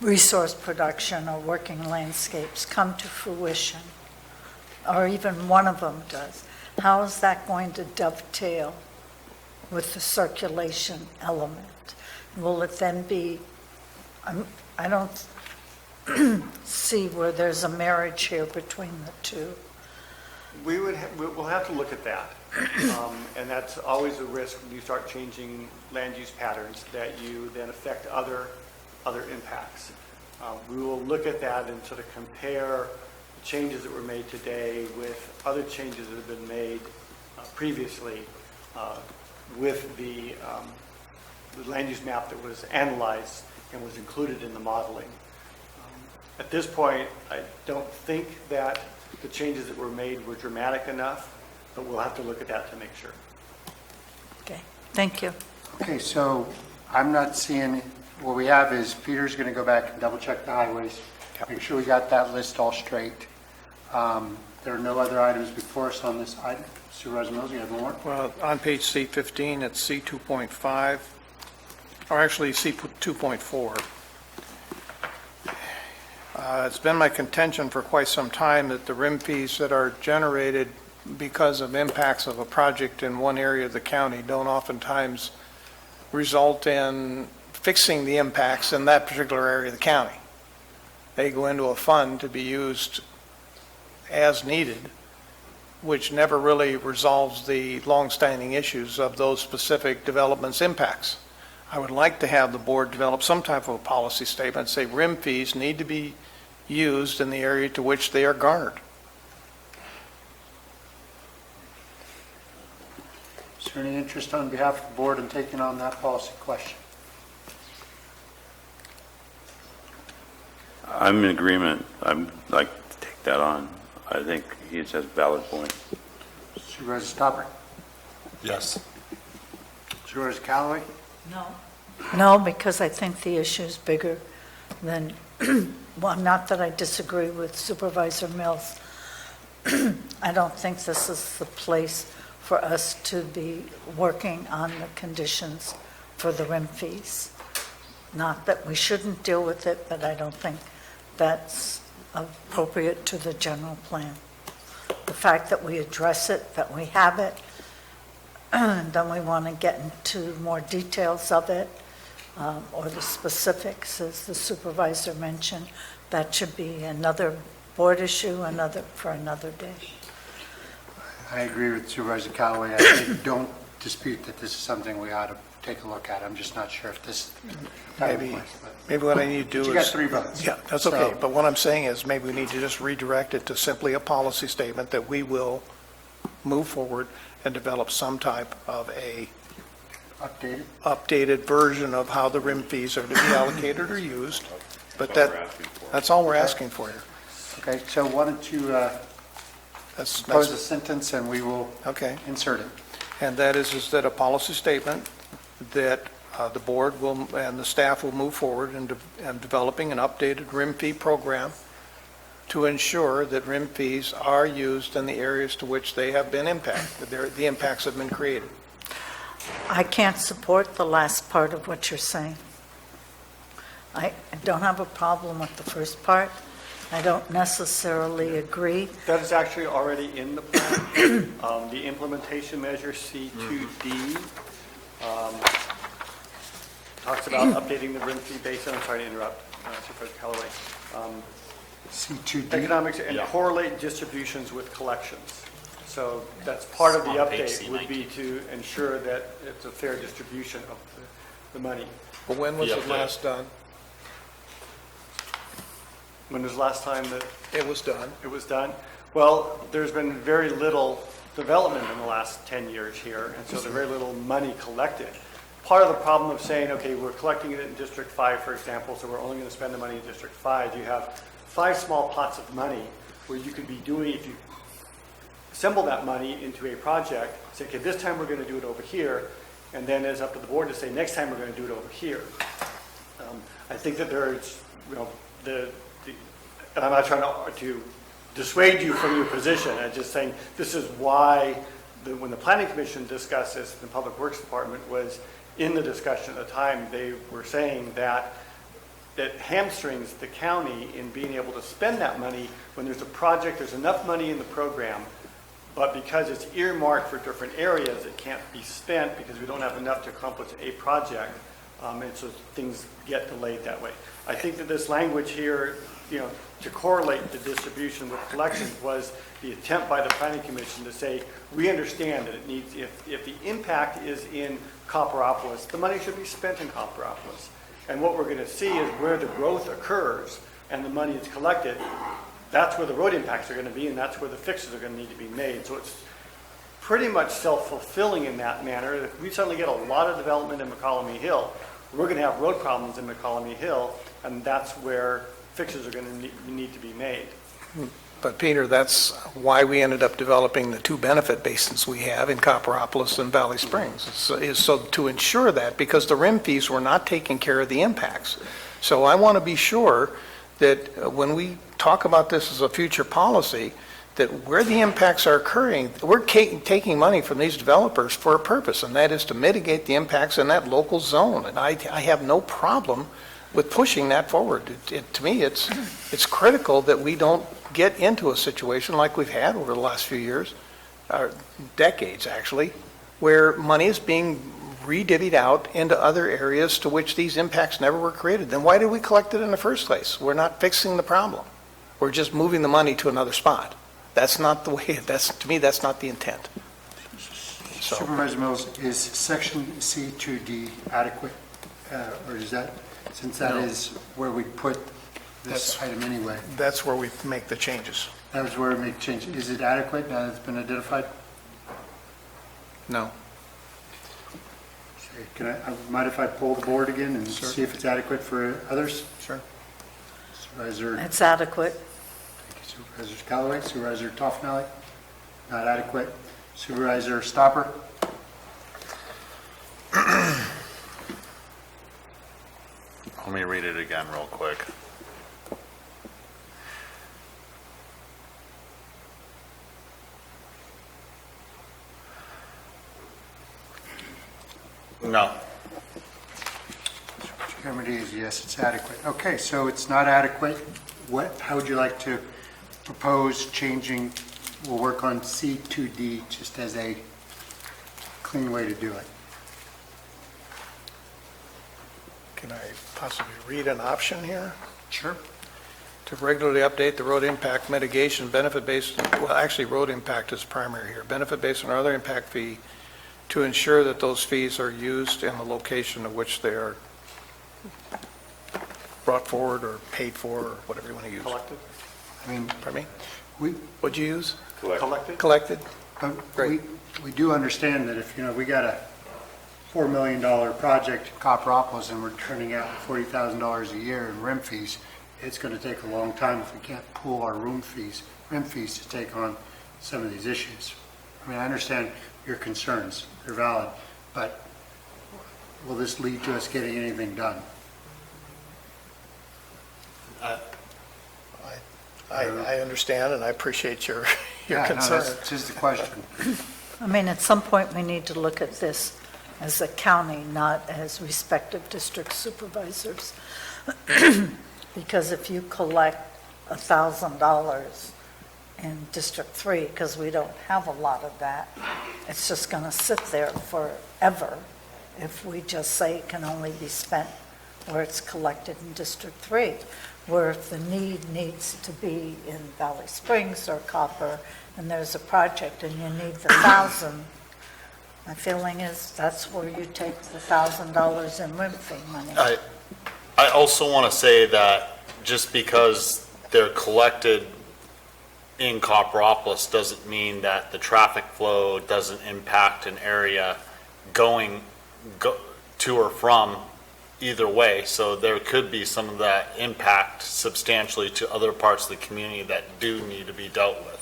resource production or working landscapes, come to fruition, or even one of them does, how is that going to dovetail with the circulation element? Will it then be, I don't see where there's a marriage here between the two. We'll have to look at that. And that's always a risk when you start changing land use patterns, that you then affect other impacts. We will look at that and sort of compare the changes that were made today with other changes that have been made previously with the land use map that was analyzed and was included in the modeling. At this point, I don't think that the changes that were made were dramatic enough, but we'll have to look at that to make sure. Okay, thank you. Okay, so I'm not seeing, what we have is Peter's going to go back and double check the highways, make sure we got that list all straight. There are no other items before us on this item. Supervisor Mills, you have more? Well, on page C15, it's C2.5, or actually C2.4. It's been my contention for quite some time that the RIM fees that are generated because of impacts of a project in one area of the county don't oftentimes result in fixing the impacts in that particular area of the county. They go into a fund to be used as needed, which never really resolves the long-standing issues of those specific developments' impacts. I would like to have the board develop some type of a policy statement, say RIM fees need to be used in the area to which they are garnered. Is there any interest on behalf of the board in taking on that policy question? I'm in agreement. I'd like to take that on. I think he has a valid point. Supervisor Stopper? Yes. Supervisor Callaway? No. No, because I think the issue is bigger than, well, not that I disagree with Supervisor Mills. I don't think this is the place for us to be working on the conditions for the RIM fees. Not that we shouldn't deal with it, but I don't think that's appropriate to the general plan. The fact that we address it, that we have it, and then we want to get into more details of it, or the specifics, as the supervisor mentioned, that should be another board issue, for another day. I agree with Supervisor Callaway. I don't dispute that this is something we ought to take a look at. I'm just not sure if this is the time or place, but- Maybe what I need to do is... You got 3 votes. Yeah, that's okay. So- But what I'm saying is maybe we need to just redirect it to simply a policy statement that we will move forward and develop some type of a updated version of how the RIM fees are to be allocated or used. But that's all we're asking for here. Okay, so why don't you propose a sentence and we will insert it. And that is that a policy statement that the board will, and the staff will move forward in developing an updated RIM fee program to ensure that RIM fees are used in the areas to which they have been impacted, the impacts have been created. I can't support the last part of what you're saying. I don't have a problem with the first part. I don't necessarily agree. That is actually already in the plan. The implementation measure C2D talks about updating the RIM fee basin. I'm sorry to interrupt, Supervisor Callaway. C2D? Economics and correlate distributions with collections. So that's part of the On page update would be to ensure that it's a fair distribution of the money. But when was it last done? When was the last time that it was done? It was done. Well, there's been very little development in the last 10 years here, and so there's very little money collected. Part of the problem of saying, okay, we're collecting it in District 5, for example, so we're only going to spend the money in District 5. You have 5 small pots of money where you could be doing, if you assemble that money into a project, say, okay, this time we're going to do it over here, and then it's up to the board to say, next time we're going to do it over here. I think that there's, and I'm not trying to dissuade you from your position. I'm just saying this is why when the Planning Commission discussed this, the Public Works Department was in the discussion at the time. They were saying that it hamstrings the county in being able to spend that money when there's a project, there's enough money in the program, but because it's earmarked for different areas, it can't be spent because we don't have enough to accomplish a project, and so things get delayed that way. I think that this language here, to correlate the distribution with collections was the attempt by the Planning Commission to say, we understand that it needs, if the impact is in Copperopolis, the money should be spent in Copperopolis. And what we're going to see is where the growth occurs and the money is collected, that's where the road impacts are going to be, and that's where the fixes are going to need to be made. So it's pretty much self-fulfilling in that manner. If we suddenly get a lot of development in McCollum Hill, we're going to have road problems in McCollum Hill, and that's where fixes are going to need to be made. But Peter, that's why we ended up developing the 2 benefit basins we have in Copperopolis and Valley Springs, is so to ensure that, because the RIM fees were not taking care of the impacts. So I want to be sure that when we talk about this as a future policy, that where the impacts are occurring, we're taking money from these developers for a purpose, and that is to mitigate the impacts in that local zone. And I have no problem with pushing that forward. To me, it's critical that we don't get into a situation like we've had over the last few years, or decades actually, where money is being redivvied out into other areas to which these impacts never were created. Then why did we collect it in the first place? We're not fixing the problem. We're just moving the money to another spot. That's not the way, to me, that's not the intent. So. Supervisor Mills, is section C2D adequate? Or is that, since that is where we put this item anyway. That's where we make the changes. That was where we make change. Is it adequate now that it's been identified? No. Okay, can I mind if I poll the board again and Sure. see if it's adequate for others? Sure. Supervisor, It's adequate. Supervisor Callaway, Supervisor Toffenali? Not adequate. Supervisor Stopper? Let me read it again real quick. No. Chairman is yes, it's adequate. Okay, so it's not adequate. How would you like to propose changing, we'll work on C to D just as a clean way to do it. Can I possibly read an option here? Sure. To regularly update the road impact mitigation benefit based, well, actually, road impact is primary here. Benefit based on other impact fee to ensure that those fees are used in the location of which they are brought forward or paid for, or whatever you want to use. Collected? I mean, Pardon me? we, What'd you use? Collected? Collected? but Great. we do understand that if, we got a $4 million project in Copperopolis and we're turning out $40,000 a year in RIM fees, it's going to take a long time if we can't pool our RIM fees to take on some of these issues. I mean, I understand your concerns, they're valid, but will this lead to us getting anything done? I understand, and I appreciate your Yeah, no, concern. that's just the question. I mean, at some point, we need to look at this as a county, not as respective district supervisors. Because if you collect $1,000 in District 3, because we don't have a lot of that, it's just going to sit there forever if we just say it can only be spent where it's collected in District 3, where if the need needs to be in Valley Springs or Copper, and there's a project and you need the 1,000, my feeling is that's where you take the $1,000 in RIM fee money. I also want to say that just because they're collected in Copperopolis doesn't mean that the traffic flow doesn't impact an area going to or from either way. So there could be some of that impact substantially to other parts of the community that do need to be dealt with.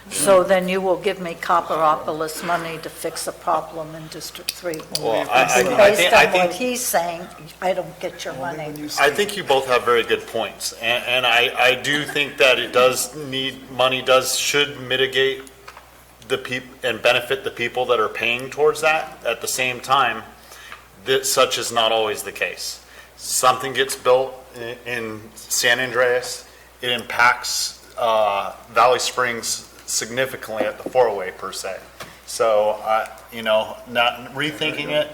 So then you will give me Copperopolis money to fix a problem in District 3. Well, Based on what he's saying, I don't get your money. I think you both have very good points, and I do think that it does need, money should mitigate the and benefit the people that are paying towards that. At the same time, such is not always the case. Something gets built in San Andreas, it impacts Valley Springs significantly at the 4-way per se. So, not rethinking it,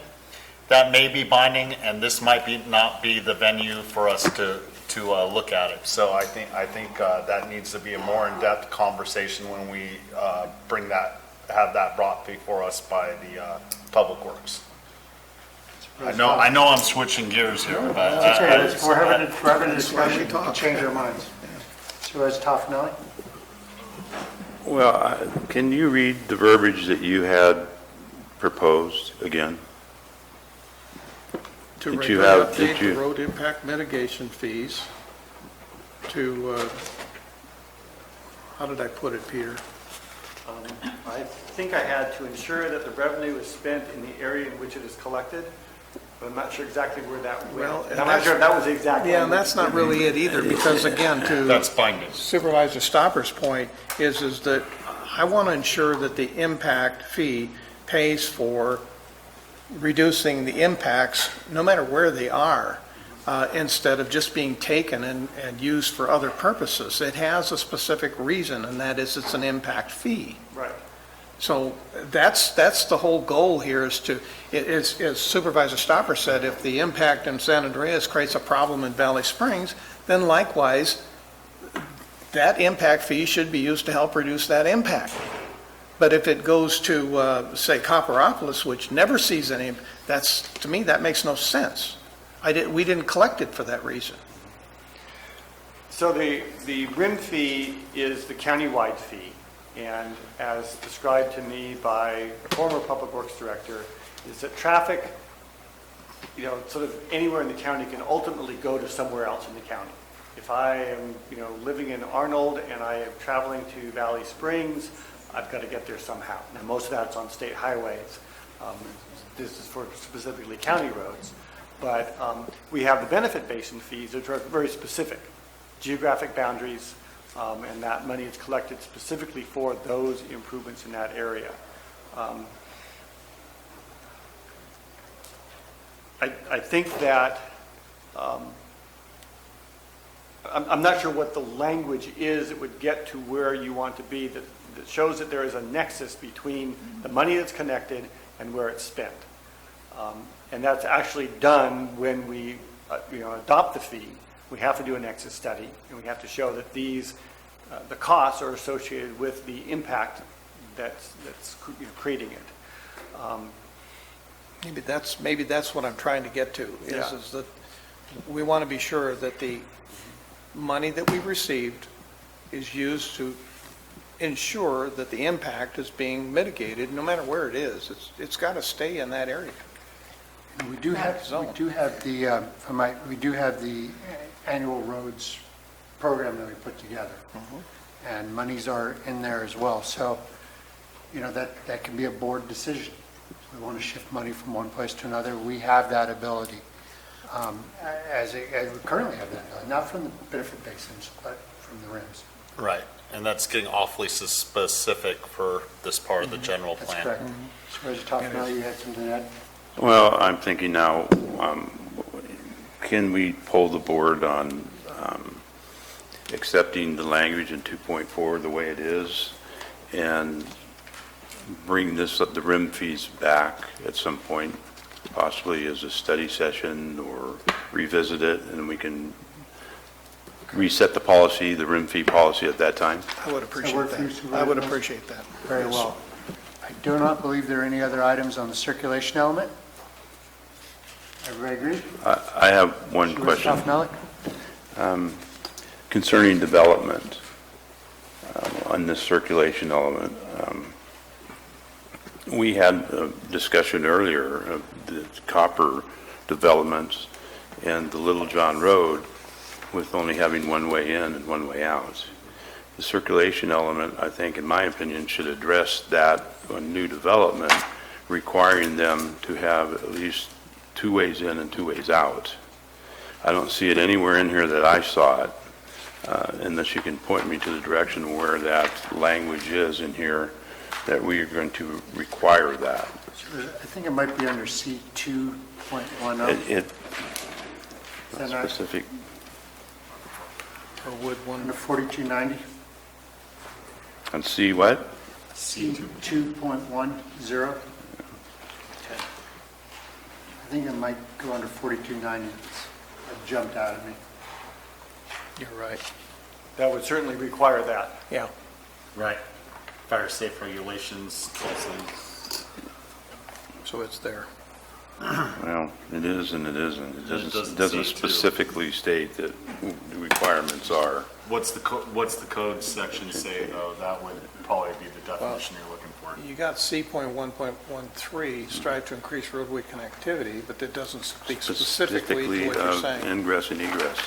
that may be binding, and this might not be the venue for us to look at it. So I think that needs to be a more in-depth conversation when we have that brought before us by the Public Works. I know I'm switching gears here, but That's okay, we're having a discussion, we can change our minds. Supervisor Toffenali? Well, can you read the verbiage that you had proposed again? To Did you regularly have- did update you- the road impact mitigation fees to, how did I put it, Peter? I think I had to ensure that the revenue is spent in the area in which it is collected, but I'm not sure exactly where that went. Well, And I'm not sure if that was the exact. Yeah, and that's not really it either, because again, to that's binding. Supervisor Stopper's point is that I want to ensure that the impact fee pays for reducing the impacts, no matter where they are, instead of just being taken and used for other purposes. It has a specific reason, and that is it's an impact fee. Right. So that's the whole goal here is to, as Supervisor Stopper said, if the impact in San Andreas creates a problem in Valley Springs, then likewise, that impact fee should be used to help reduce that impact. But if it goes to, say, Copperopolis, which never sees any, to me, that makes no sense. We didn't collect it for that reason. So the RIM fee is the countywide fee, and as described to me by a former public works director, is that traffic, sort of anywhere in the county can ultimately go to somewhere else in the county. If I am, living in Arnold and I am traveling to Valley Springs, I've got to get there somehow. Now, most of that's on state highways. This is for specifically county roads. But we have the benefit basin fees, which are very specific, geographic boundaries, and that money is collected specifically for those improvements in that area. I think that I'm not sure what the language is that would get to where you want to be that shows that there is a nexus between the money that's connected and where it's spent. And that's actually done when we adopt the fee. We have to do a nexus study, and we have to show that these the costs are associated with the impact that's creating it. Maybe that's what I'm trying to get to, is that we want to be sure that the money that we received is used to ensure that the impact is being mitigated, no matter where it is. It's got to stay in that area. We do have the annual roads program that we put together, and monies are in there as well. So, that can be a board decision. If we want to shift money from one place to another, we have that ability. As we currently have that ability, not from the benefit basins, but from the RIMS. Right, and that's getting awfully specific for this part of the general plan. That's correct. Supervisor Toffenali, you had something to add? Well, I'm thinking now, can we poll the board on accepting the language in 2.4 the way it is and bring the RIM fees back at some point, possibly as a study session, or revisit it, and we can reset the policy, the RIM fee policy at that time? I would appreciate that. I would appreciate that. Very well. I do not believe there are any other items on the circulation element. Everybody agree? I have one question. Concerning development on this circulation element. We had a discussion earlier of the copper developments and the Little John Road with only having one way in and one way out. The circulation element, I think, in my opinion, should address that on new development, requiring them to have at least 2 ways in and 2 ways out. I don't see it anywhere in here that I saw it, unless you can point me to the direction where that language is in here, that we are going to require that. I think it might be under C 2.10. It's specific. Or would one Under 4290. And C what? C 2.10. I think it might go under 4290. It jumped out at me. You're right. That would certainly require that. Yeah. Right. Fire safe regulations also. So it's there. Well, it is and it isn't. It doesn't doesn't say to. specifically state that the requirements are. What's the code section say, though? That would probably be the definition you're looking for. You got C.1.13, strive to increase roadway connectivity, but that doesn't speak specifically to what you're saying. Ingress and egress.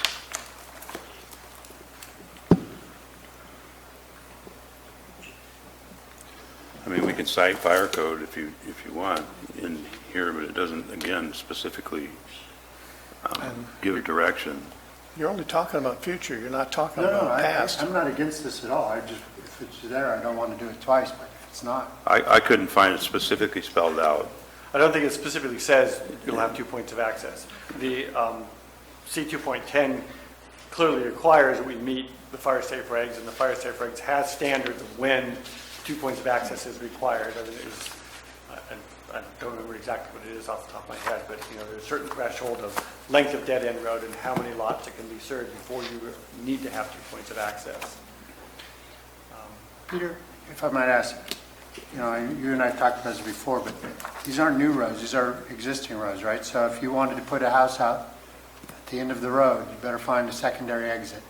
I mean, we can cite fire code if you want in here, but it doesn't, again, specifically give a direction. You're only talking about future, you're not talking No, about past. I'm not against this at all. If it's there, I don't want to do it twice, but if it's not. I couldn't find it specifically spelled out. I don't think it specifically says you'll have 2 points of access. The C 2.10 clearly requires that we meet the fire safe regs, and the fire safe regs has standards of when 2 points of access is required. I mean, I don't remember exactly what it is off the top of my head, but there's a certain threshold of length of dead-end road and how many lots it can be served before you need to have 2 points of access. Peter, if I might ask, you and I talked about this before, but these aren't new roads, these are existing roads, right? So if you wanted to put a house out at the end of the road, you better find a secondary exit.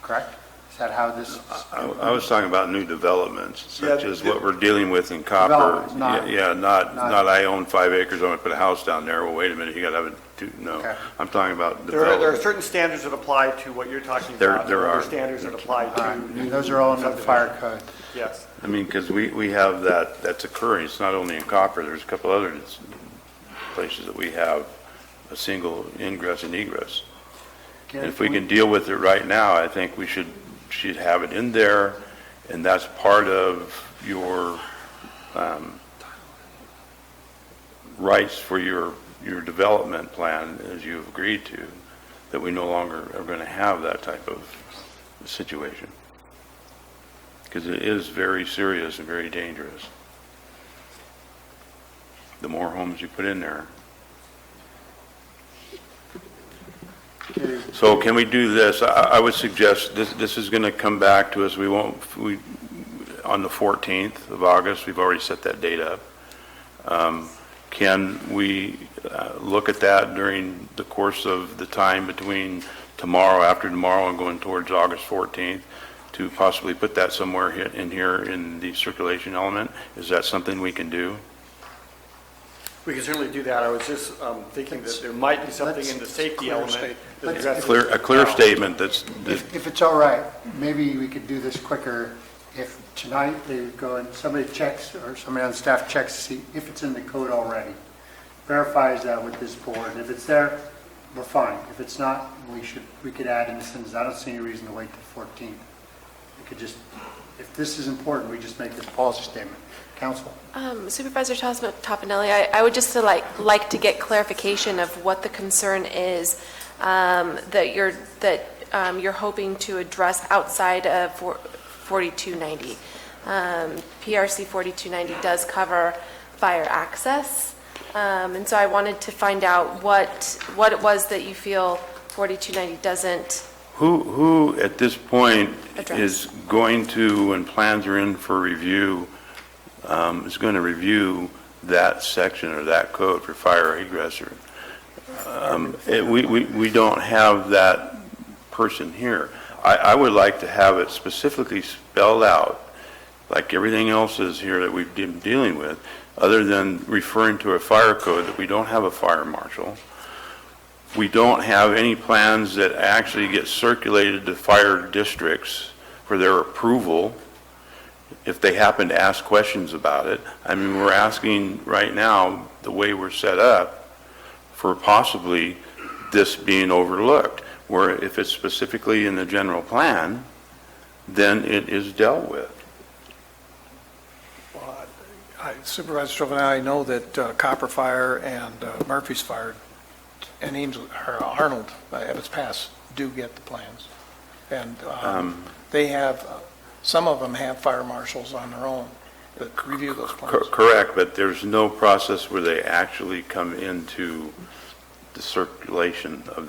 correct? Is that how this? I was talking about new developments, such Yeah, as what we're dealing with in Copper. Developments, not- Not not- I own 5 acres, I'm gonna put a house down there. Well, wait a minute, you gotta have it, no. Okay. I'm talking about There are development. certain standards that apply to what you're talking There- about. there Other are. standards that apply to. And those are all in the fire code. Yes. I mean, because we have that's occurring. It's not only in Copper, there's a couple other places that we have a single ingress and egress. And if we can deal with it right now, I think we should have it in there, and that's part of your rights for your development plan, as you've agreed to, that we no longer are going to have that type of situation. Because it is very serious and very dangerous. The more homes you put in there. So can we do this? I would suggest this is going to come back to us. On the 14th of August, we've already set that date up. Can we look at that during the course of the time between tomorrow, after tomorrow, and going towards August 14th to possibly put that somewhere in here in the circulation element? Is that something we can do? We can certainly do that. I was just thinking that there might be something in the safety element that addresses. A clear statement that's. If it's all right, maybe we could do this quicker. If tonight they go and somebody checks, or somebody on staff checks to see if it's in the code already, verifies that with this board. If it's there, we're fine. If it's not, we could add in the sentence. I don't see any reason to wait till 14th. We could just, if this is important, we just make this policy statement. Council. Supervisor Topanelli, I would just like to get clarification of what the concern is that you're hoping to address outside of 4290. PRC 4290 does cover fire access, and so I wanted to find out what it was that you feel 4290 doesn't. Who at this point Address. is going to, when plans are in for review, is going to review that section or that code for fire egress? We don't have that person here. I would like to have it specifically spelled out, like everything else is here that we've been dealing with, other than referring to a fire code, that we don't have a fire marshal. We don't have any plans that actually get circulated to fire districts for their approval if they happen to ask questions about it. I mean, we're asking right now, the way we're set up, for possibly this being overlooked, where if it's specifically in the general plan, then it is dealt with. Supervisor Strovan, I know that Copper Fire and Murphy's Fire and Arnold, Evans Pass, do get the plans. And they have, some of them have fire marshals on their own that review those plans. Correct, but there's no process where they actually come into the circulation of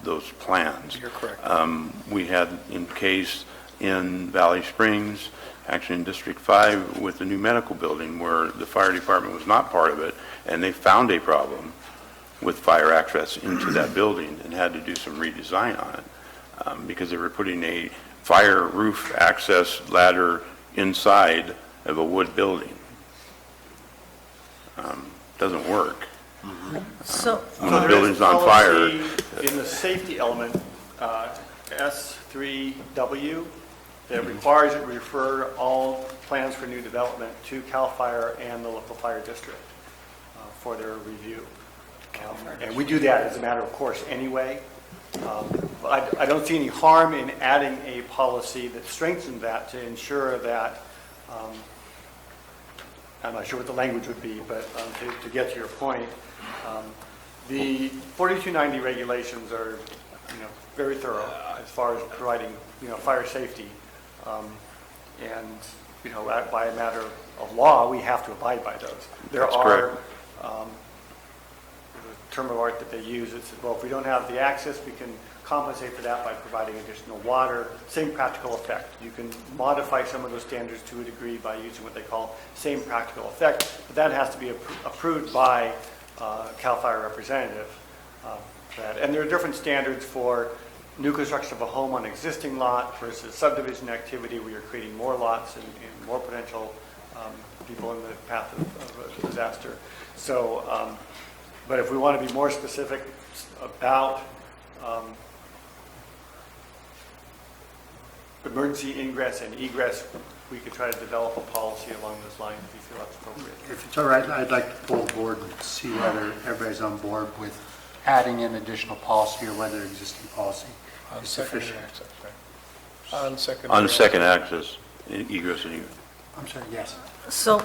those plans. You're correct. We had in case in Valley Springs, actually in District 5, with the new medical building where the fire department was not part of it, and they found a problem with fire access into that building and had to do some redesign on it because they were putting a fire roof access ladder inside of a wood building. Doesn't work. So When the building's on fire. In the safety element, S3W, that requires that we refer all plans for new development to CAL FIRE and the local fire district for their review. And we do that as a matter of course anyway. I don't see any harm in adding a policy that strengthens that to ensure that, I'm not sure what the language would be, but to get to your point, the 4290 regulations are, very thorough as far as providing, fire safety. And, by a matter of law, we have to abide by those. There That's are, correct. the term of art that they use, it says, well, if we don't have the access, we can compensate for that by providing additional water. Same practical effect. You can modify some of those standards to a degree by using what they call same practical effect, but that has to be approved by CAL FIRE representative. And there are different standards for new construction of a home on existing lot versus subdivision activity where you're creating more lots and more potential people in the path of a disaster. So, but if we want to be more specific about emergency ingress and egress, we could try to develop a policy along those lines if you feel that's appropriate. If it's all right, I'd like to pull the board and see whether everybody's on board with adding in additional policy or whether existing policy is sufficient. On second. On second access, egress and egress. I'm sorry, yes. So,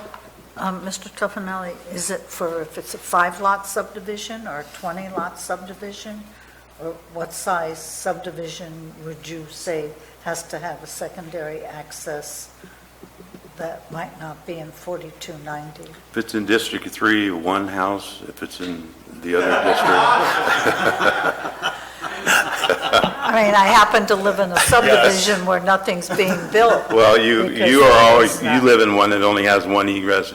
Mr. Tuffanelli, is it for, if it's a 5-lot subdivision or a 20-lot subdivision? Or what size subdivision would you say has to have a secondary access that might not be in 4290? If it's in District 3, one house. If it's in the other district. I mean, I happen to live in a subdivision where nothing's being built. Well, because you are always, there's you live in one that only has one egress.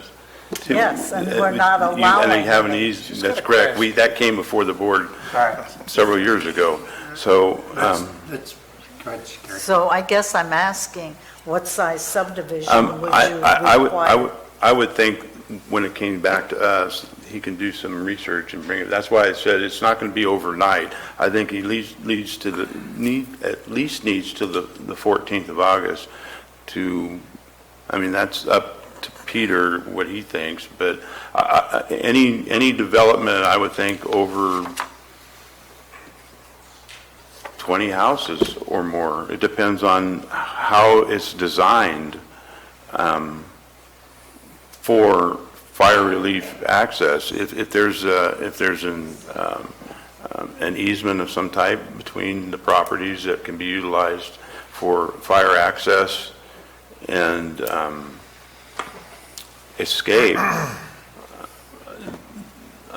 Yes, and we're not allowing. And they have an easement, that's correct. That came before the board several years ago. So, Go ahead, Gary. So I guess I'm asking, what size subdivision would you require? I would think when it came back to us, he can do some research and bring it. That's why I said it's not going to be overnight. I think he at least needs to the 14th of August to, I mean, that's up to Peter what he thinks, but any development, I would think, over 20 houses or more. It depends on how it's designed for fire relief access. If there's an easement of some type between the properties that can be utilized for fire access and escape. I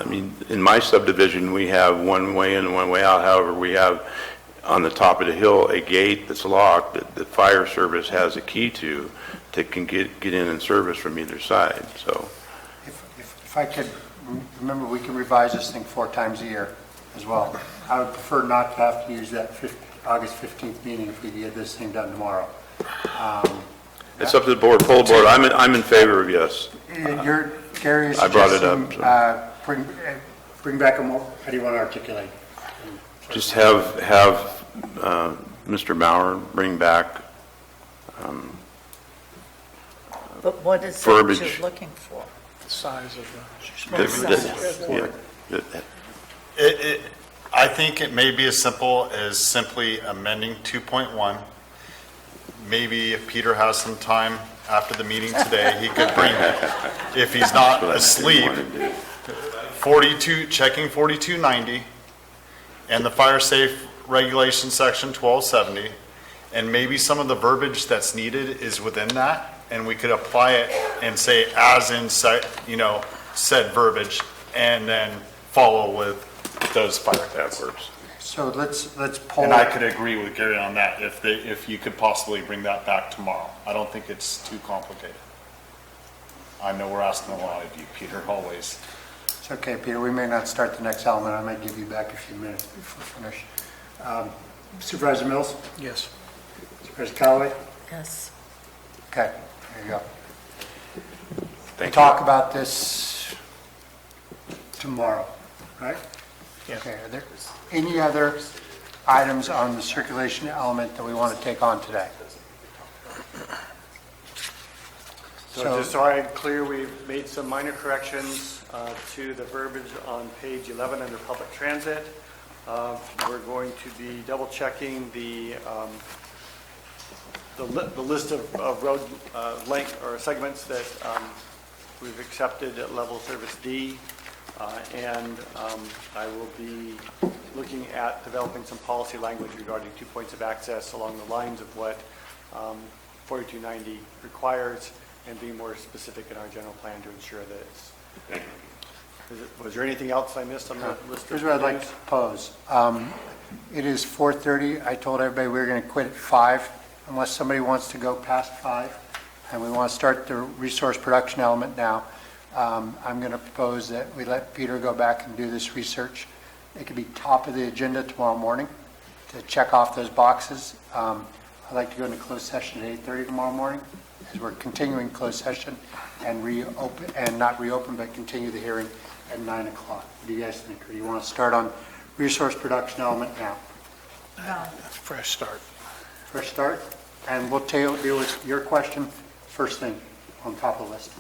mean, in my subdivision, we have one way in and one way out. However, we have on the top of the hill a gate that's locked that the fire service has a key to can get in and service from either side. So, If I could, remember, we can revise this thing 4 times a year as well. I would prefer not to have to use that August 15th meeting if we could get this thing done tomorrow. it's up to the board, full board. I'm in favor of yes. Gary is I brought it up, suggesting, bring back a more, how do you want to articulate? Just have Mr. Bauer bring back But what is it verbiage. you're looking for? The size of I think it may be as simple as simply amending 2.1. Maybe if Peter has some time after the meeting today, he could bring, if he's not asleep, 4290 and the fire safe regulation section 1270, and maybe some of the verbiage that's needed is within that, and we could apply it and say as in said verbiage, and then follow with those fire words. So let's pull. And I could agree with Gary on that, if you could possibly bring that back tomorrow. I don't think it's too complicated. I know we're asking a lot of you, Peter, always. It's okay, Peter, we may not start the next element. I might give you back a few minutes before we finish. Supervisor Mills? Yes. Supervisor Callaway? Yes. Okay, there you go. Thank you. Talk about this tomorrow, right? Yeah. Okay, are there any other items on the circulation element that we want to take on today? So just so I'm clear, we've made some minor corrections to the verbiage on page 11 under public transit. We're going to be double checking the list of road length or segments that we've accepted at level service D. And I will be looking at developing some policy language regarding 2 points of access along the lines of what 4290 requires, and being more specific in our general plan to ensure that it's. Was there anything else I missed on the list? Here's what I'd like to propose. It is 4:30. I told everybody we were going to quit at 5 unless somebody wants to go past 5. And we want to start the resource production element now. I'm going to propose that we let Peter go back and do this research. It could be top of the agenda tomorrow morning to check off those boxes. I'd like to go into closed session at 8:30 tomorrow morning, as we're continuing closed session and reopen, and not reopen, but continue the hearing at 9 o'clock. What do you guys think? Or do you want to start on resource production element now? Fresh start. Fresh start? And we'll deal with your question first thing on top of the list.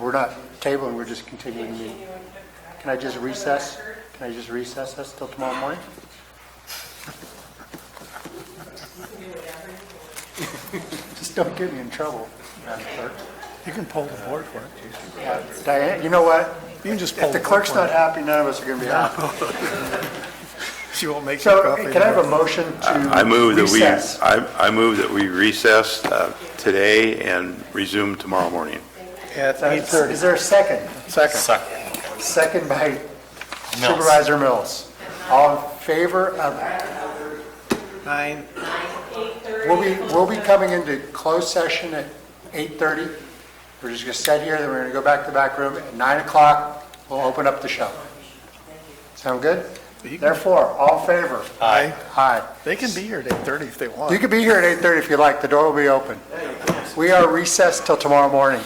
We're not tabling, we're just continuing the meeting. Can I just recess? Can I just recess us till tomorrow morning? Just don't get me in trouble, Madam Clerk. You can pull the board for it. Diane, you know what? You can just pull If the the board clerk's for not it. happy, none of us are going to be happy. She won't make you So coffee. can I have a motion to I move that recess? I move that we recess today and resume tomorrow morning. At 8:30. Is there a second? Second. Second by Supervisor Mills. All in favor of, 9. we'll be coming into closed session at 8:30. We're just going to sit here, then we're going to go back to the back room. At 9 o'clock, we'll open up the show. Sound good? Therefore, all in favor? Aye. Aye. They can be here at 8:30 if they want. You can be here at 8:30 if you like. The door will be open. We are recessed till tomorrow morning.